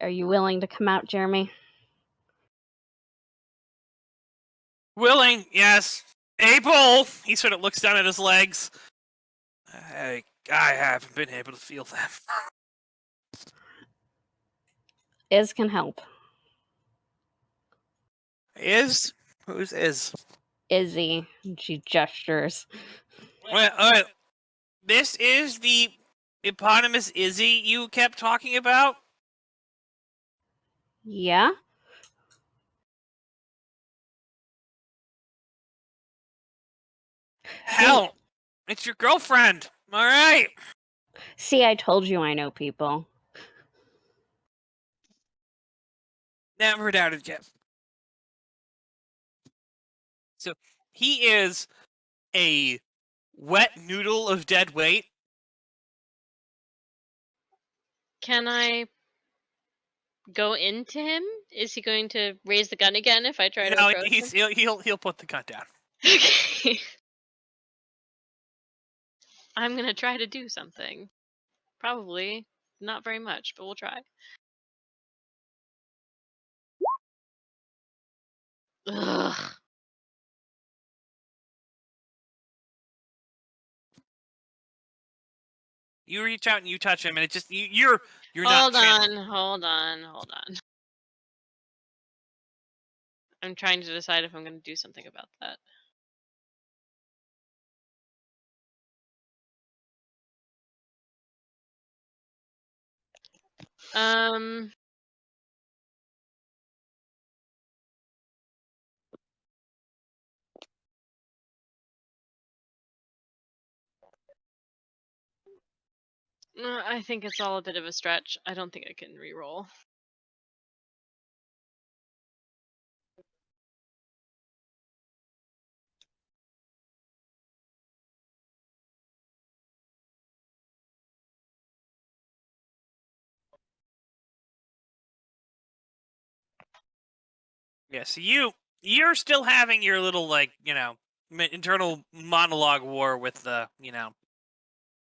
Are you willing to come out, Jeremy? Willing, yes. Able! He sort of looks down at his legs. I haven't been able to feel them. Iz can help. Is? Who's Is? Izzy. She gestures. Wait. This is the eponymous Izzy you kept talking about? Yeah? Hell! It's your girlfriend! Alright! See, I told you I know people. Never doubted you. So, he is a wet noodle of dead weight. Can I go into him? Is he going to raise the gun again if I try to No, approach him? he'll put the gun down. Okay. I'm gonna try to do something. Probably not very much, but we'll try. Ugh. You reach out and you touch him, and it just you're not Hold channeling. on, hold on, hold on. I'm trying to decide if I'm gonna do something about that. I think it's all a bit of a stretch. I don't think I can re-roll. Yeah, so you're still having your little internal monologue war with the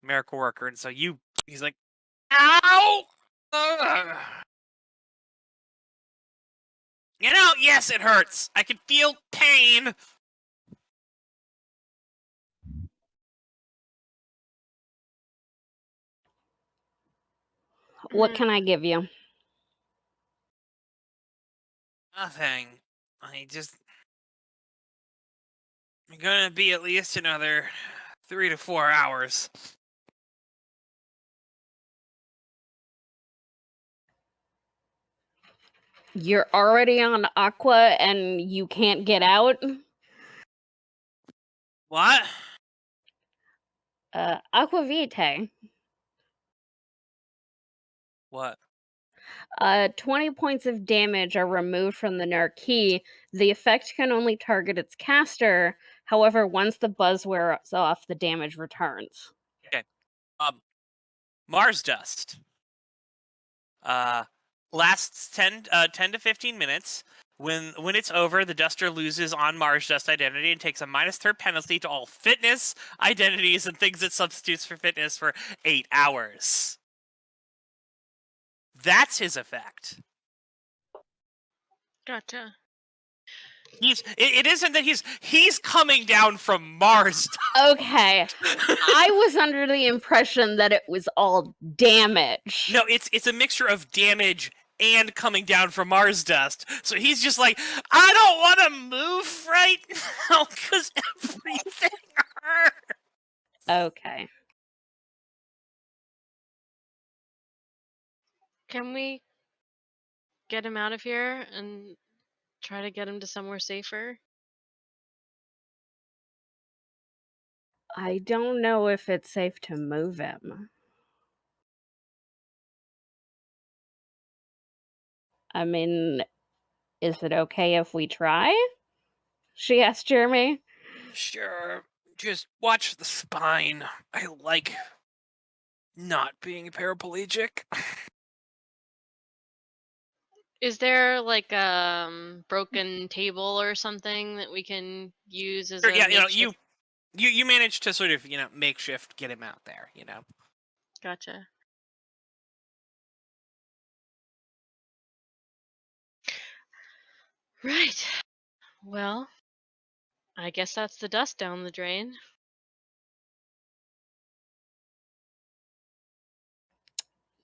miracle worker, and so he's like, ow. Ugh. Yes, it hurts. I can feel pain. What can I give you? Nothing. I'm gonna be at least another 3 to 4 hours. You're already on Aqua and you can't get out? What? Aqua Vitae. What? 20 points of damage are removed from the Narkey. The effect can only target its caster. However, once the buzz wears off, the damage returns. Okay. Mars dust. Lasts 10 to 15 minutes. When it's over, the duster loses on Mars dust identity and takes a -3 penalty to all fitness identities and things it substitutes for fitness for 8 hours. That's his effect. Gotcha. It isn't that he's coming down from Mars. Okay. I was under the impression that it was all damage. No, it's a mixture of damage and coming down from Mars dust. So he's just like, I don't want to move right now because everything hurts. Okay. Can we get him out of here and try to get him to somewhere safer? I don't know if it's safe to move him. I mean, is it okay if we try? She asked Jeremy. Sure, just watch the spine. I like not being paraplegic. Is there like a broken table or something that we can use as Sure, a yeah, makeshift? you managed to sort of makeshift get him out there. Gotcha. Right. Well, I guess that's the dust down the drain.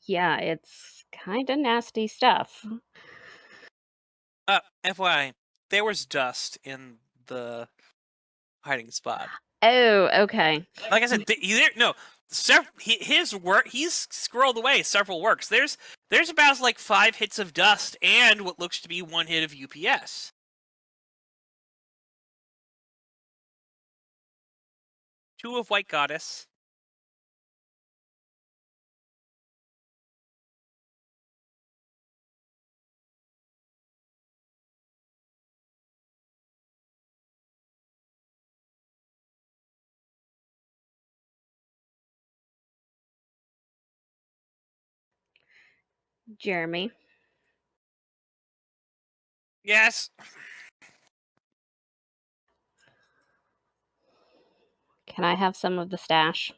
Yeah, it's kind of nasty stuff. FYI, there was dust in the hiding spot. Oh, okay. Like I said, his work. He's scrolled away several works. There's about 5 hits of dust and what looks to be 1 hit of UPS. Two of White Goddess. Jeremy. Yes. Can I have some of the stash?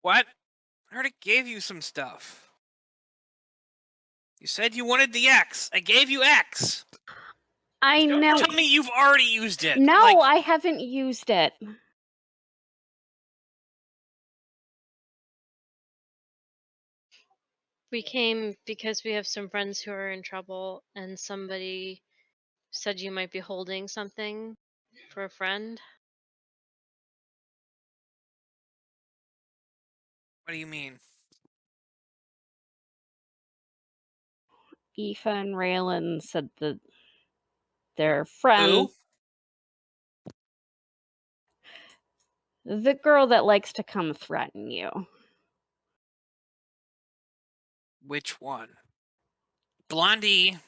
What? I already gave you some stuff. You said you wanted the X. I gave you X. I Don't know. tell me you've already used it. No, Like, I haven't used it. We came because we have some friends who are in trouble, and somebody said you might be holding something for a friend. what do you mean? Aoife and Raylan said that their friend, the girl that likes to come threaten you. Which one? Blondie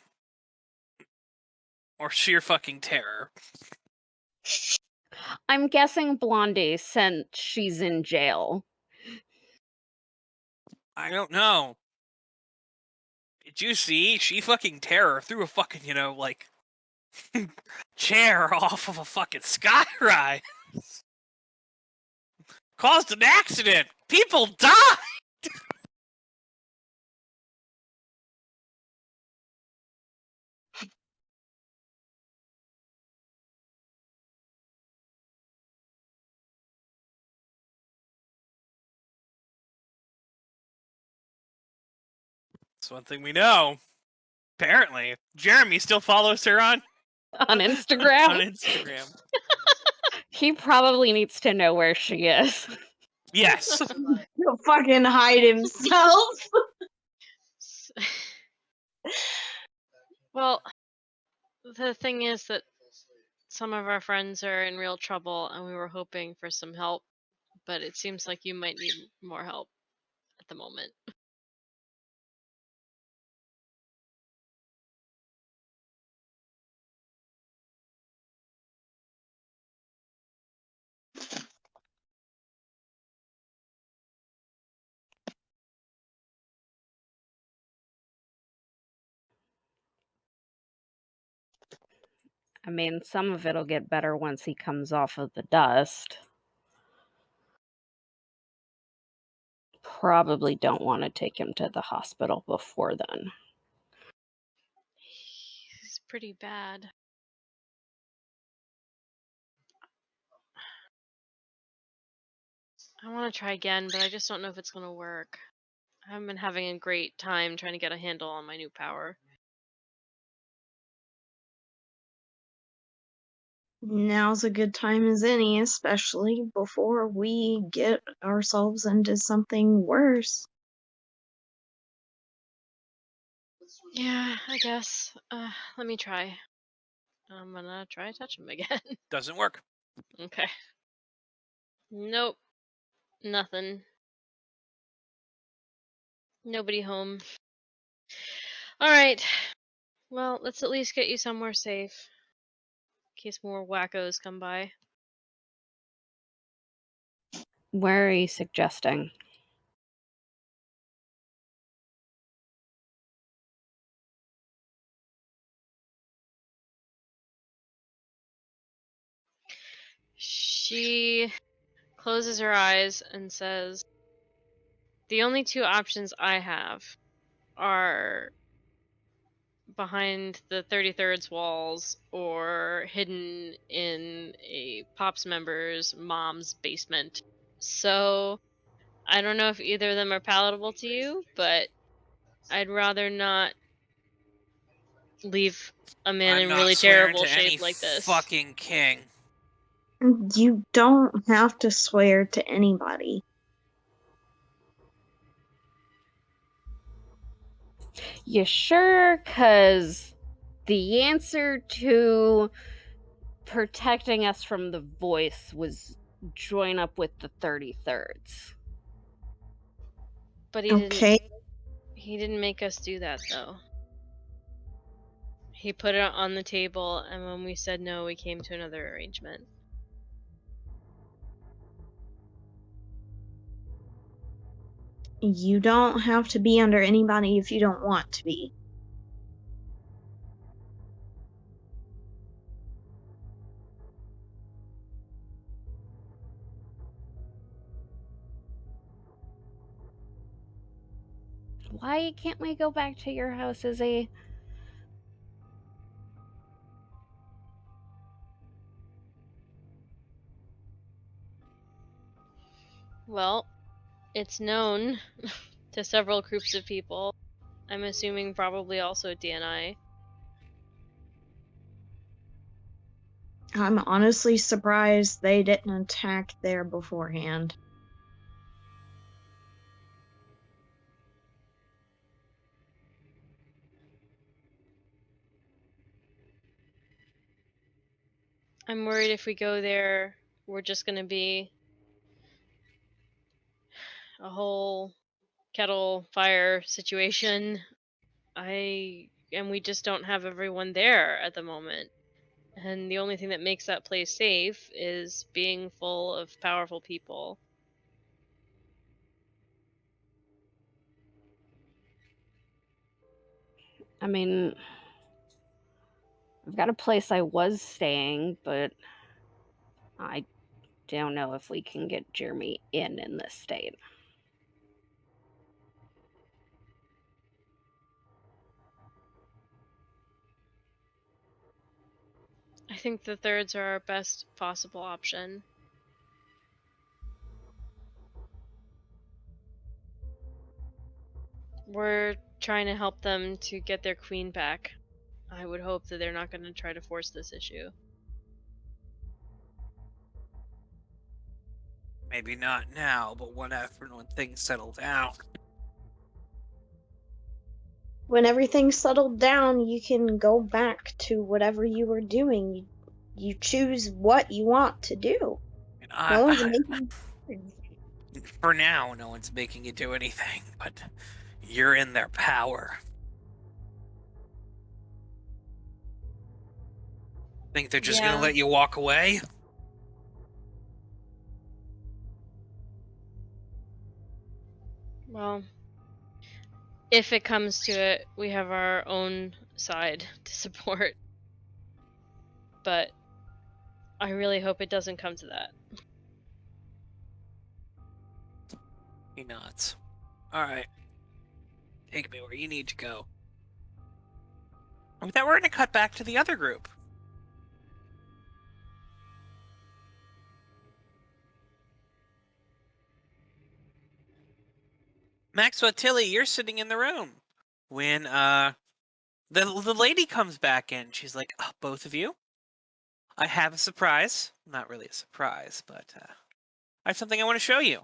or sheer fucking terror? I'm guessing Blondie, since she's in jail. I don't know. Did you see? She fucking terror threw a fucking, like, chair off of a fucking skyrise. Caused an accident. People died. That's one thing we know. Apparently, Jeremy still follows her on Instagram. on Instagram. He probably needs to know where she is. Yes. He'll fucking hide himself. Well, the thing is that some of our friends are in real trouble, and we were hoping for some help, but it seems like you might need more help at the moment. I mean, some of it'll get better once he comes off of the dust. Probably don't want to take him to the hospital before then. He's pretty bad. I want to try again, but I just don't know if it's going to work. I haven't been having a great time trying to get a handle on my new power. Now's a good time as any, especially before we get ourselves into something worse. Yeah, I guess. Let me try. I'm gonna try to touch him again. Doesn't work. Okay. Nope. Nothing. Nobody home. Alright. Well, let's at least get you somewhere safe. In case more wackos come by. Where are you suggesting? She closes her eyes and says, "The only two options I have are behind the 33rd's walls or hidden in a Pops member's mom's basement. So, I don't know if either of them are palatable to you, but I'd rather not leave a man I'm in not really swearing terrible to any shape like this." fucking king. You don't have to swear to anybody. You sure? 'Cause the answer to protecting us from the voice was join up with the 33rds. But he didn't make us do that though. He put it on the table, and when we said no, we came to another arrangement. You don't have to be under anybody if you don't want to be. Why can't we go back to your house, Izzy? Well, it's known to several groups of people. I'm assuming probably also DNI. I'm honestly surprised they didn't attack there beforehand. I'm worried if we go there, we're just gonna be a whole kettle fire situation. And we just don't have everyone there at the moment. And the only thing that makes that place safe is being full of powerful people. I mean, I've got a place I was staying, but I don't know if we can get Jeremy in this state. I think the thirds are our best possible option. We're trying to help them to get their queen back. I would hope that they're not going to try to force this issue. Maybe not now, but when things settle down. When everything's settled down, you can go back to whatever you were doing. You choose what you want to do. And No one's making. for now, no one's making you do anything, but you're in their power. Think they're just gonna let you walk away? Well, if it comes to it, we have our own side to support. But I really hope it doesn't come to that. He nods. Alright. Take me where you need to go. With that, we're gonna cut back to the other group. Maxwell, Tilly, you're sitting in the room when the lady comes back in. She's like, oh, both of you, I have a surprise. Not really a surprise, but I have something I want to show you.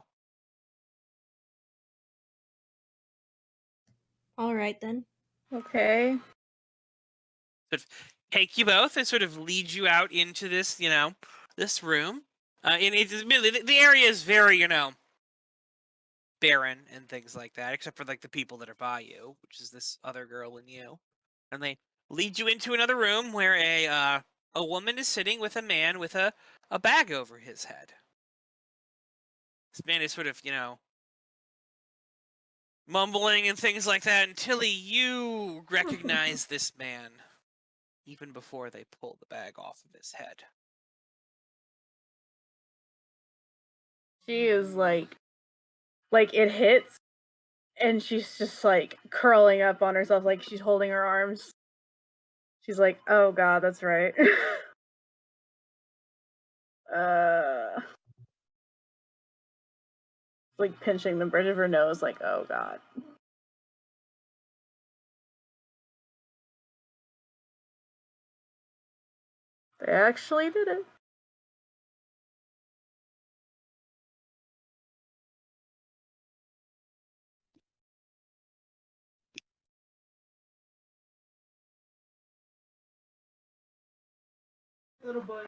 All right then. Okay. Sort of take you both and sort of lead you out into this, this room. And it's really the area is very, barren and things like that, except for like the people that are by you, which is this other girl and you. And they lead you into another room where a woman is sitting with a man with a bag over his head. This man is sort of, mumbling and things like that. And Tilly, you recognize this man even before they pull the bag off of his head. She is like it hits, and she's just like curling up on herself, like she's holding her arms. She's like, oh god, that's right. Like pinching the bridge of her nose, like, oh god. They actually did it. Little boy.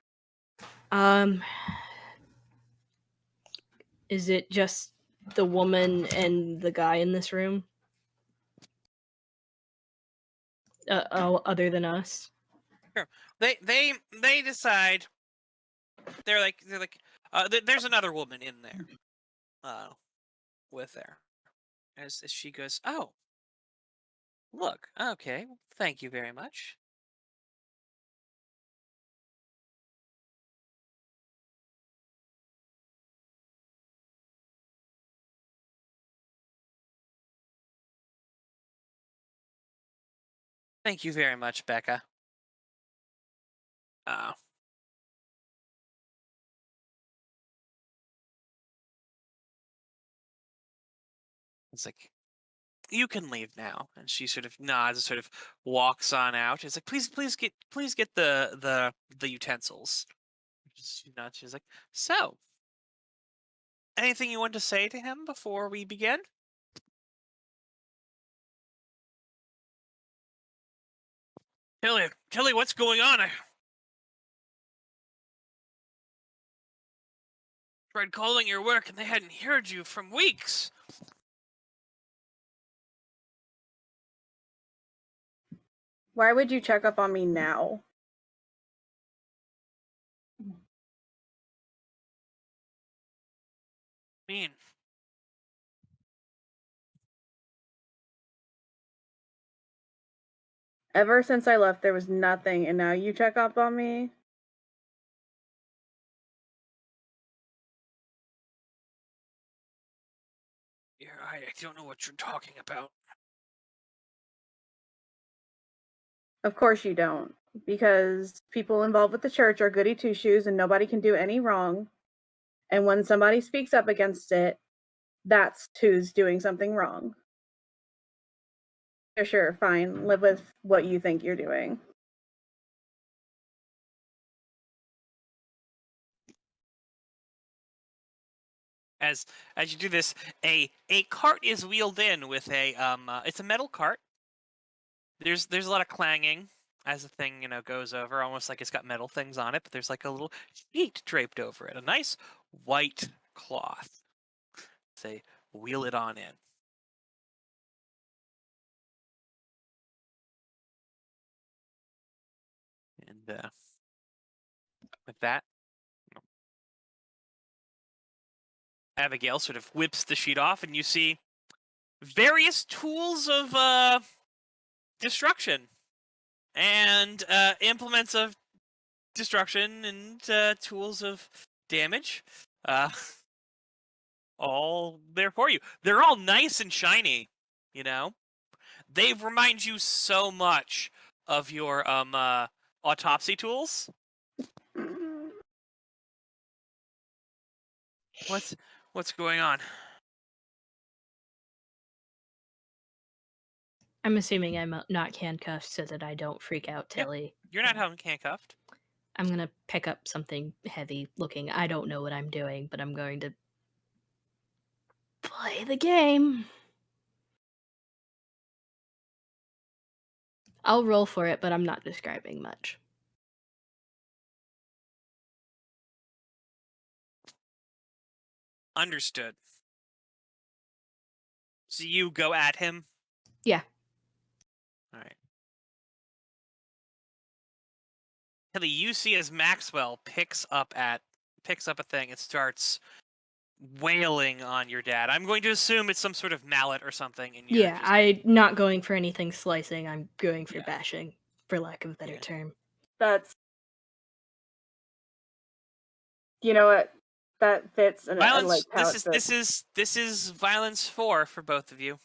Is it just the woman and the guy in this room? Other than us? Sure. They decide. They're like there's another woman in there. With there. As she goes, oh, look, okay, thank you very much. Thank you very much, Becca. It's like, you can leave now. And she sort of nods and sort of walks on out. It's like, please get the utensils. She nods. She's like, so, anything you want to say to him before we begin? Tilly, what's going on? I tried calling your work and they hadn't heard you from weeks. Why would you check up on me now? Mean. Ever since I left, there was nothing, and now you check up on me? I don't know what you're talking about. Of course you don't, because people involved with the church are goody two-shoes and nobody can do any wrong. And when somebody speaks up against it, that's who's doing something wrong. Sure, fine. Live with what you think you're doing. As you do this, a cart is wheeled in with a it's a metal cart. There's a lot of clanging as the thing goes over, almost like it's got metal things on it, but there's like a little sheet draped over it, a nice white cloth. Say, wheel it on in. And with that, Abigail sort of whips the sheet off, and you see various tools of destruction and implements of destruction and tools of damage. All there for you. They're all nice and shiny, They remind you so much of your autopsy tools. What's going on? I'm assuming I'm not handcuffed so that I don't freak out Tilly. You're not handcuffed. I'm gonna pick up something heavy looking. I don't know what I'm doing, but I'm going to play the game. I'll roll for it, but I'm not describing much. Understood. So you go at him? Yeah. All right. Tilly, you see as Maxwell picks up a thing and starts wailing on your dad. I'm going to assume it's some sort of mallet or something. And Yeah, I'm not going for anything slicing. I'm going for bashing, for lack of a better term. That's... You know what? That fits, and I like how it fits. This is violence 4 for both of you.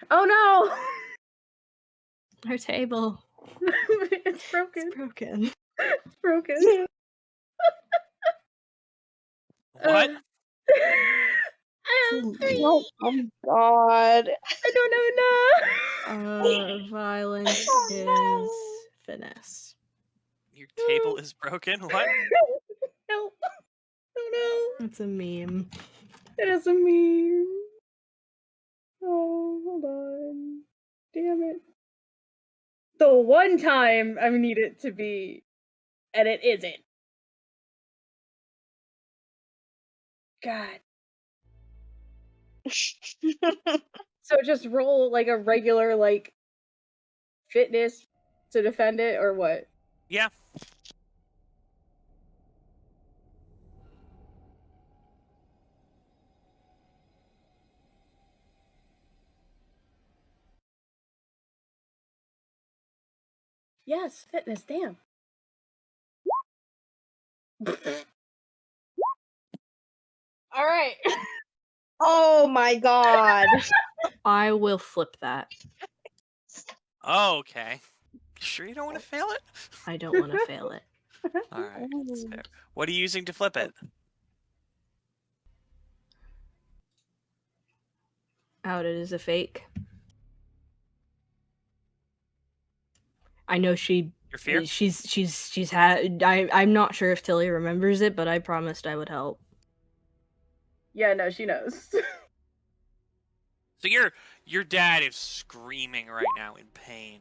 Oh no! Our table. It's broken. It's broken. It's broken. What? Oh God. I don't know. Violence is finesse. Your table is broken? What? Help. Oh no. It's a meme. It is a meme. Oh, hold on. Damn it. The one time I need it to be, and it isn't. God. So just roll like a regular fitness to defend it, or what? Yeah. Yes, fitness, damn. Alright. Oh my God. I will flip that. Oh, okay. Sure you don't want to fail it? I don't want to fail it. All right. That's fair. What are you using to flip it? Out it is a fake. I know Your fear? she's had. I'm not sure if Tilly remembers it, but I promised I would help. Yeah, no, she knows. So your dad is screaming right now in pain,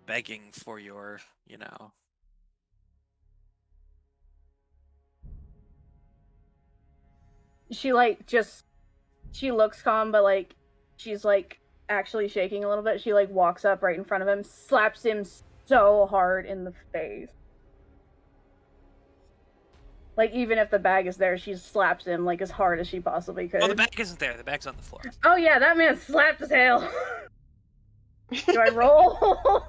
begging for your, She she looks calm, but like she's like actually shaking a little bit. She like walks up right in front of him, slaps him so hard in the face. Like even if the bag is there, she slaps him like as hard as she possibly could. Oh, the bag isn't there. The bag's on the floor. Oh yeah, that man slapped his tail. Do I roll?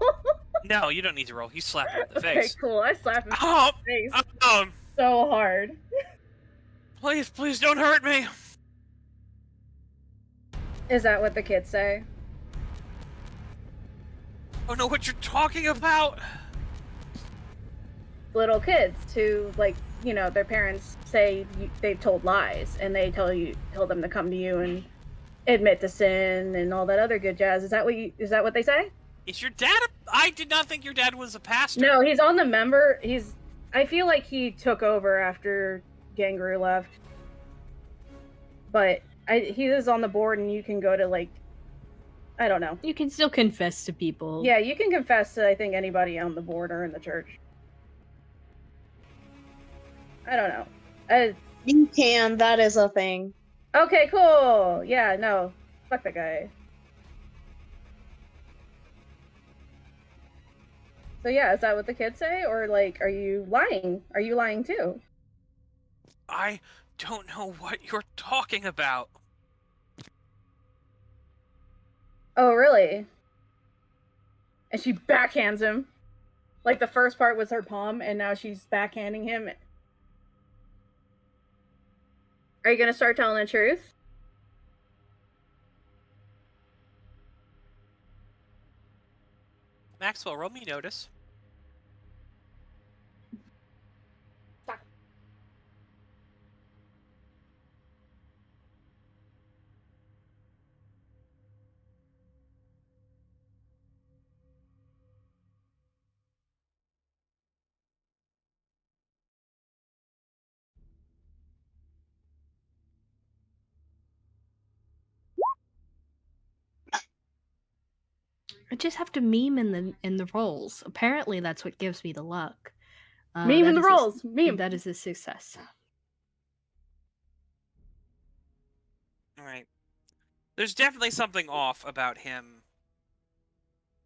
No, you don't need to roll. You slap him in the Okay, face. cool. I slapped him Oh, in the face um, so hard. please don't hurt me. Is that what the kids say? I don't know what you're talking about. Little kids who, like, you know, their parents say they've told lies, and they tell them to come to you and admit to sin and all that other good jazz. Is that what they say? Is your dad? I did not think your dad was a pastor. No, he's on the member. I feel like he took over after Gangroo left, but he is on the board, and you can go to, like, I don't know. You can still confess to people. Yeah, you can confess to, I think, anybody on the board or in the church. I don't know. You can. That is a thing. Okay, cool. Yeah, no. Fuck that guy. So yeah, is that what the kids say? Or, like, are you lying? Are you lying too? I don't know what you're talking about. Oh, really? And she backhands him. Like, the first part was her palm, and now she's backhanding him. Are you gonna start telling the truth? Maxwell, roll me notice. I just have to meme in the rolls. Apparently, that's what gives me the luck. Meme in the rolls. Meme. That is a success. All right. There's definitely something off about him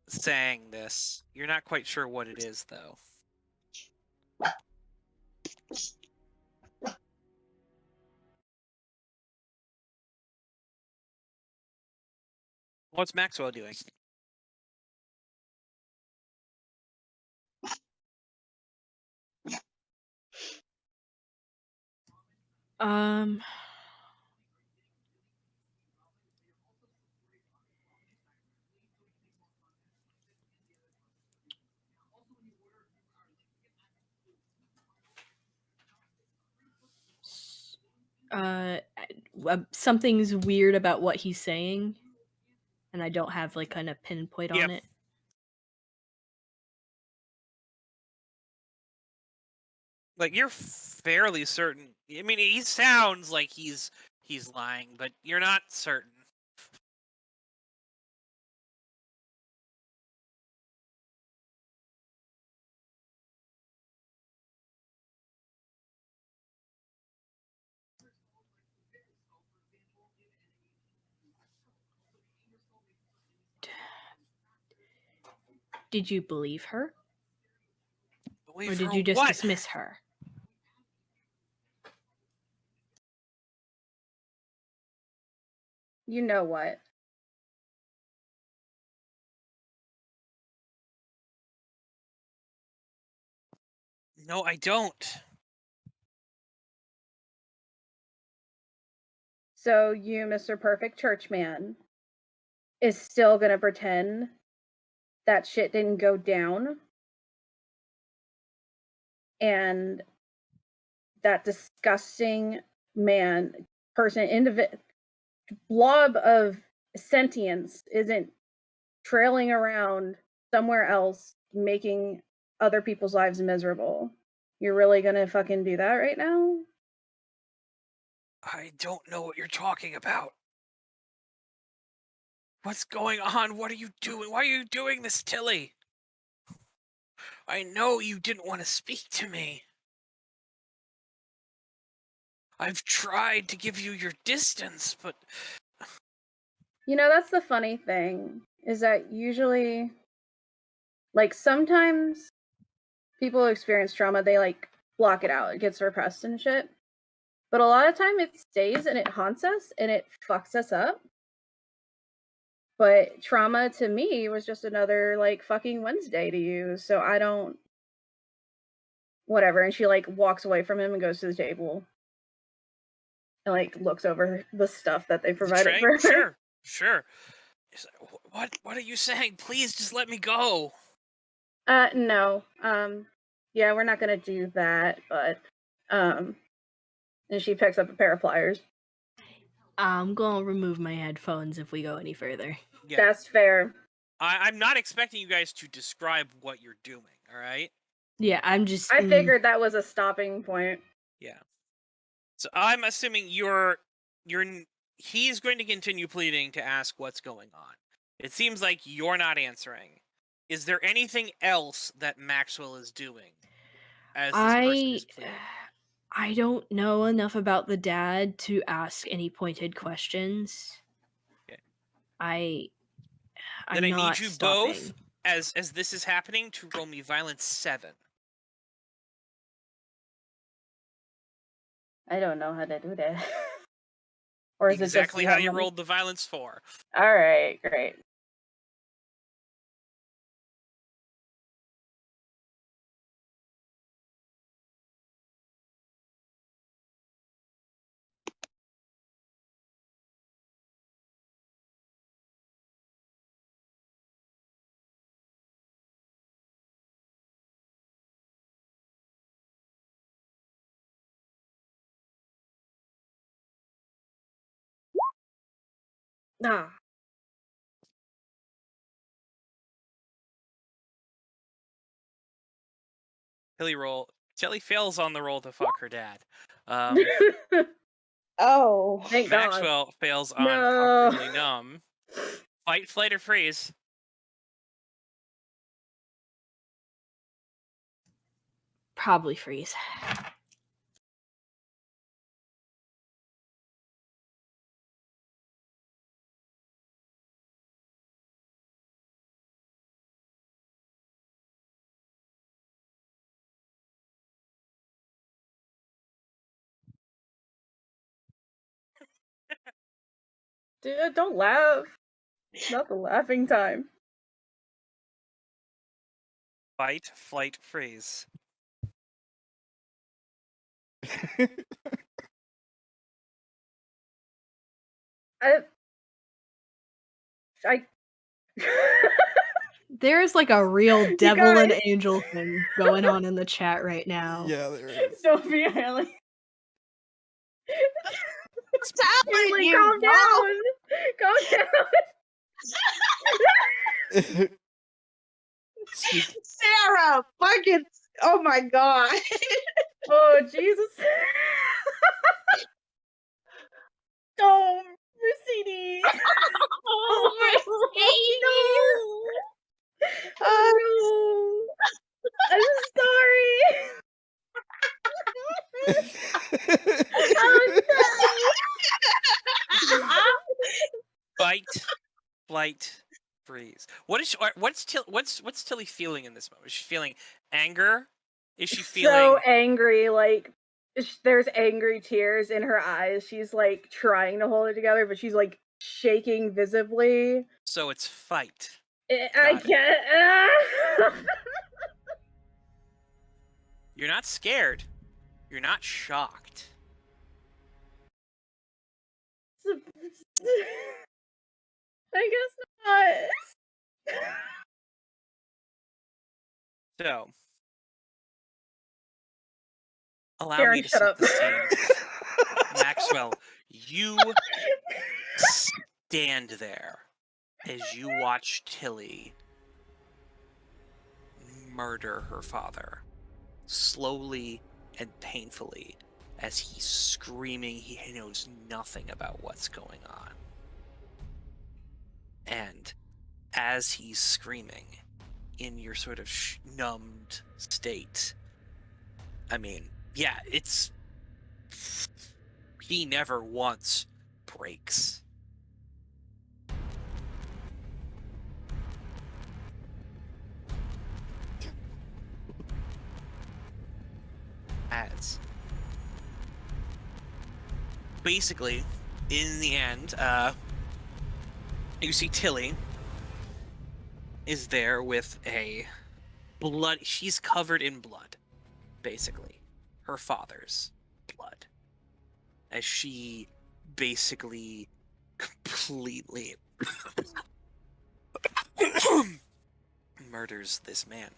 saying this. You're not quite sure what it is, though. What's Maxwell doing? Something's weird about what he's saying, and I don't have like kind of pinpoint on it. Like, you're fairly certain. I mean, he sounds like he's lying, but you're not certain. Did you believe her? Believe Or did her you just what? dismiss her? You know what? No, I don't. So you, Mr. Perfect Churchman, is still gonna pretend that shit didn't go down, and that disgusting blob of sentience isn't trailing around somewhere else making other people's lives miserable. You're really gonna fucking do that right now? I don't know what you're talking about. What's going on? What are you doing? Why are you doing this, Tilly? I know you didn't want to speak to me. I've tried to give you your distance, but... You know, that's the funny thing, is that usually, like, sometimes people who experience trauma, they, like, block it out. It gets repressed and shit. But a lot of time it stays and it haunts us and it fucks us up. But trauma to me was just another, like, fucking Wednesday to you. So I don't... Whatever. And she, like, walks away from him and goes to the table. And, like, looks over the stuff that they provided for her. Sure. What are you saying? Please, just let me go. No. Yeah, we're not gonna do that, but, and she picks up a pair of pliers. I'm gonna remove my headphones if we go any further. Yeah. That's fair. I'm not expecting you guys to describe what you're doing, alright? Yeah, I'm just... I figured that was a stopping point. Yeah. So I'm assuming he's going to continue pleading to ask what's going on. It seems like you're not answering. Is there anything else that Maxwell is doing as this person is pleading? I don't know enough about the dad to ask any pointed questions. Okay. I'm Then I not need you stopping. both, as this is happening, to roll me violence 7. I don't know how to do that. Or is Exactly it just how you rolled the violence 4. Alright, great. Ah. Tilly fails on the roll to fuck her dad. Oh. Thank God. Maxwell fails on No. comfortably numb. Fight, flight, or freeze. Probably freeze. Dude, don't laugh. It's not the laughing time. Fight, flight, freeze. I There's like a real devil and guys. angel thing going on in the chat right now. Yeah, there is. Sophia Haley. What's happening, Haley, you calm bro? down. Calm down. Sarah, fucking, oh my god. Oh, Jesus. Oh, Mercedes. Oh, Oh, no. I'm sorry. Fight, flight, freeze. What's Tilly feeling in this moment? Is she feeling anger? Is she feeling So angry, like there's angry tears in her eyes. She's like trying to hold it together, but she's like shaking visibly. So it's fight. I can't. You're not scared. You're not shocked. I guess not. So, allow Darren, me to shut set up. the scene. Maxwell, you stand there as you watch Tilly murder her father, slowly and painfully, as he's screaming. He knows nothing about what's going on. And as he's screaming, in your sort of numbed state, I mean, yeah, it's... He never once breaks. As basically, in the end, you see Tilly is there with a blood. She's covered in blood, basically. Her father's blood. As she basically completely murders this man.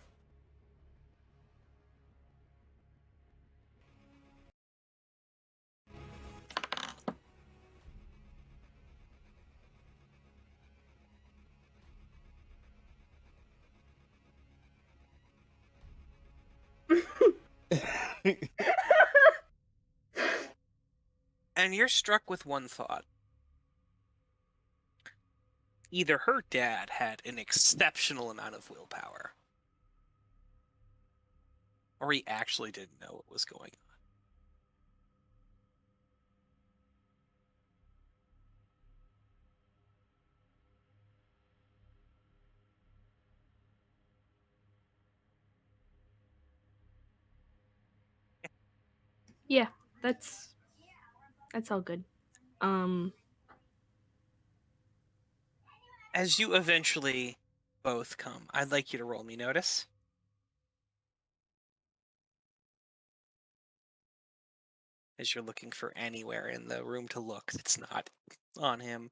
And you're struck with one thought. Either her dad had an exceptional amount of willpower, or he actually didn't know what was going on. Yeah, that's all good. As you eventually both come, I'd like you to roll me notice. As you're looking for anywhere in the room to look that's not on him.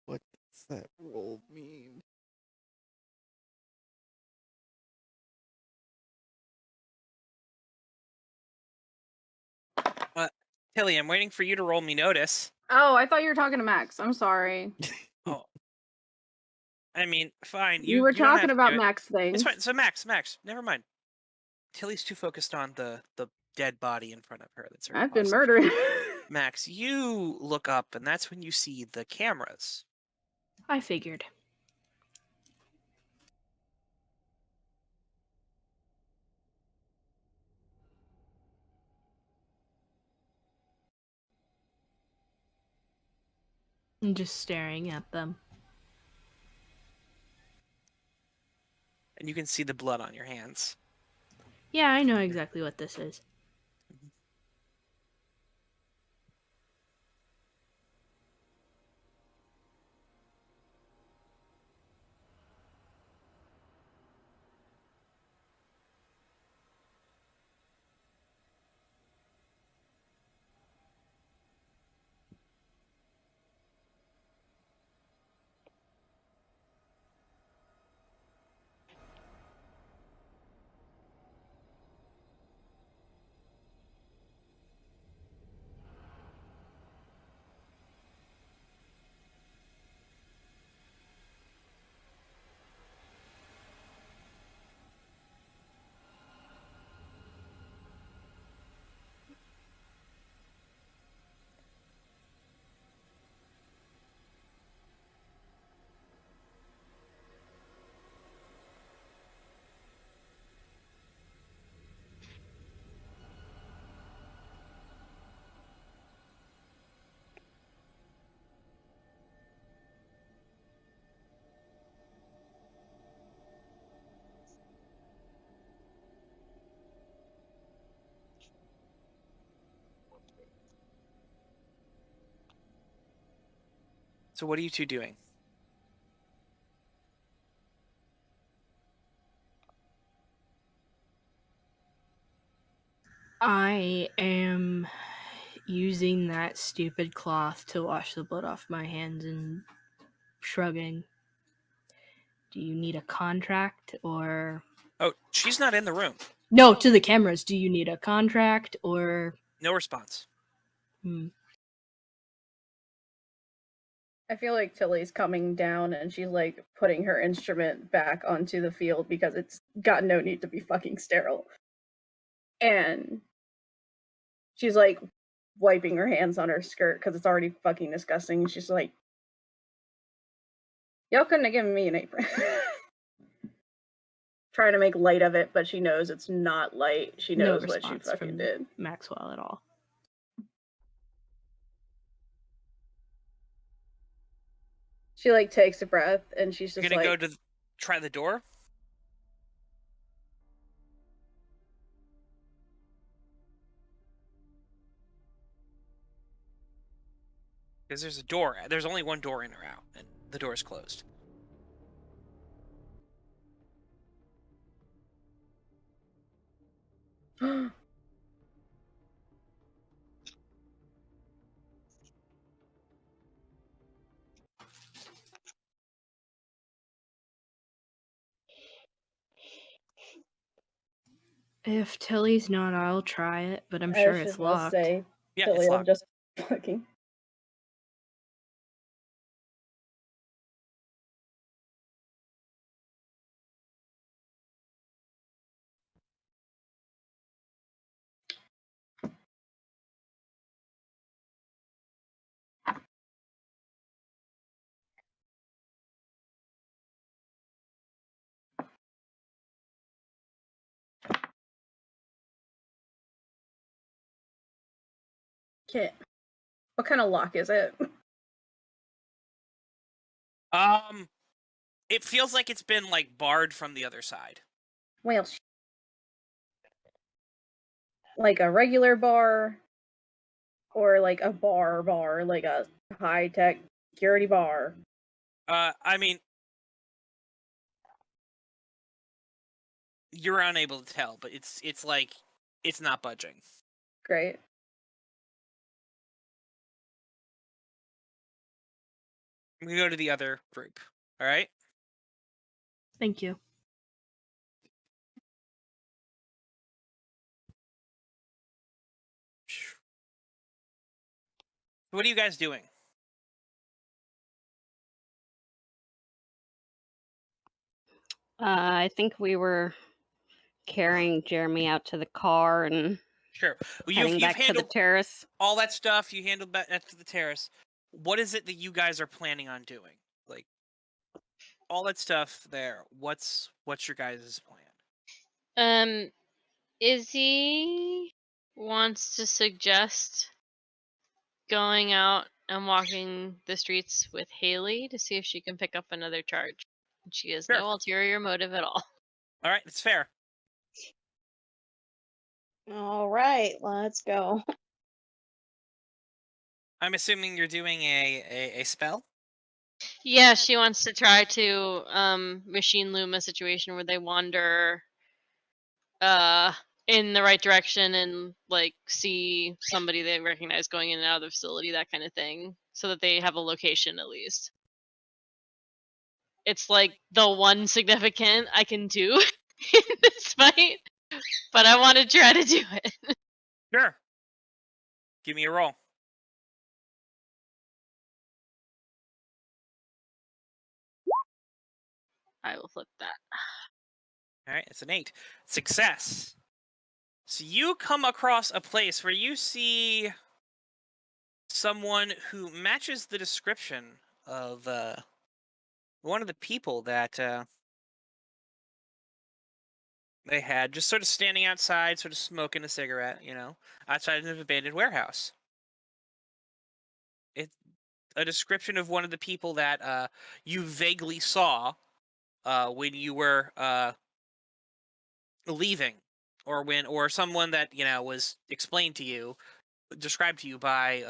What does that roll mean? Tilly, I'm waiting for you to roll me notice. Oh, I thought you were talking to Max. I'm sorry. Oh. I mean, fine. You You were don't have talking to about do it. Max It's things. fine. So Max, never mind. Tilly's too focused on the dead body in front of her. That's her I've been cause. murdering. Max, you look up, and that's when you see the cameras. I figured. I'm just staring at them. And you can see the blood on your hands. Yeah, I know exactly what this is. So what are you two doing? I am using that stupid cloth to wash the blood off my hands and shrugging. Do you need a contract or... Oh, she's not in the room. No, to the cameras. Do you need a contract or... No response. I feel like Tilly's coming down and she's like putting her instrument back onto the field because it's got no need to be fucking sterile. And she's like wiping her hands on her skirt because it's already fucking disgusting. She's like, y'all couldn't have given me an apron. Trying to make light of it, but she knows it's not light. She knows what she fucking did. Maxwell at all. She like takes a breath and she's just You're gonna like, go to try the door? Because there's a door. There's only one door in or out, and the door is closed. If Tilly's not, I'll try it, but I'm I sure was it's just gonna locked. say, Yeah, Tilly it's will locked. just fucking. Kit. What kind of lock is it? It feels like it's been like barred from the other side. Well, like a regular bar, or like a bar, like a high tech security bar. I mean, you're unable to tell, but it's like it's not budging. Great. I'm gonna go to the other group. All right. Thank you. What are you guys doing? I think we were carrying Jeremy out to the car and Sure. Well, heading you've back to the handled terrace. all that stuff. You handled back to the terrace. What is it that you guys are planning on doing? Like all that stuff there. What's your guys' plan? Izzy wants to suggest going out and walking the streets with Haley to see if she can pick up another charge. She has Sure. no ulterior motive at all. All right, it's fair. All right, let's go. I'm assuming you're doing a spell. Yeah, she wants to try to machine loom a situation where they wander in the right direction and like see somebody they recognize going in and out of the facility, that kind of thing, so that they have a location at least. It's like the one significant I can do in this fight, but I want to try to do it. Sure. Give me a roll. I will flip that. All right, it's an 8. Success. So you come across a place where you see someone who matches the description of one of the people that they had, just sort of standing outside, sort of smoking a cigarette, outside of an abandoned warehouse. It's a description of one of the people that you vaguely saw when you were leaving, or someone that was described to you by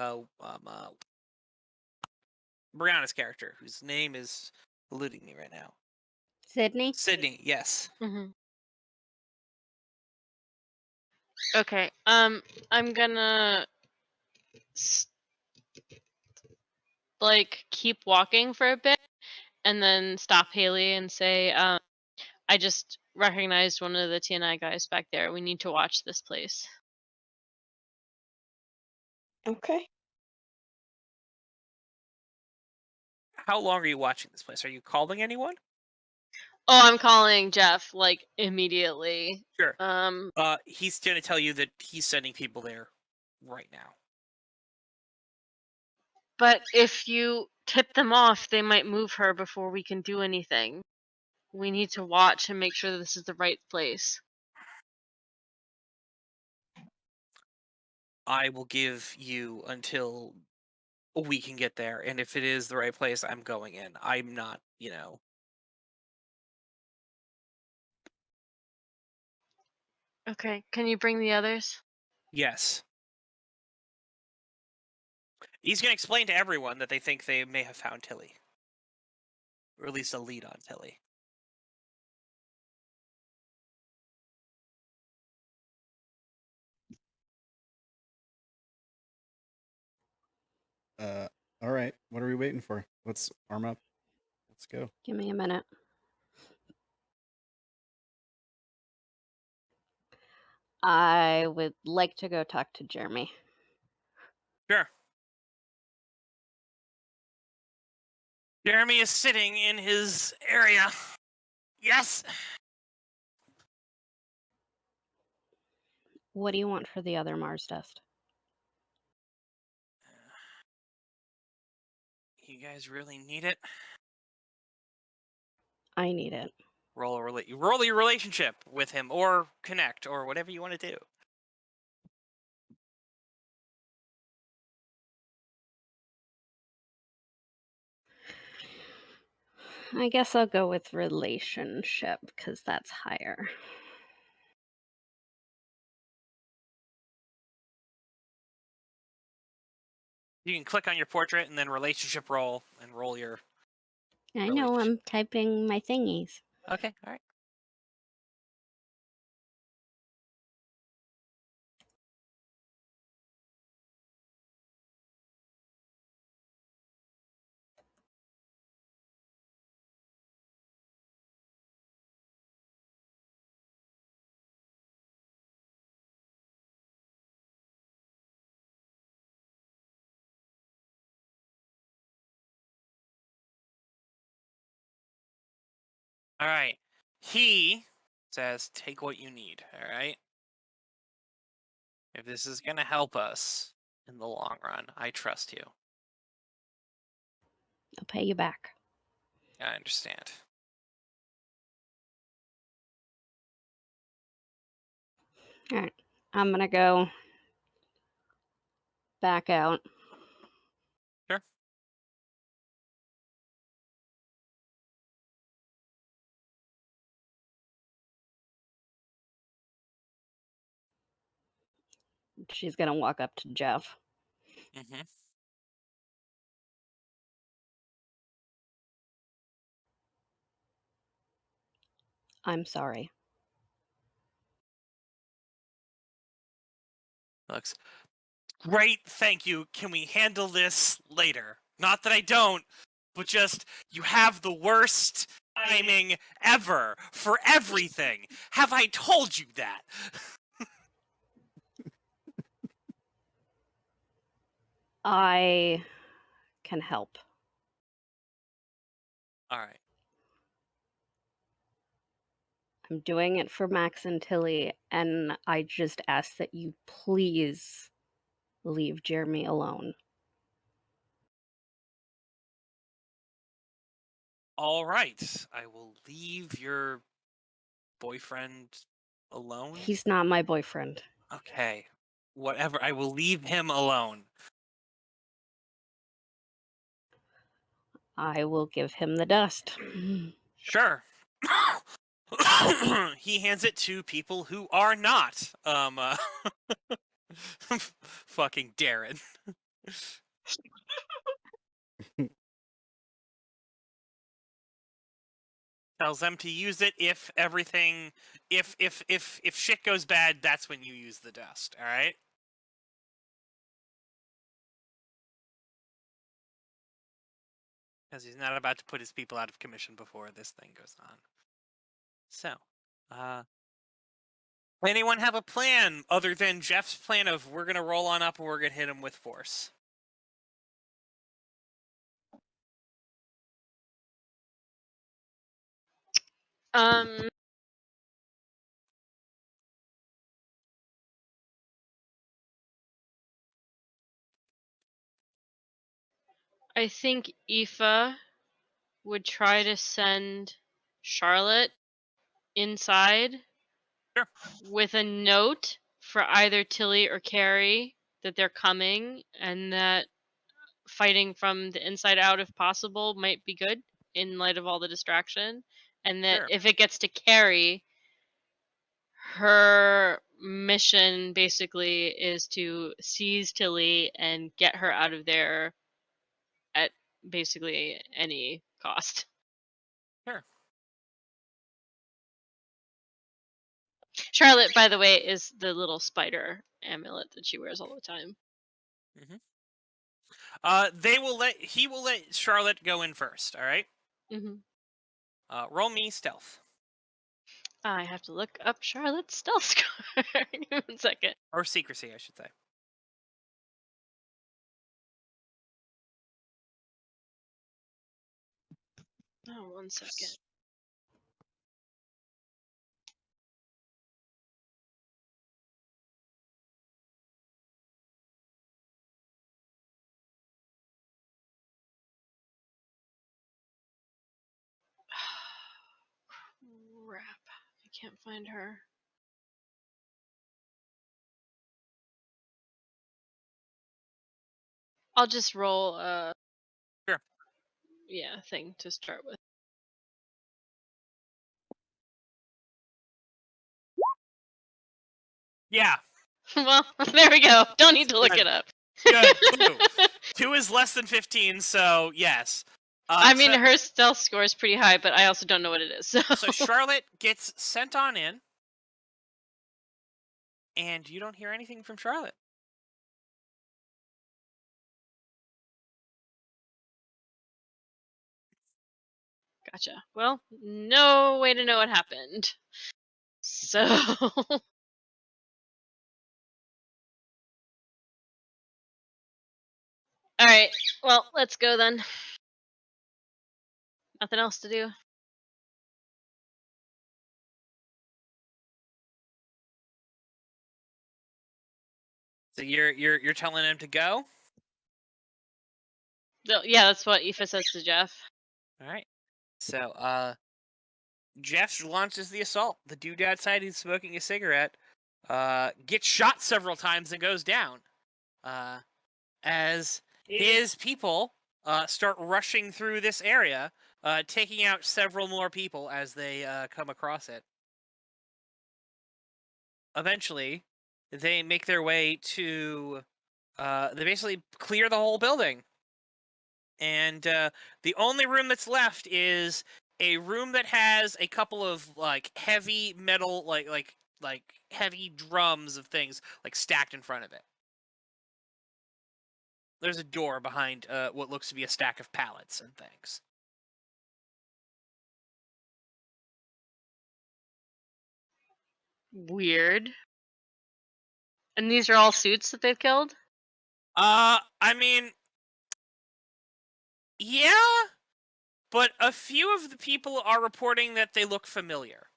Brianna's character, whose name is eluding me right now. Sydney? Sydney, yes. Mm-hmm. Okay. I'm gonna like keep walking for a bit, and then stop Haley and say, I just recognized one of the TNI guys back there. We need to watch this place. Okay. How long are you watching this place? Are you calling anyone? Oh, I'm calling Jeff like immediately. Sure. He's gonna tell you that he's sending people there right now. But if you tip them off, they might move her before we can do anything. We need to watch and make sure that this is the right place. I will give you until we can get there, and if it is the right place, I'm going in. I'm not, Okay, can you bring the others? Yes. He's going to explain to everyone that they think they may have found Tilly. Or at least a lead on Tilly. All right. What are we waiting for? Let's arm up. Let's go. Give me a minute. I would like to go talk to Jeremy. Sure. Jeremy is sitting in his area. Yes. What do you want for the other Mars dust? You guys really need it? I need it. Roll your relationship with him, or connect, or whatever you want to do. I guess I'll go with relationship, because that's higher. You can click on your portrait and then relationship roll and roll your... I know, I'm typing my thingies. Okay, all right. All right. He says, take what you need, all right? If this is going to help us in the long run, I trust you. I'll pay you back. I understand. All right. I'm going to go back out. Sure. She's going to walk up to Jeff. Mm-hmm. I'm sorry. Looks great, thank you. Can we handle this later? Not that I don't, but just, you have the worst timing ever for everything. Have I told you that? I can help. All right. I'm doing it for Max and Tilly, and I just ask that you please leave Jeremy alone. All right. I will leave your boyfriend alone. He's not my boyfriend. Okay. Whatever. I will leave him alone. I will give him the dust. Sure. He hands it to people who are not fucking Darren. Tells them to use it if everything, if shit goes bad, that's when you use the dust. All right. Because he's not about to put his people out of commission before this thing goes on. So, anyone have a plan other than Jeff's plan of we're gonna roll on up and we're gonna hit him with force? I think Aoife would try to send Charlotte inside Sure. with a note for either Tilly or Carrie that they're coming and that fighting from the inside out, if possible, might be good in light of all the distraction. And that Sure. if it gets to Carrie, her mission basically is to seize Tilly and get her out of there at basically any cost. Sure. Charlotte, by the way, is the little spider amulet that she wears all the time. He will let Charlotte go in first. All right. Roll me stealth. I have to look up Charlotte's stealth score. Give me 1 second. Or secrecy, I should say. Oh, 1 second. Crap. I can't find her. I'll just roll Sure. Yeah, thing to start with. Yeah. Well, there we go. Don't need to look Good. it up. Good. 2 is less than 15, so yes. I mean, her stealth score is pretty high, but I also don't know what it is. So Charlotte gets sent on in, and you don't hear anything from Charlotte. Gotcha. Well, no way to know what happened. So alright, well, let's go then. Nothing else to do. So you're telling him to go? Yeah, that's what Aoife says to Jeff. Alright. So Jeff launches the assault. The dude outside who's smoking a cigarette gets shot several times and goes down. As his people start rushing through this area, taking out several more people as they come across it. Eventually, they make their way to. They basically clear the whole building, and the only room that's left is a room that has a couple of like heavy metal, like heavy drums of things like stacked in front of it. There's a door behind what looks to be a stack of pallets and things. Weird. And these are all suits that they've killed? I mean, yeah, but a few of the people are reporting that they look familiar.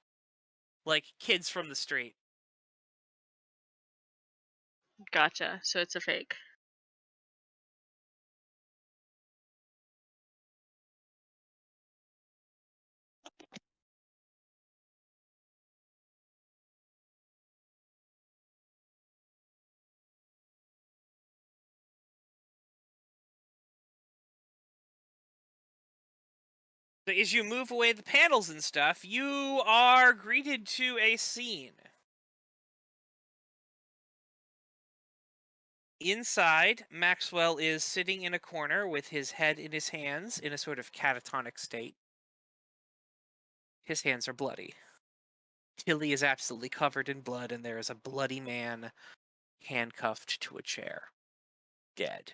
Like kids from the street. Gotcha. So it's a fake. So as you move away the panels and stuff, you are greeted to a scene. Inside, Maxwell is sitting in a corner with his head in his hands in a sort of catatonic state. His hands are bloody. Tilly is absolutely covered in blood, and there is a bloody man handcuffed to a chair. Dead.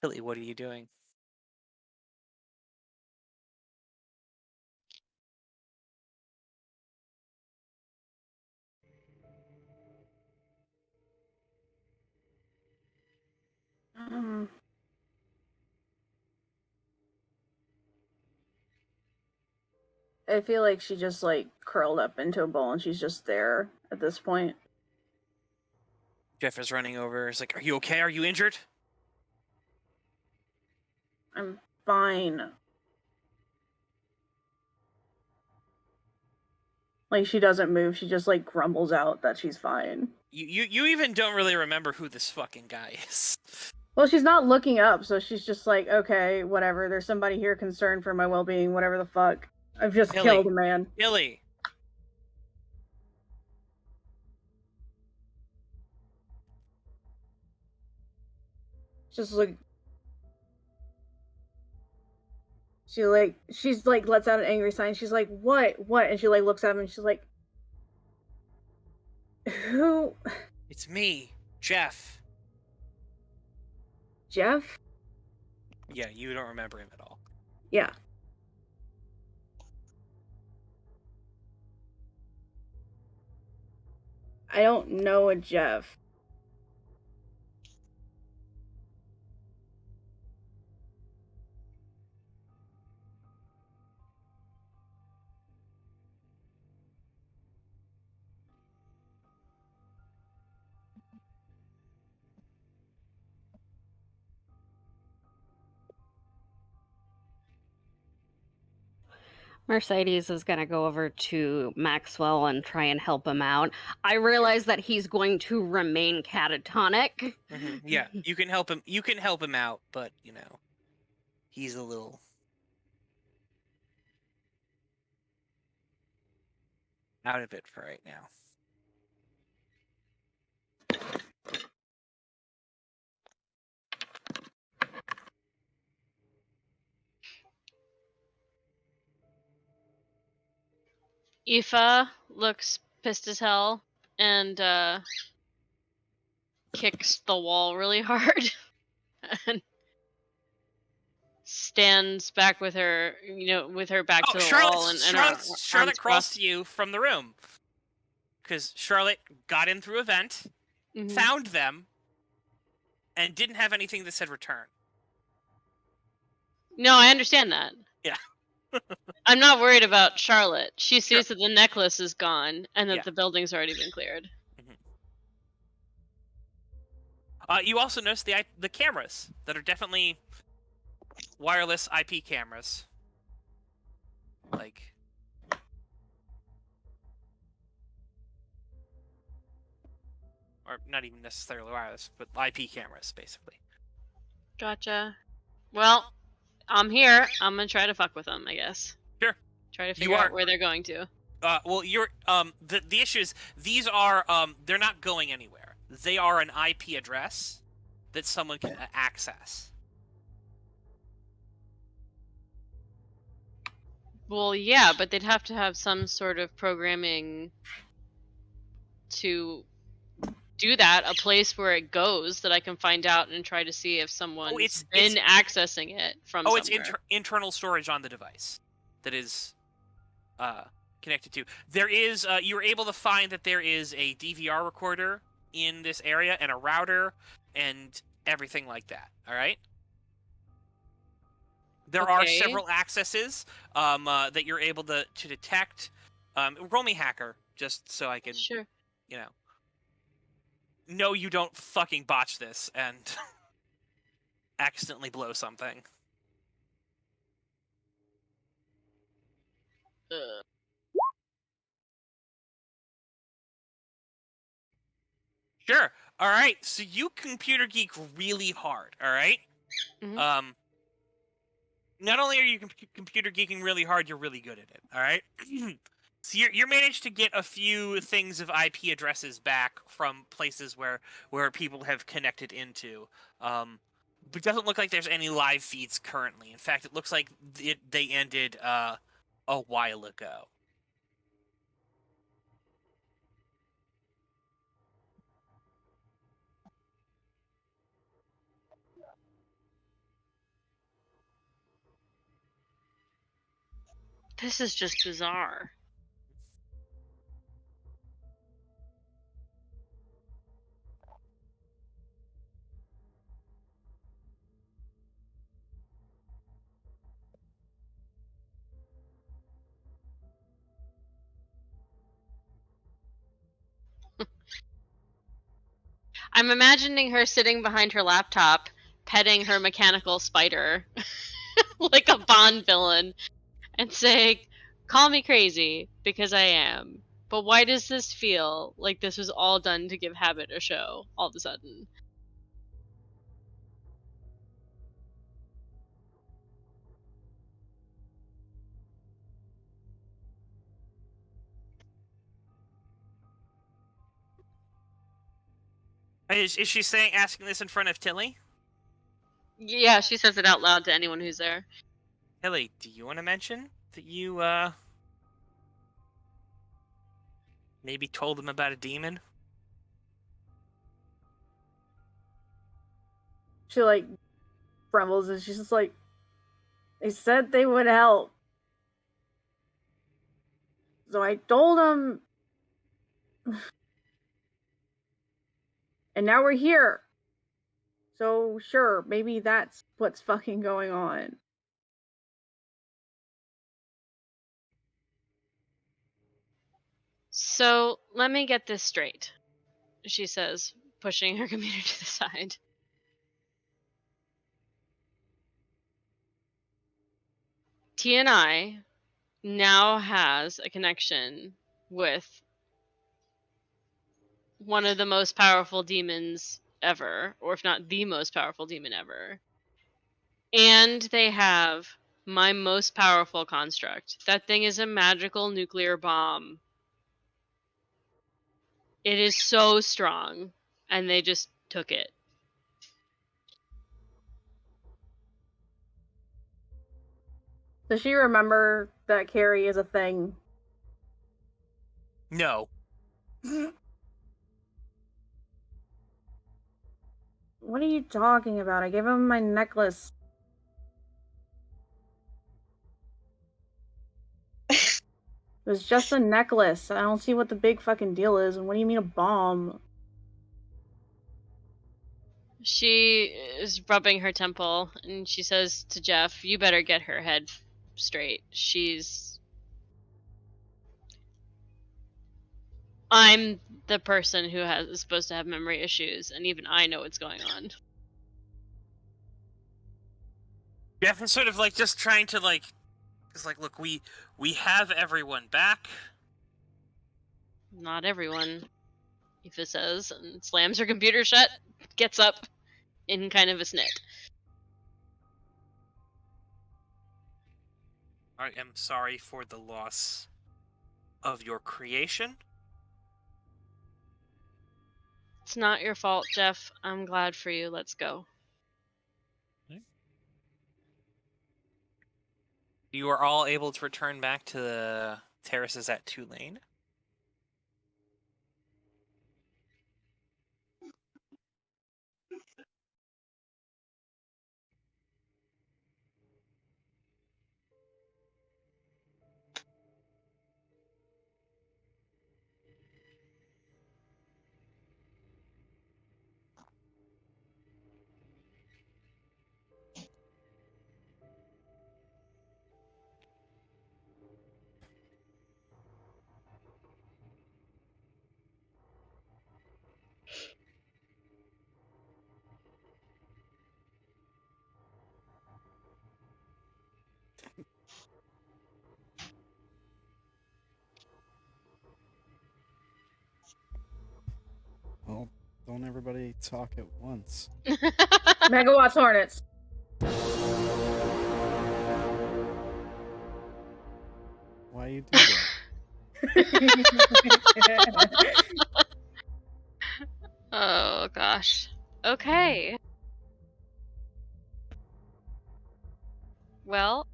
Tilly, what are you doing? I feel like she just like curled up into a ball and she's just there at this point. Jeff is running over. He's like, "Are you okay? Are you injured?" I'm fine. Like, she doesn't move. She just like grumbles out that she's fine. You even don't really remember who this fucking guy is. Well, she's not looking up, so she's just like, okay, whatever. There's somebody here concerned for my well-being, whatever the fuck. I've just Tilly. killed a man. Tilly. Just like she's like lets out an angry sign. She's like, what? And she like looks at him and she's like, who? It's me, Jeff. Jeff? Yeah, you don't remember him at all. Yeah. I don't know a Jeff. Mercedes is going to go over to Maxwell and try and help him out. I realize that he's going to remain catatonic. Yeah, you can help him. You can help him out, but you know, he's a little out of it for right now. Aoife looks pissed as hell and kicks the wall really hard and stands back with her, with her back to the wall and Charlotte crossed you from the room because Charlotte got in through a vent, found them, and didn't have anything that said return. No, I understand that. Yeah. I'm not worried about Charlotte. She sees that the necklace is gone and that the building's already been cleared. You also notice the cameras that are definitely wireless IP cameras. Like, or not even necessarily wireless, but IP cameras, basically. Gotcha. Well, I'm here. I'm gonna try to fuck with them, I guess. Sure. Try to figure out where they're going to. Well, you're the issue is these are they're not going anywhere. They are an IP address that someone can access. Well, yeah, but they'd have to have some sort of programming to do that, a place where it goes that I can find out and try to see if someone's been accessing it from somewhere. It's internal storage on the device that is connected to. There is you were able to find that there is a DVR recorder in this area and a router and everything like that. All right. There are several accesses that you're able to detect. Roll me hacker just so I can, no, you don't fucking botch this and accidentally blow something. Sure. All right. So you computer geek really hard. All right. Not only are you computer geeking really hard, you're really good at it. All right. So you're managed to get a few things of IP addresses back from places where people have connected into. But it doesn't look like there's any live feeds currently. In fact, it looks like they ended a while ago. This is just bizarre. I'm imagining her sitting behind her laptop, petting her mechanical spider, like a Bond villain, and saying, "Call me crazy, because I am. But why does this feel like this was all done to give Habit a show, all of a sudden?" Is she asking this in front of Tilly? Yeah, she says it out loud to anyone who's there. Tilly, do you want to mention that you maybe told them about a demon? She like trembles and she's just like, they said they would help. So I told them. And now we're here. So sure, maybe that's what's fucking going on. So, let me get this straight, she says, pushing her computer to the side. TNI now has a connection with one of the most powerful demons ever, or if not the most powerful demon ever. And they have my most powerful construct. That thing is a magical nuclear bomb. It is so strong, and they just took it. Does she remember that Carrie is a thing? No. What are you talking about? I gave him my necklace. It was just a necklace. I don't see what the big fucking deal is. And what do you mean a bomb? She is rubbing her temple, and she says to Jeff, "You better get her head straight. I'm the person who is supposed to have memory issues, and even I know what's going on." Jeff is sort of like just trying to like, it's like, look, we have everyone back. Not everyone, Aoife says, and slams her computer shut, gets up in kind of a snit. I am sorry for the loss of your creation. It's not your fault, Jeff. I'm glad for you. Let's go. You are all able to return back to the terraces at Tulane. Well, don't everybody talk at once. Megawatts Hornets. Why you do that? Oh gosh. Okay. Well,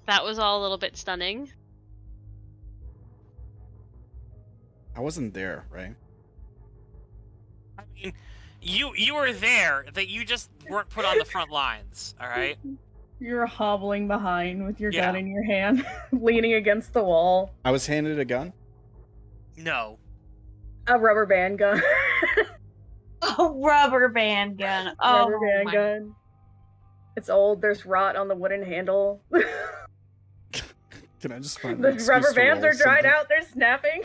that was all a little bit stunning. I wasn't there, right? I mean, you were there, that you just weren't put on the front lines, alright? You're hobbling behind with your Yeah. gun in your hand, leaning against the wall. I was handed a gun. No. A rubber band gun. A rubber band gun. Oh Rubber band my. gun. It's old. There's rot on the wooden handle. Can I just find The an excuse rubber to bands roll are dried something? out. They're snapping.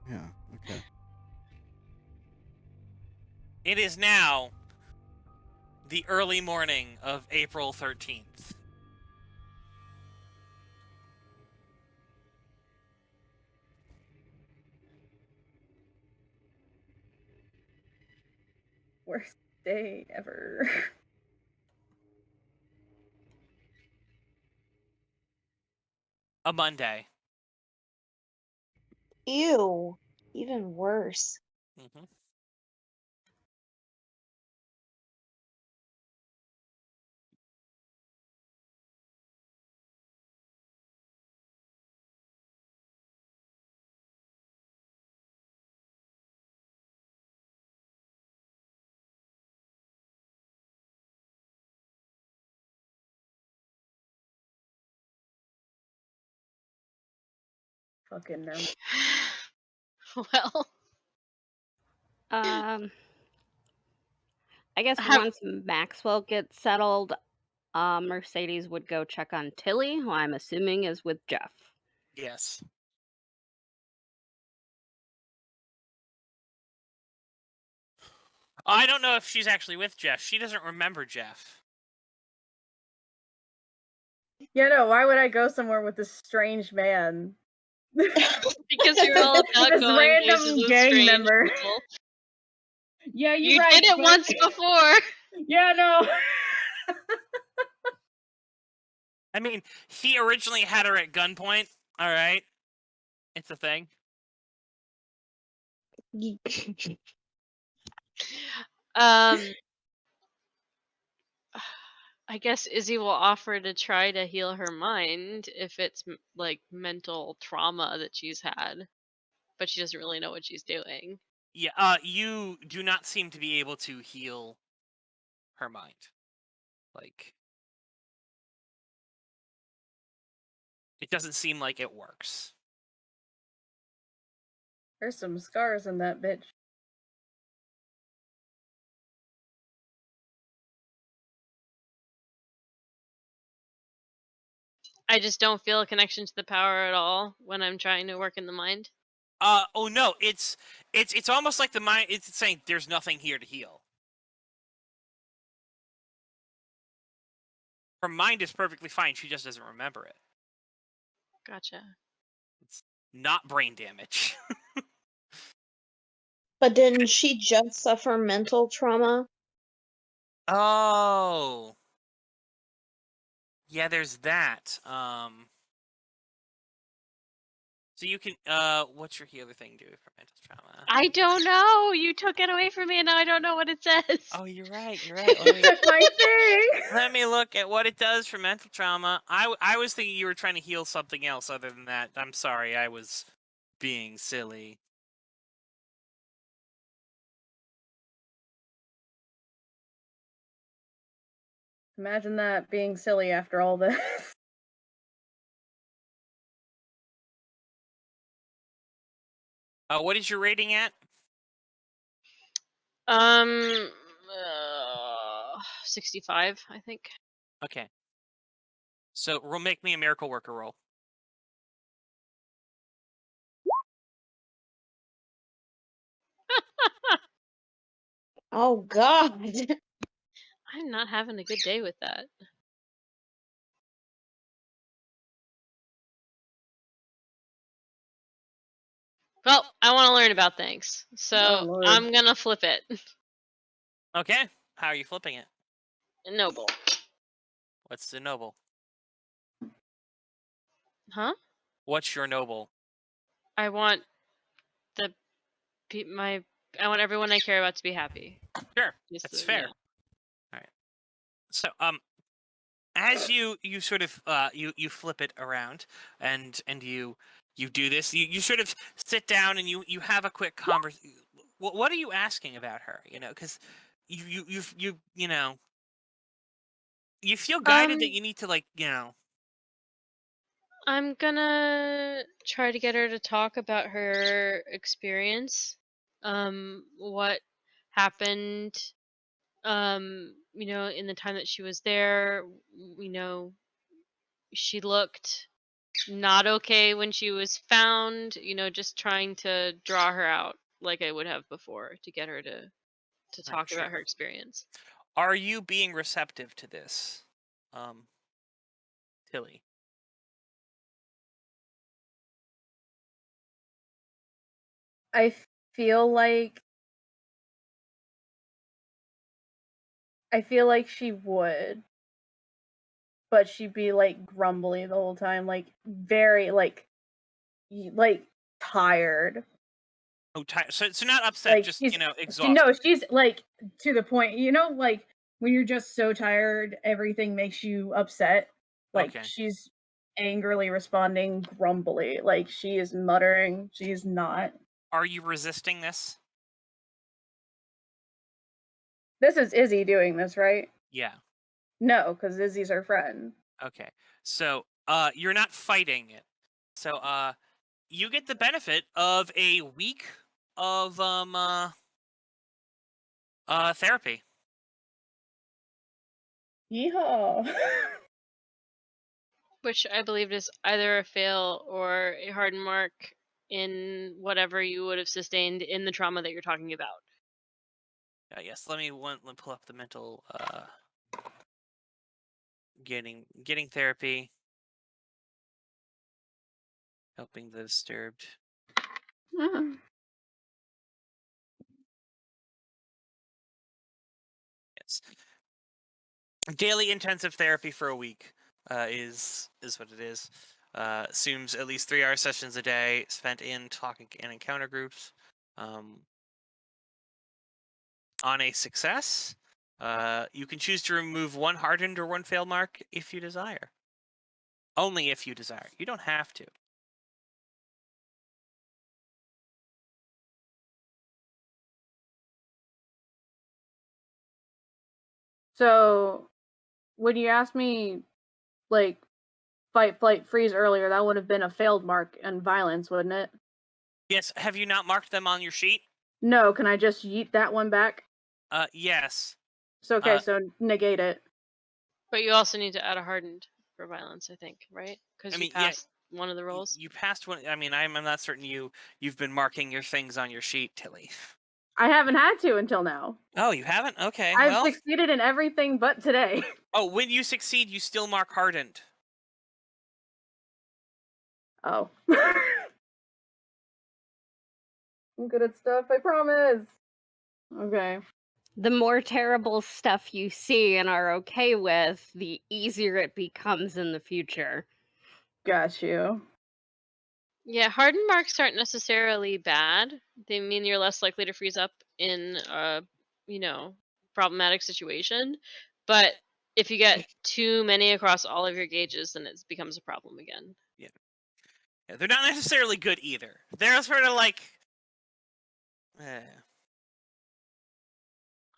Yeah. Okay. It is now the early morning of April 13th. Worst day ever. A Monday. Ew. Even worse. Mm-hmm. Fucking no. Well, I guess Have- once Maxwell gets settled, Mercedes would go check on Tilly, who I'm assuming is with Jeff. Yes. I don't know if she's actually with Jeff. She doesn't remember Jeff. Yeah, no, why would I go somewhere with this strange man? because you're all about This going random places with gang strange member. people. Yeah, You right. did it but- once before. Yeah, no. I mean, he originally had her at gunpoint, alright? It's a thing. I guess Izzy will offer to try to heal her mind if it's like mental trauma that she's had, but she doesn't really know what she's doing. Yeah, you do not seem to be able to heal her mind. Like, it doesn't seem like it works. There's some scars in that bitch. I just don't feel a connection to the power at all when I'm trying to work in the mind. Oh no, it's almost like the mind, it's saying there's nothing here to heal. Her mind is perfectly fine, she just doesn't remember it. Gotcha. It's not brain damage. But didn't she just suffer mental trauma? Oh. Yeah, there's that. So you can, what's your healer thing do for mental trauma? I don't know. You took it away from me, and now I don't know what it says. Oh, you're right. Let me, That's my thing. let me look at what it does for mental trauma. I was thinking you were trying to heal something else other than that. I'm sorry, I was being silly. Imagine that being silly after all this. What is your rating at? 65, I think. Okay. So, make me a miracle worker roll. Oh god. I'm not having a good day with that. Well, I want to learn about things, so Oh, Lord. I'm gonna flip it. Okay. How are you flipping it? Noble. What's the noble? Huh? What's your noble? I want I want everyone I care about to be happy. Sure, Just that's so, fair. yeah. All right. So, as you sort of you flip it around and you do this, you sort of sit down and you have a quick conversation. What are you asking about her? You know, because you know, you feel guided that you need to, like, you know. I'm gonna try to get her to talk about her experience. What happened, you know, in the time that she was there. You know, she looked not okay when she was found, you know, just trying to draw her out like I would have before to get her to Right, talk about sure. her experience. Are you being receptive to this, Tilly? I feel like she would, but she'd be like grumbly the whole time, like very like tired. Oh, so not upset, Like just, she's you know, she, exhausted. no, she's like to the point. You know, like when you're just so tired, everything makes you upset. Like Okay. she's angrily responding, grumbly. Like she is muttering. She's not. Are you resisting this? This is Izzy doing this, right? Yeah. No, because Izzy's her friend. Okay. So, you're not fighting it. So, you get the benefit of a week of therapy. Yeehaw. Which I believe is either a fail or a hardened mark in whatever you would have sustained in the trauma that you're talking about. Yes. Let me pull up the mental getting therapy, helping the disturbed. Yes. Daily intensive therapy for a week is what it is. Assumes at least 3-hour sessions a day spent in talking and encounter groups. On a success, you can choose to remove 1 hardened or 1 failed mark if you desire. Only if you desire. You don't have to. So, when you asked me, like, fight, flight, freeze earlier, that would have been a failed mark and violence, wouldn't it? Yes. Have you not marked them on your sheet? No, can I just yeet that one back? Yes. So, okay, so negate it. But you also need to add a hardened for violence, I think, right? Because I you mean, passed one of the rolls. You passed one. I mean, I'm not certain you've been marking your things on your sheet, Tilly. I haven't had to until now. Oh, you haven't? Okay. I've Well. succeeded in everything but today. Oh, when you succeed, you still mark hardened. Oh. I'm good at stuff, I promise. Okay. The more terrible stuff you see and are okay with, the easier it becomes in the future. Got you. Yeah, hardened marks aren't necessarily bad. They mean you're less likely to freeze up in a, you know, problematic situation. But if you get too many across all of your gauges, then it becomes a problem again. Yeah, they're not necessarily good either. They're sort of like.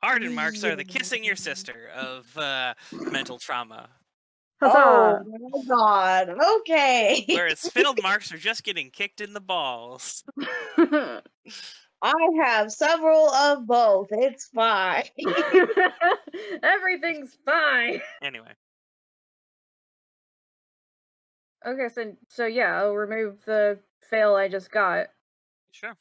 Hardened marks are the kissing your sister of mental trauma. Huzzah! Oh my god. Okay. Whereas failed marks are just getting kicked in the balls. I have several of both. It's fine. Everything's fine. Anyway. Okay, so yeah, I'll remove the fail I just got. Sure.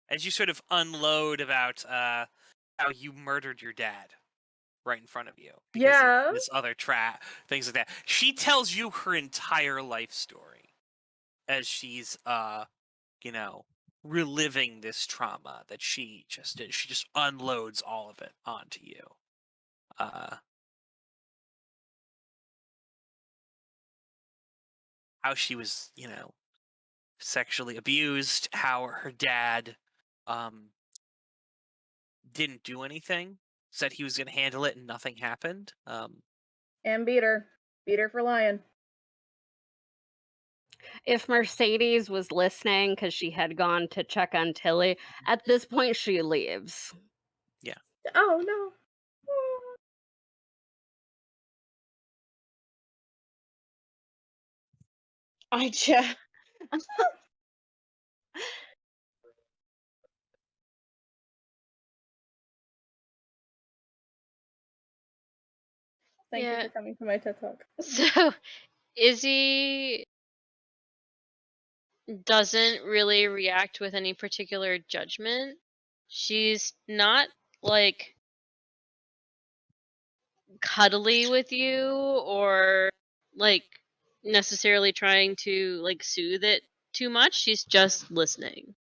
As you sort of unload about how you murdered your dad right in front of you because of this other things like that. She tells you her entire life story as she's you know, reliving this trauma that she just did. She just unloads all of it onto you. how she was, you know, sexually abused, how her dad didn't do anything, said he was going to handle it and nothing happened. And beat her for lying. If Mercedes was listening because she had gone to check on Tilly, at this point she leaves. Oh no. I just. Thank you Yeah. for coming to my TED Talk. So Izzy doesn't really react with any particular judgment. She's not like cuddly with you or like necessarily trying to like soothe it too much. She's just listening.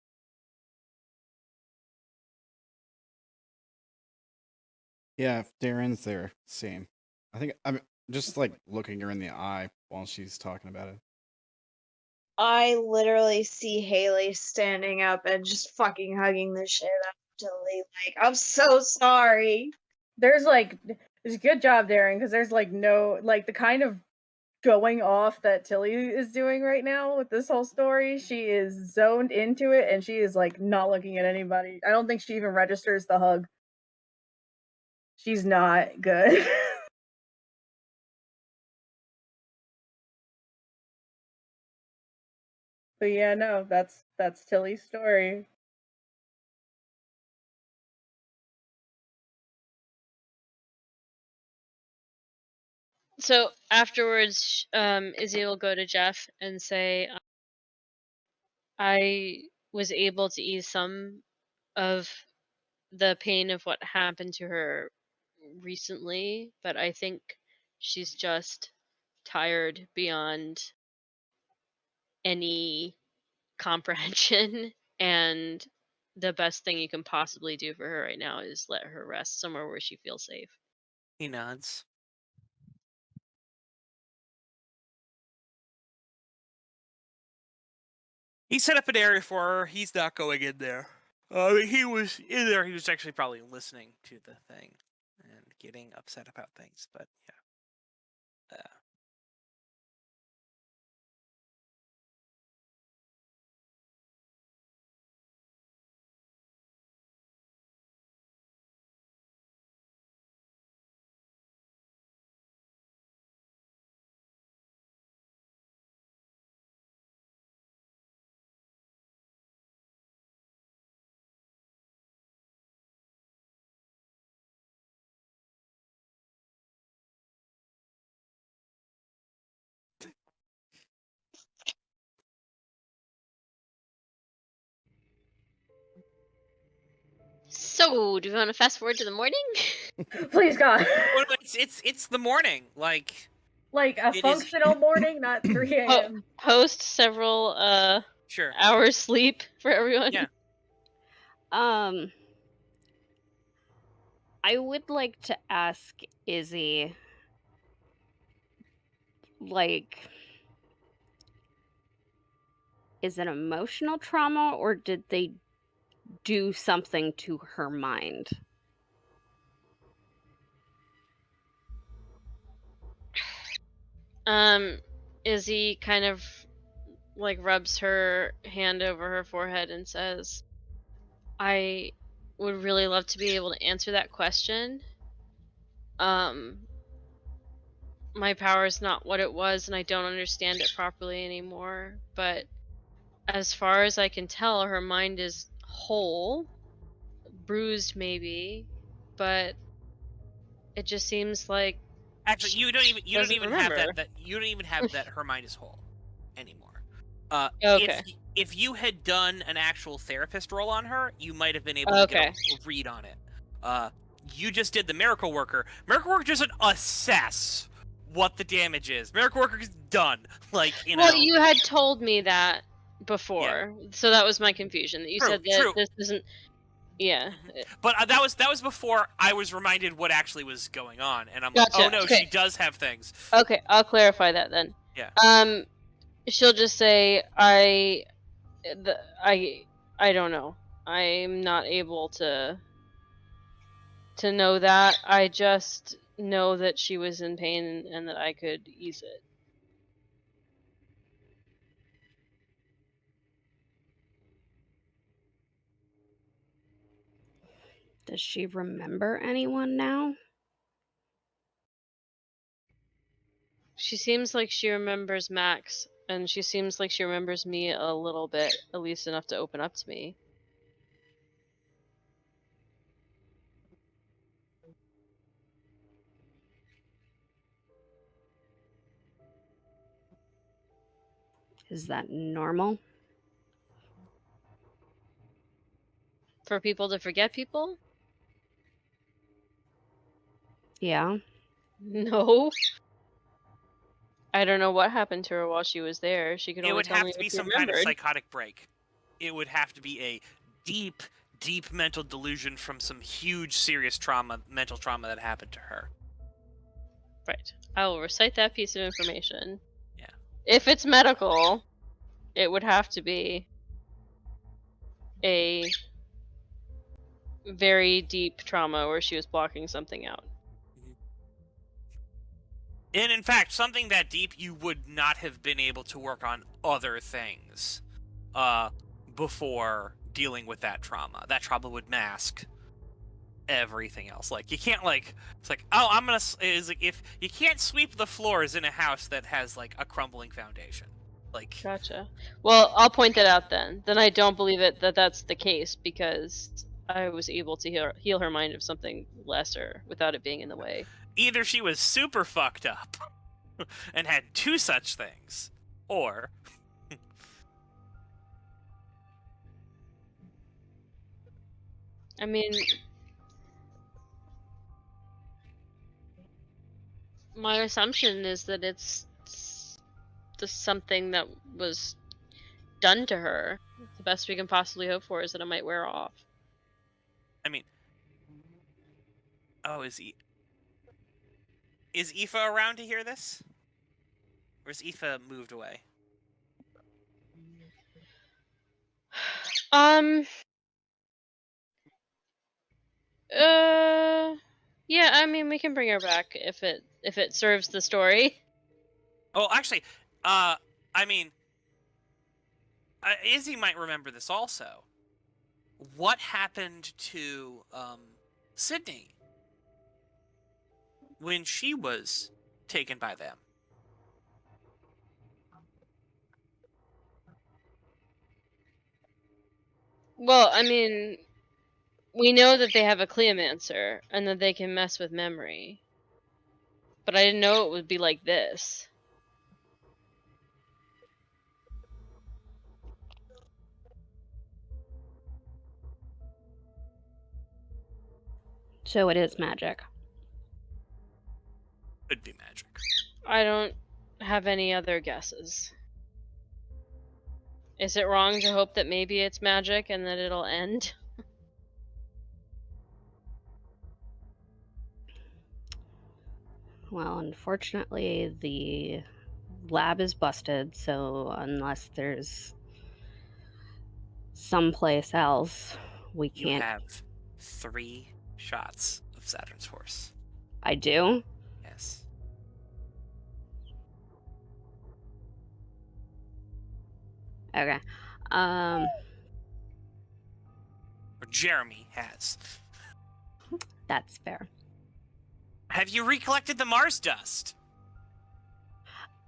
Yeah, if Darren's there, same. I think I'm just like looking her in the eye while she's talking about it. I literally see Haley standing up and just fucking hugging the shit out of Tilly. Like, I'm so sorry. There's a good job, Darren, because there's like no like the kind of going off that Tilly is doing right now with this whole story. She is zoned into it and she is like not looking at anybody. I don't think she even registers the hug. She's not good. But yeah, no, that's Tilly's story. So afterwards, Izzy will go to Jeff and say, I was able to ease some of the pain of what happened to her recently, but I think she's just tired beyond any comprehension, and the best thing you can possibly do for her right now is let her rest somewhere where she feels safe. He nods. He set up an area for her. He's not going in there. He was in there. He was actually probably listening to the thing and getting upset about things. But yeah. So, do you want to fast forward to the morning? Please God. Well, it's the morning. Like a it is- functional morning, not 3 a.m. Post several Sure. hours sleep for everyone. Yeah. I would like to ask Izzy, like, is it emotional trauma or did they do something to her mind? Izzy kind of like rubs her hand over her forehead and says, I would really love to be able to answer that question. My power is not what it was and I don't understand it properly anymore, but as far as I can tell, her mind is whole, bruised maybe, but it just seems like Actually, you don't doesn't even remember. have that you don't even have that her mind is whole anymore. Okay. If you had done an actual therapist role on her, you might have been able to get a read on it. You just did the miracle worker. Miracle worker doesn't assess what the damage is. Miracle worker is done. Like, you know. Well, you had told me that before, so that was my confusion. That you said that this isn't. Yeah. But that was before I was reminded what actually was going on, and I'm Gotcha. like, oh no, Okay. she does have things. Okay, I'll clarify that then. Yeah. She'll just say, I don't know. I'm not able to know that. I just know that she was in pain and that I could ease it. Does she remember anyone now? She seems like she remembers Max, and she seems like she remembers me a little bit, at least enough to open up to me. Is that normal? For people to forget people? Yeah. No. I don't know what happened to her while she was there. She could It only would tell have me to what be she some kind of remembered. psychotic break. It would have to be a deep, deep mental delusion from some huge, serious trauma, mental trauma that happened to her. Right. I will recite that piece of information. Yeah. If it's medical, it would have to be a very deep trauma where she was blocking something out. And in fact, something that deep, you would not have been able to work on other things before dealing with that trauma. That trauma would mask everything else. Like, you can't, like, it's like, oh, I'm gonna, is like, if you can't sweep the floors in a house that has, like, a crumbling foundation. Like, Gotcha. Well, I'll point that out then. Then I don't believe it that that's the case because I was able to heal her mind of something lesser without it being in the way. either she was super fucked up and had two such things, or I mean, my assumption is that it's just something that was done to her. The best we can possibly hope for is that it might wear off. I mean, oh, is Aoife around to hear this? Or is Aoife moved away? Yeah, I mean, we can bring her back if it serves the story. Oh, actually, I mean, Izzy might remember this also. What happened to Sydney when she was taken by them? Well, I mean, we know that they have a Cleomancer and that they can mess with memory. But I didn't know it would be like this. So it is magic. Could be magic. I don't have any other guesses. Is it wrong to hope that maybe it's magic and that it'll end? Well, unfortunately, the lab is busted, so unless there's someplace else, we You can't. have 3 shots of Saturn's Horse. I do? Yes. Okay. Or Jeremy has. That's fair. Have you recollected the Mars dust?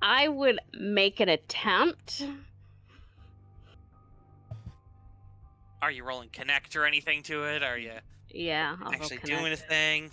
I would make an attempt. Are you rolling connect or anything to it? Are you Yeah, I'll actually roll doing a connect. thing?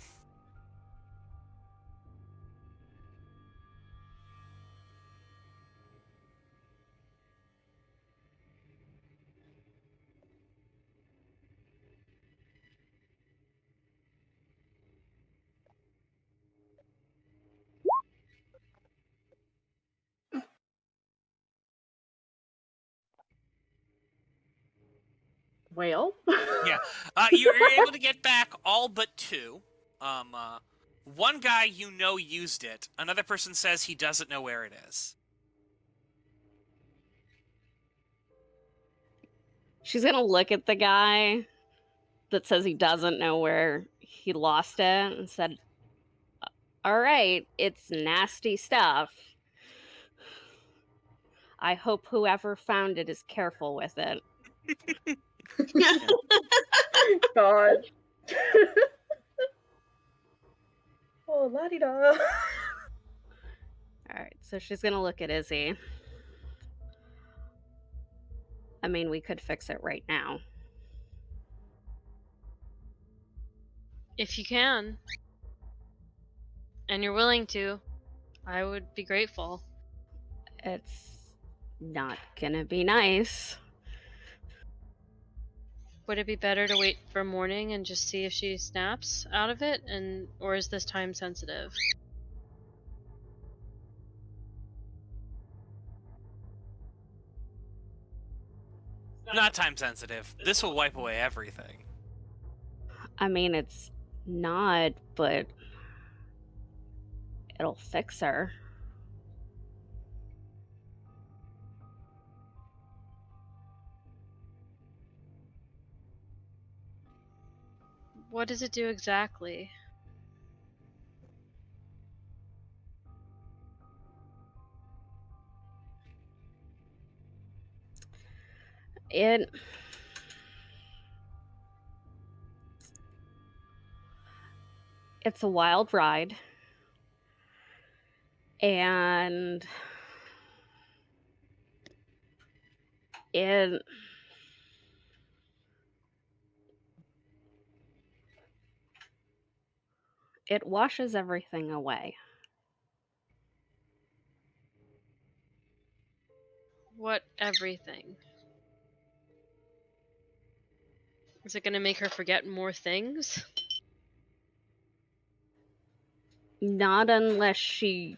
Well. Yeah. You're able to get back all but 2. One guy you know used it. Another person says he doesn't know where it is. She's gonna look at the guy that says he doesn't know where he lost it and said, all right, it's nasty stuff. I hope whoever found it is careful with it. God. Oh, la-di-da. All right, so she's gonna look at Izzy. I mean, we could fix it right now. If you can, and you're willing to, I would be grateful. It's not gonna be nice. Would it be better to wait for morning and just see if she snaps out of it, or is this time sensitive? Not time sensitive. This will wipe away everything. I mean, it's not, but it'll fix her. What does it do exactly? It's a wild ride. And it washes everything away. What everything? Is it gonna make her forget more things? Not unless she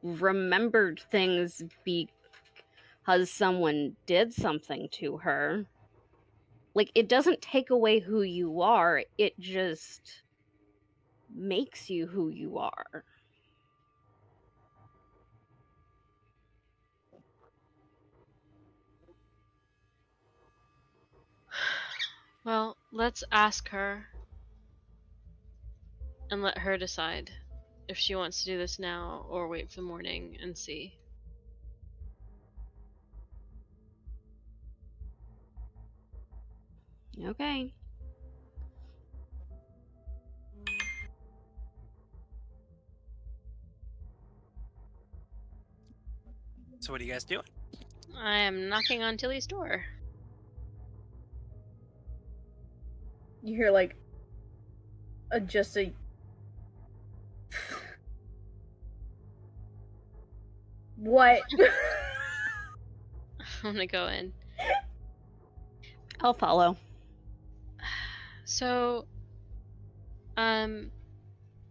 remembered things because someone did something to her. Like, it doesn't take away who you are, it just makes you who you are. Well, let's ask her and let her decide if she wants to do this now or wait for the morning and see. Okay. So what are you guys doing? I am knocking on Tilly's door. You hear like just a what? I'm gonna go in. I'll follow. So,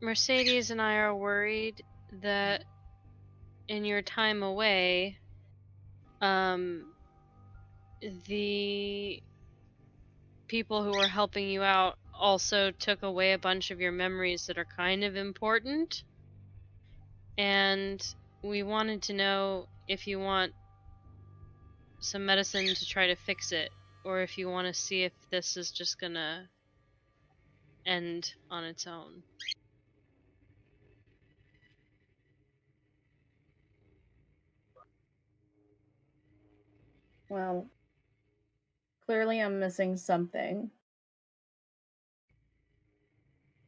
Mercedes and I are worried that in your time away, the people who were helping you out also took away a bunch of your memories that are kind of important. And we wanted to know if you want some medicine to try to fix it, or if you want to see if this is just gonna end on its own. Well, clearly I'm missing something.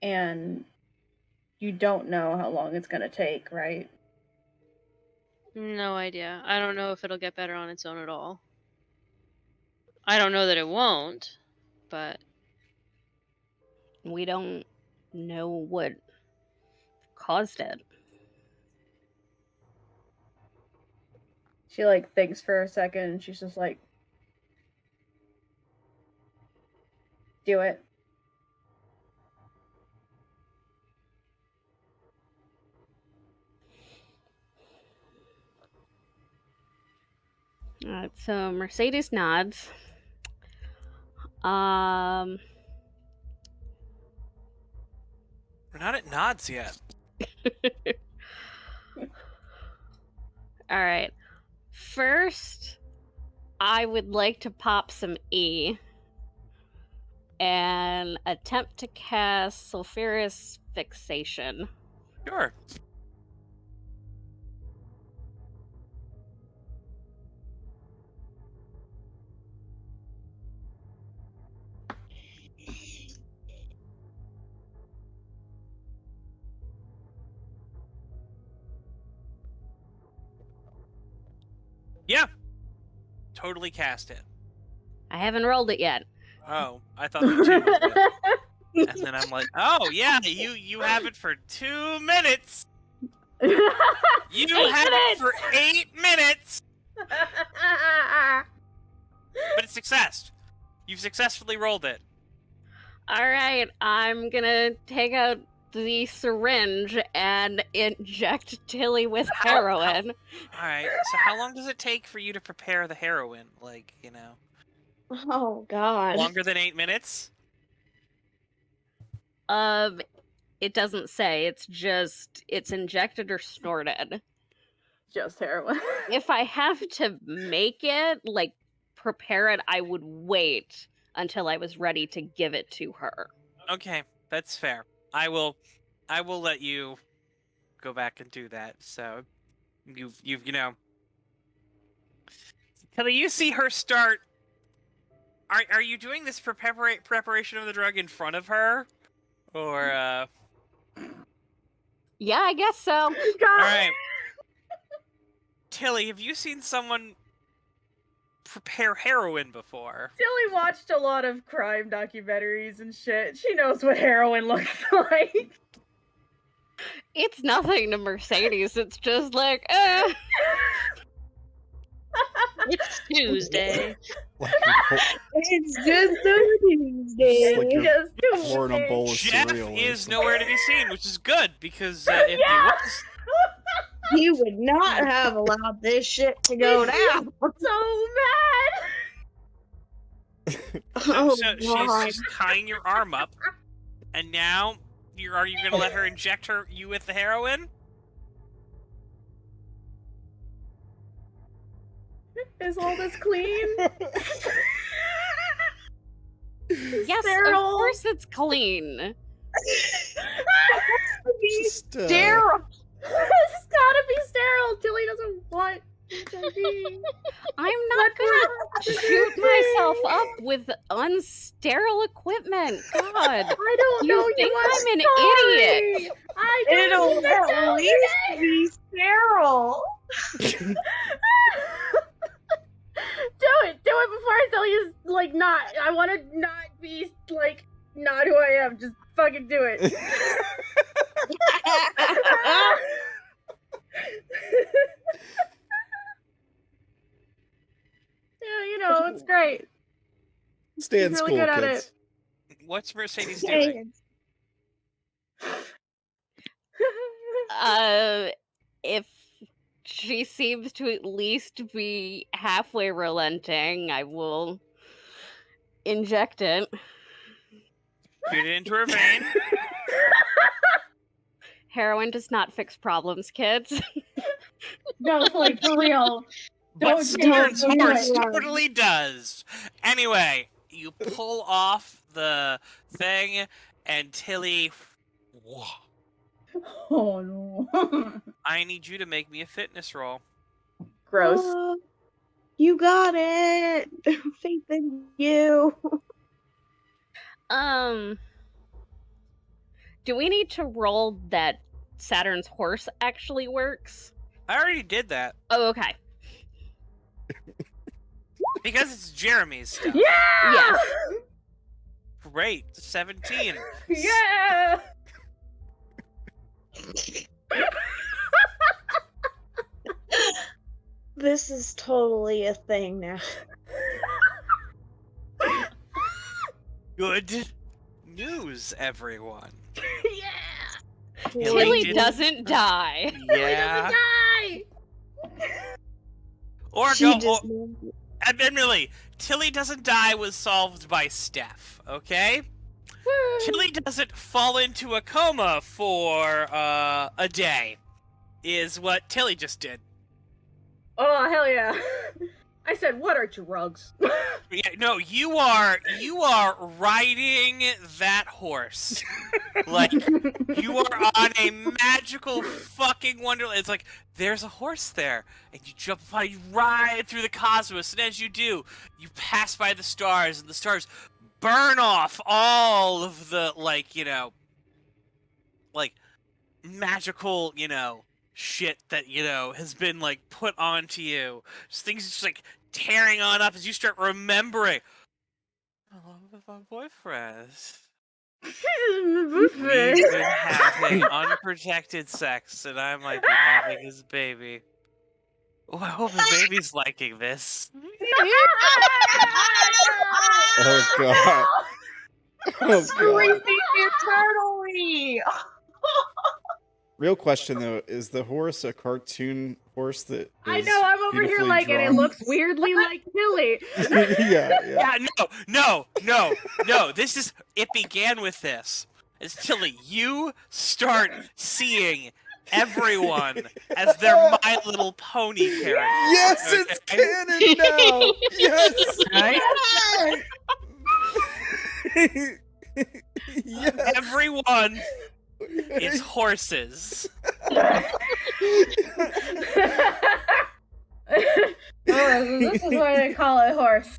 And you don't know how long it's gonna take, right? No idea. I don't know if it'll get better on its own at all. I don't know that it won't, but We don't know what caused it. She like thinks for a second and she's just like, do it. Alright, so Mercedes nods. We're not at nods yet. Alright. First, I would like to pop some E and attempt to cast Sulphurous Fixation. Sure. Yeah. Totally cast it. I haven't rolled it yet. Oh, I thought the 2 was good. And then I'm like, oh yeah, you have it for 2 minutes. You 8 have it minutes! for 8 minutes. But it's success. You've successfully rolled it. Alright, I'm gonna take out the syringe and inject Tilly with heroin. Alright, so how long does it take for you to prepare the heroin? Like, you know, Oh God. longer than 8 minutes? It doesn't say. It's just, it's injected or snorted. Just heroin. If I have to make it, like, prepare it, I would wait until I was ready to give it to her. Okay, that's fair. I will let you go back and do that. So you've you know, Kelly, you see her start. Are you doing this preparation of the drug in front of her, or Yeah, I guess so. All right. Tilly, have you seen someone prepare heroin before? Tilly watched a lot of crime documentaries and shit. She knows what heroin looks like. It's nothing to Mercedes. It's just like, It's Tuesday. Like It's just a Tuesday. like you're Just do pouring a it. bowl of Jeff cereal. or is something. nowhere to be seen, which is good because if Yeah. he was, He would not have allowed this shit to go down. So mad. Oh so God. she's tying your arm up, and now are you gonna let her inject you with the heroin? Is all this clean? yes, Sterile. of course it's clean. Just, Daryl. It's gotta be sterile. Tilly doesn't want HIV. I'm not gonna shoot myself up with unsterile equipment. God. I don't You know. think I'm I'm an sorry. idiot. I don't It'll know at what least it is. be sterile. Do it before I tell you. Like, not. I want to not be like not who I am. Just fucking do it. Yeah, you know, it's great. Stay in He's really school, good at kids. What's Mercedes doing? If she seems to at least be halfway relenting, I will inject it. Shoot it into her vein. Heroin does not fix problems, kids. No, like for real. But Don't Saturn's do it. horse totally does. Anyway, you pull off the thing, and Tilly. Whoa, Oh no. I need you to make me a fitness roll. Gross. You got it. Faith in you. Do we need to roll that Saturn's horse actually works? I already did that Oh, okay. because it's Jeremy's stuff. Yeah. Yes. Great, 17. Yeah. This is totally a thing now. Good news, everyone. Yeah. Tilly didn't- doesn't die. Yeah. Die. Or She go. just Admittedly, Tilly doesn't die was solved by Steph. Okay. Tilly doesn't fall into a coma for a day, is what Tilly just did. Oh hell yeah. I said, what are drugs? Yeah, no, you are riding that horse. Like, you are on a magical fucking wonderland. It's like, there's a horse there. And you jump upon it, you ride through the cosmos. And as you do, you pass by the stars. And the stars burn off all of the, like, you know, like, magical, you know, shit that, you know, has been, like, put onto you. Just things just, like, tearing on up as you start remembering. I love my boyfriend. We've been having unprotected sex, and I might be having his baby. Oh, I hope his baby's liking this. Oh god. Oh god. Eternally. Real question though, is the horse a cartoon horse that I is know, I'm over here beautifully like, and it drawn? looks weirdly like Tilly. Yeah. Yeah, no. This is. It began with this. It's Tilly. You start seeing everyone as their My Little Pony character. Yes, it's canon now. Yes. Yes. Everyone is horses. This is why they call it horse.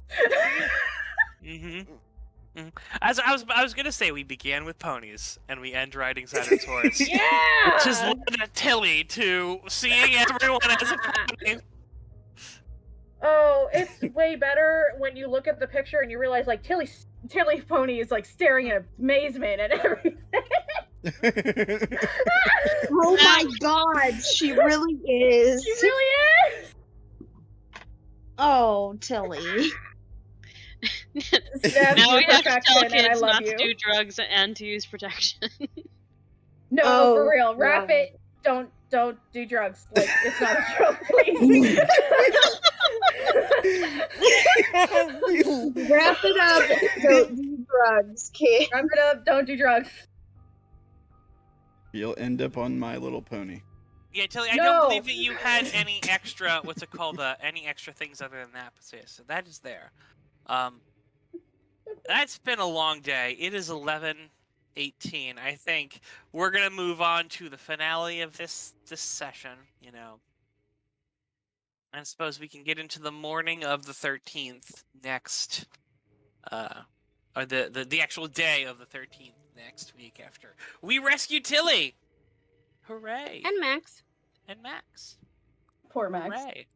As I was gonna say, we began with ponies and we end riding Saturn's horse. Yeah. Which has led Tilly to seeing everyone as a pony. Oh, it's way better when you look at the picture and you realize like Tilly's pony is like staring in amazement at everything. Oh my god, she really is. She really is. Oh, Tilly. Now we have to tell and I kids love not you. to do drugs and to use protection. No, Oh, for real. Wrap wow. it. Don't do drugs. Like it's not a drug, please. Wrap it up. Don't do drugs, kid. Wrap it up. Don't do drugs. You'll end up on My Little Pony. Yeah, Tilly, I No. don't believe that you had any extra, what's it called, any extra things other than that. But so that is there. That's been a long day. It is 11:18. I think we're gonna move on to the finale of this session. You know, I suppose we can get into the morning of the 13th next, or the actual day of the 13th next week after we rescue Tilly. Hooray! And Max. And Max. Poor Max. Hooray!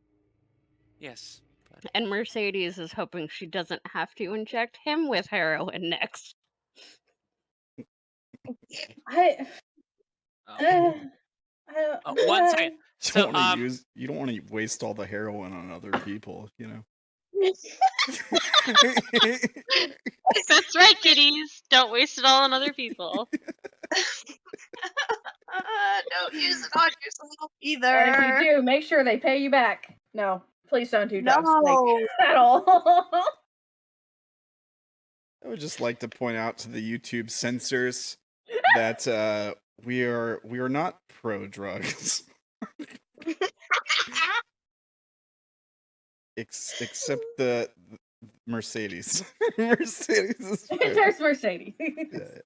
Yes. But... And Mercedes is hoping she doesn't have to inject him with heroin next. I don't. One second. So, you don't want to waste all the heroin on other people, you know. That's right, kiddies. Don't waste it all on other people. Don't use it on yourself either. And if you do, make sure they pay you back. No, please don't do drugs No. like, at all. I would just like to point out to the YouTube censors that we are not pro drugs. Except the Mercedes. Mercedes is fair. There's Mercedes. Yeah.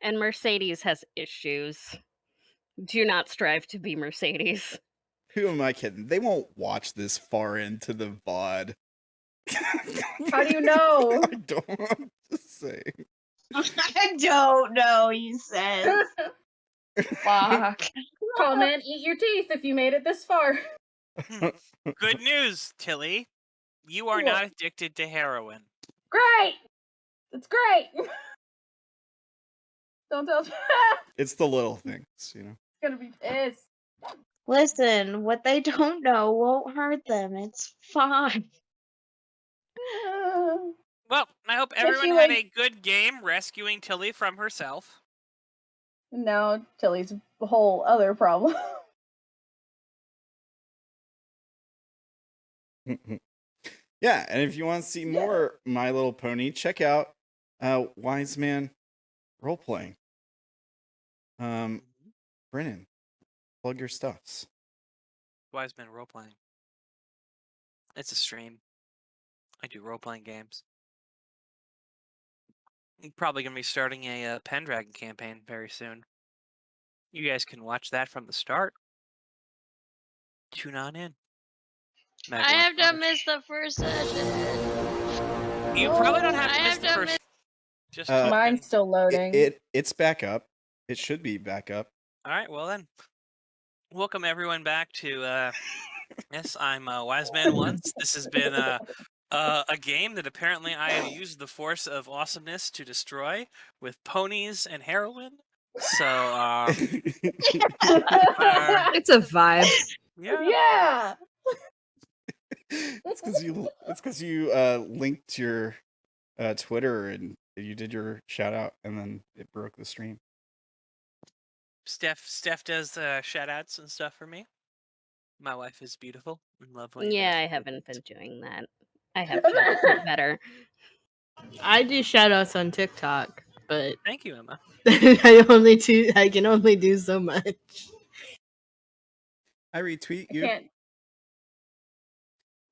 And Mercedes has issues. Do not strive to be Mercedes. Who am I kidding? They won't watch this far into the VOD. How do you know? I don't. I'm just saying. I don't know, you said. Fuck. Comment, eat your teeth if you made it this far. Good news, Tilly. You are not addicted to heroin. Great! It's great! Don't tell It's the little things, you know. It's gonna be pissed. Listen, what they don't know won't hurt them. It's fine. Well, I hope If everyone you had like- a good game rescuing Tilly from herself. Now Tilly's a whole other problem. Yeah, and if you want to see more My Little Pony, check out WiseMan role-playing. Brennan, plug your stuffs. Wise Men role playing. It's a stream. I do role-playing games. I'm probably going to be starting a Pendragon campaign very soon. You guys can watch that from the start. Tune on in. Mag I Watch have to Comics. miss the first session. You probably don't have I to miss have the to first. miss- Just Mine's still loading. It's back up. It should be back up. All right, well then. Welcome everyone back to yes, I'm AWiseManOnce. This has been a game that apparently I have used the force of awesomeness to destroy with ponies and heroin. So It's a vibe. Yeah. It's because you linked your Twitter and you did your shout out and then it broke the stream. Steph does shout outs and stuff for me. My wife is beautiful and lovely. and Yeah, does I great haven't things. been doing that. I have to get better. I do shoutouts on TikTok, but Thank you, Emma. I can only do so much. I retweet I you. can't.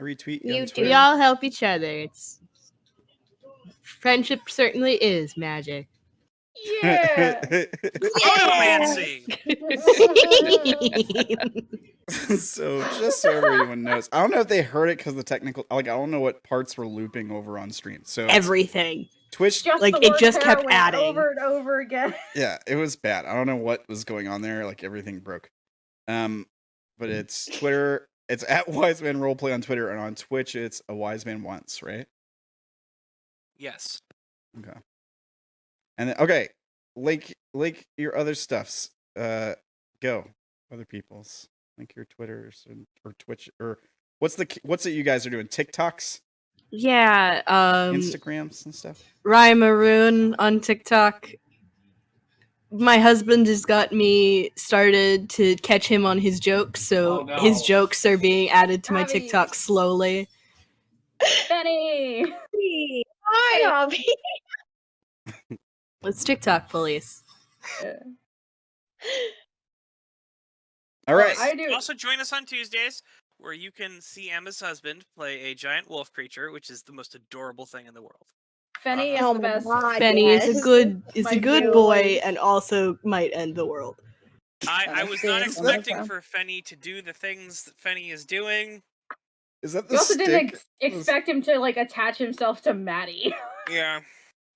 I retweet you You on do. Twitter. We all help each other. It's friendship certainly is magic. Yeah. Cosmetomancy! So just so everyone knows, I don't know if they heard it because the technical, like I don't know what parts were looping over on stream. So Everything. Twitch, Just Like, the it word just kept heroin adding. over and over again. yeah, it was bad. I don't know what was going on there. Like everything broke. But it's Twitter. It's at Wiseman Roleplay on Twitter, and on Twitch it's AWiseManOnce, right? Yes. Okay. And then, okay, link your other stuffs. Go other people's. Link your Twitters or Twitch or what's it you guys are doing? TikToks, Yeah, Instagrams, and stuff. Rye Maroon on TikTok. My husband has got me started to catch him on his jokes, so his jokes are being added to my Abby. TikTok slowly. Benny. Hi, Abby. It's TikTok police. All right. I do. Also join us on Tuesdays, where you can see Emma's husband play a giant wolf creature, which is the most adorable thing in the world. Fenny is Oh the my best. God, Benny yes. is a good My boy boy. and also might end the world. I was not Understand. expecting for Fenny to do the things that Fenny is doing. Is that the You also didn't stick? expect him to like attach himself to Maddie. Yeah.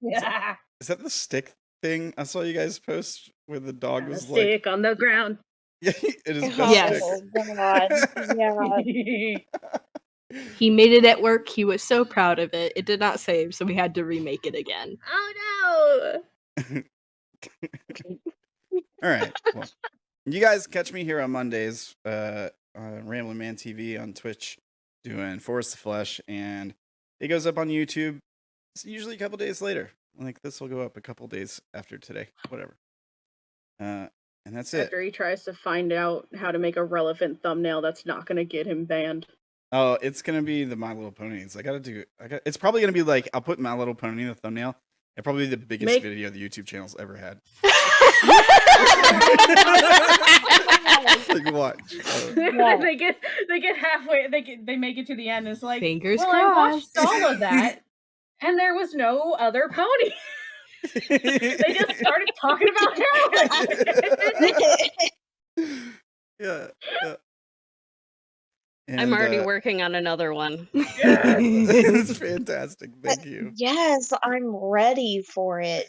Yeah. Is that the stick thing I saw you guys post where the dog On a was like, stick on the ground. yeah, it is best Yes. stick. Oh God. Yeah. He made it at work. He was so proud of it. It did not save, so we had to remake it again. Oh no! All right. Well, you guys catch me here on Mondays, on RamblinManTV on Twitch, doing Force the Flesh, and it goes up on YouTube. It's usually a couple days later. Like this will go up a couple days after today, whatever. And that's it. After he tries to find out how to make a relevant thumbnail that's not gonna get him banned. Oh, it's gonna be the My Little Ponies. It's probably gonna be like I'll put My Little Pony in the thumbnail. It'll probably be the biggest video the YouTube channel's ever had. Like watch. they get halfway. They make it to the end. And it's like, Fingers well, I watched crossed. all of that, and there was no other pony. They just started talking about heroin. Yeah. I'm already working on another one. It's fantastic. Thank you. Yes, I'm ready for it.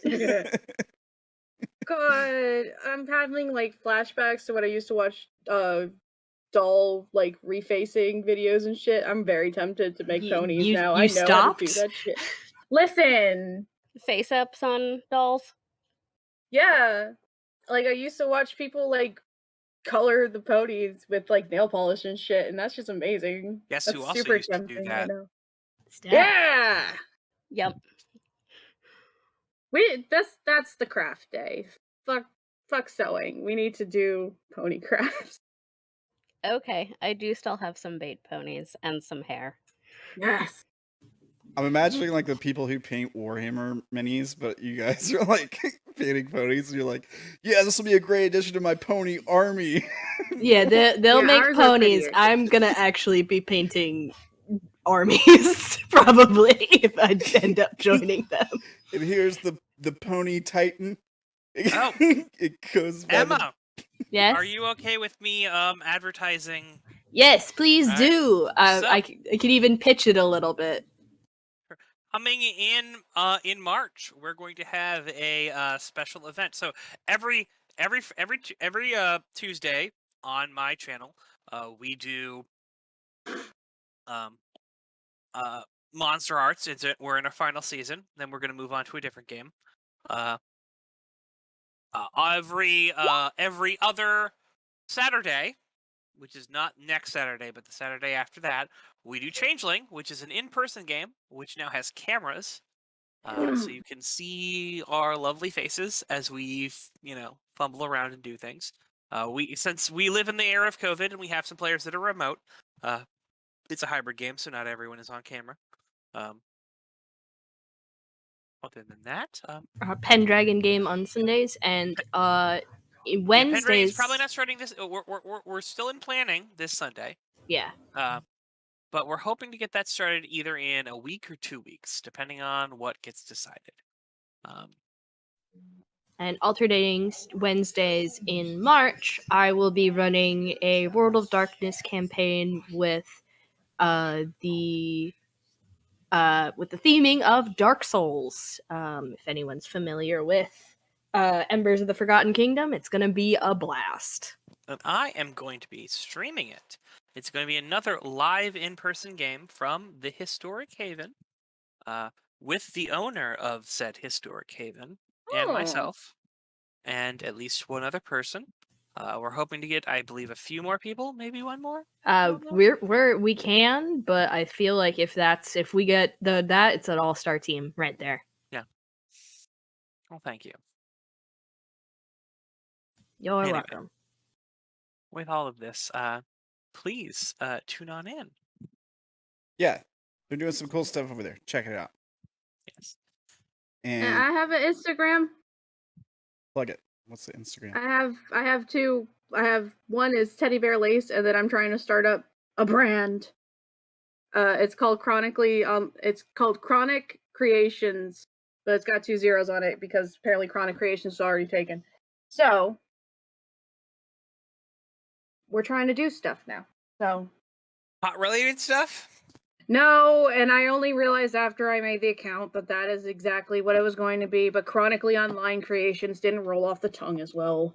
God, I'm having like flashbacks to when I used to watch doll like refacing videos and shit. I'm very tempted to make ponies now. I know how to do that shit. Listen, Face ups on dolls. yeah, like I used to watch people like color the ponies with like nail polish and shit, and that's just amazing. Guess That's who also super used to do tempting, that? I know. Steph. Yeah, Yep. that's the craft day. Fuck sewing. We need to do pony crafts. Okay, I do still have some bait ponies and some hair. Yes. I'm imagining like the people who paint Warhammer minis, but you guys are like painting ponies, and you're like, yeah, this will be a great addition to my pony army. Yeah, they'll Yeah, make ours are ponies. prettier. I'm gonna actually be painting armies, probably, if I end up joining them. And here's the pony titan. Oh. It goes by Emma, Yes? are you okay with me advertising? Yes, please All right. do. I could even pitch it a little bit. Coming in March, we're going to have a special event. So every Tuesday on my channel, we do Monster Arts. We're in our final season. Then we're going to move on to a different game. Every other Saturday, which is not next Saturday, but the Saturday after that, we do Changeling, which is an in-person game, which now has cameras, so you can see our lovely faces as we, fumble around and do things. Since we live in the era of COVID and we have some players that are remote, it's a hybrid game, so not everyone is on camera. Other than that, Pendragon game on Sundays and Wednesdays. Pendragon's probably not starting this. We're still in planning this Sunday. Yeah. But we're hoping to get that started either in a week or 2 weeks, depending on what gets decided. And alternating Wednesdays in March, I will be running a World of Darkness campaign with the theming of Dark Souls. If anyone's familiar with Embers of the Forgotten Kingdom, it's going to be a blast. And I am going to be streaming it. It's going to be another live in-person game from the Historic Haven, with the owner of said Historic Haven and myself, and at least one other person. We're hoping to get, I believe, a few more people, maybe one more. We can, but I feel like if we get that, it's an all-star team right there. Yeah. Well, thank you. You're Anyway. welcome. With all of this, please tune on in. Yeah, they're doing some cool stuff over there. Check it out. Yes. And And I have an Instagram. plug it. What's the Instagram? I have two. I have one is teddybearlace, and then I'm trying to start up a brand. It's called It's called Chronic Creations, but it's got 2 zeros on it because apparently Chronic Creations is already taken. So we're trying to do stuff now. So Hot related stuff? no, and I only realized after I made the account that is exactly what it was going to be, but Chronically Online Creations didn't roll off the tongue as well.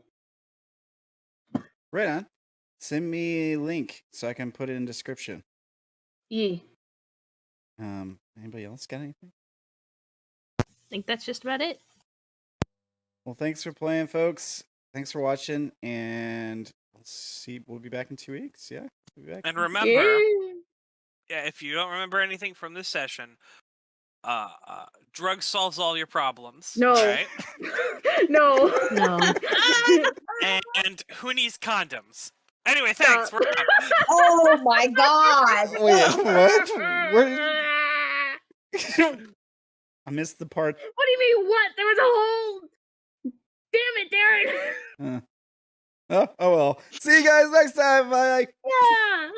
Right on. Send me a link so I can put it in description. Yee. Anybody else got anything? I think that's just about it. Well, thanks for playing, folks. Thanks for watching, and we'll be back in 2 weeks. Yeah, we'll be back. And remember, if you don't remember anything from this session, drugs solves all your problems. No. Right? No. And who needs condoms? Anyway, thanks. We're out. Oh my god! Wait, what? I missed the part. What do you mean, what? There was a whole... Damn it, Darren! Oh well. See you guys next time. Bye. Yeah!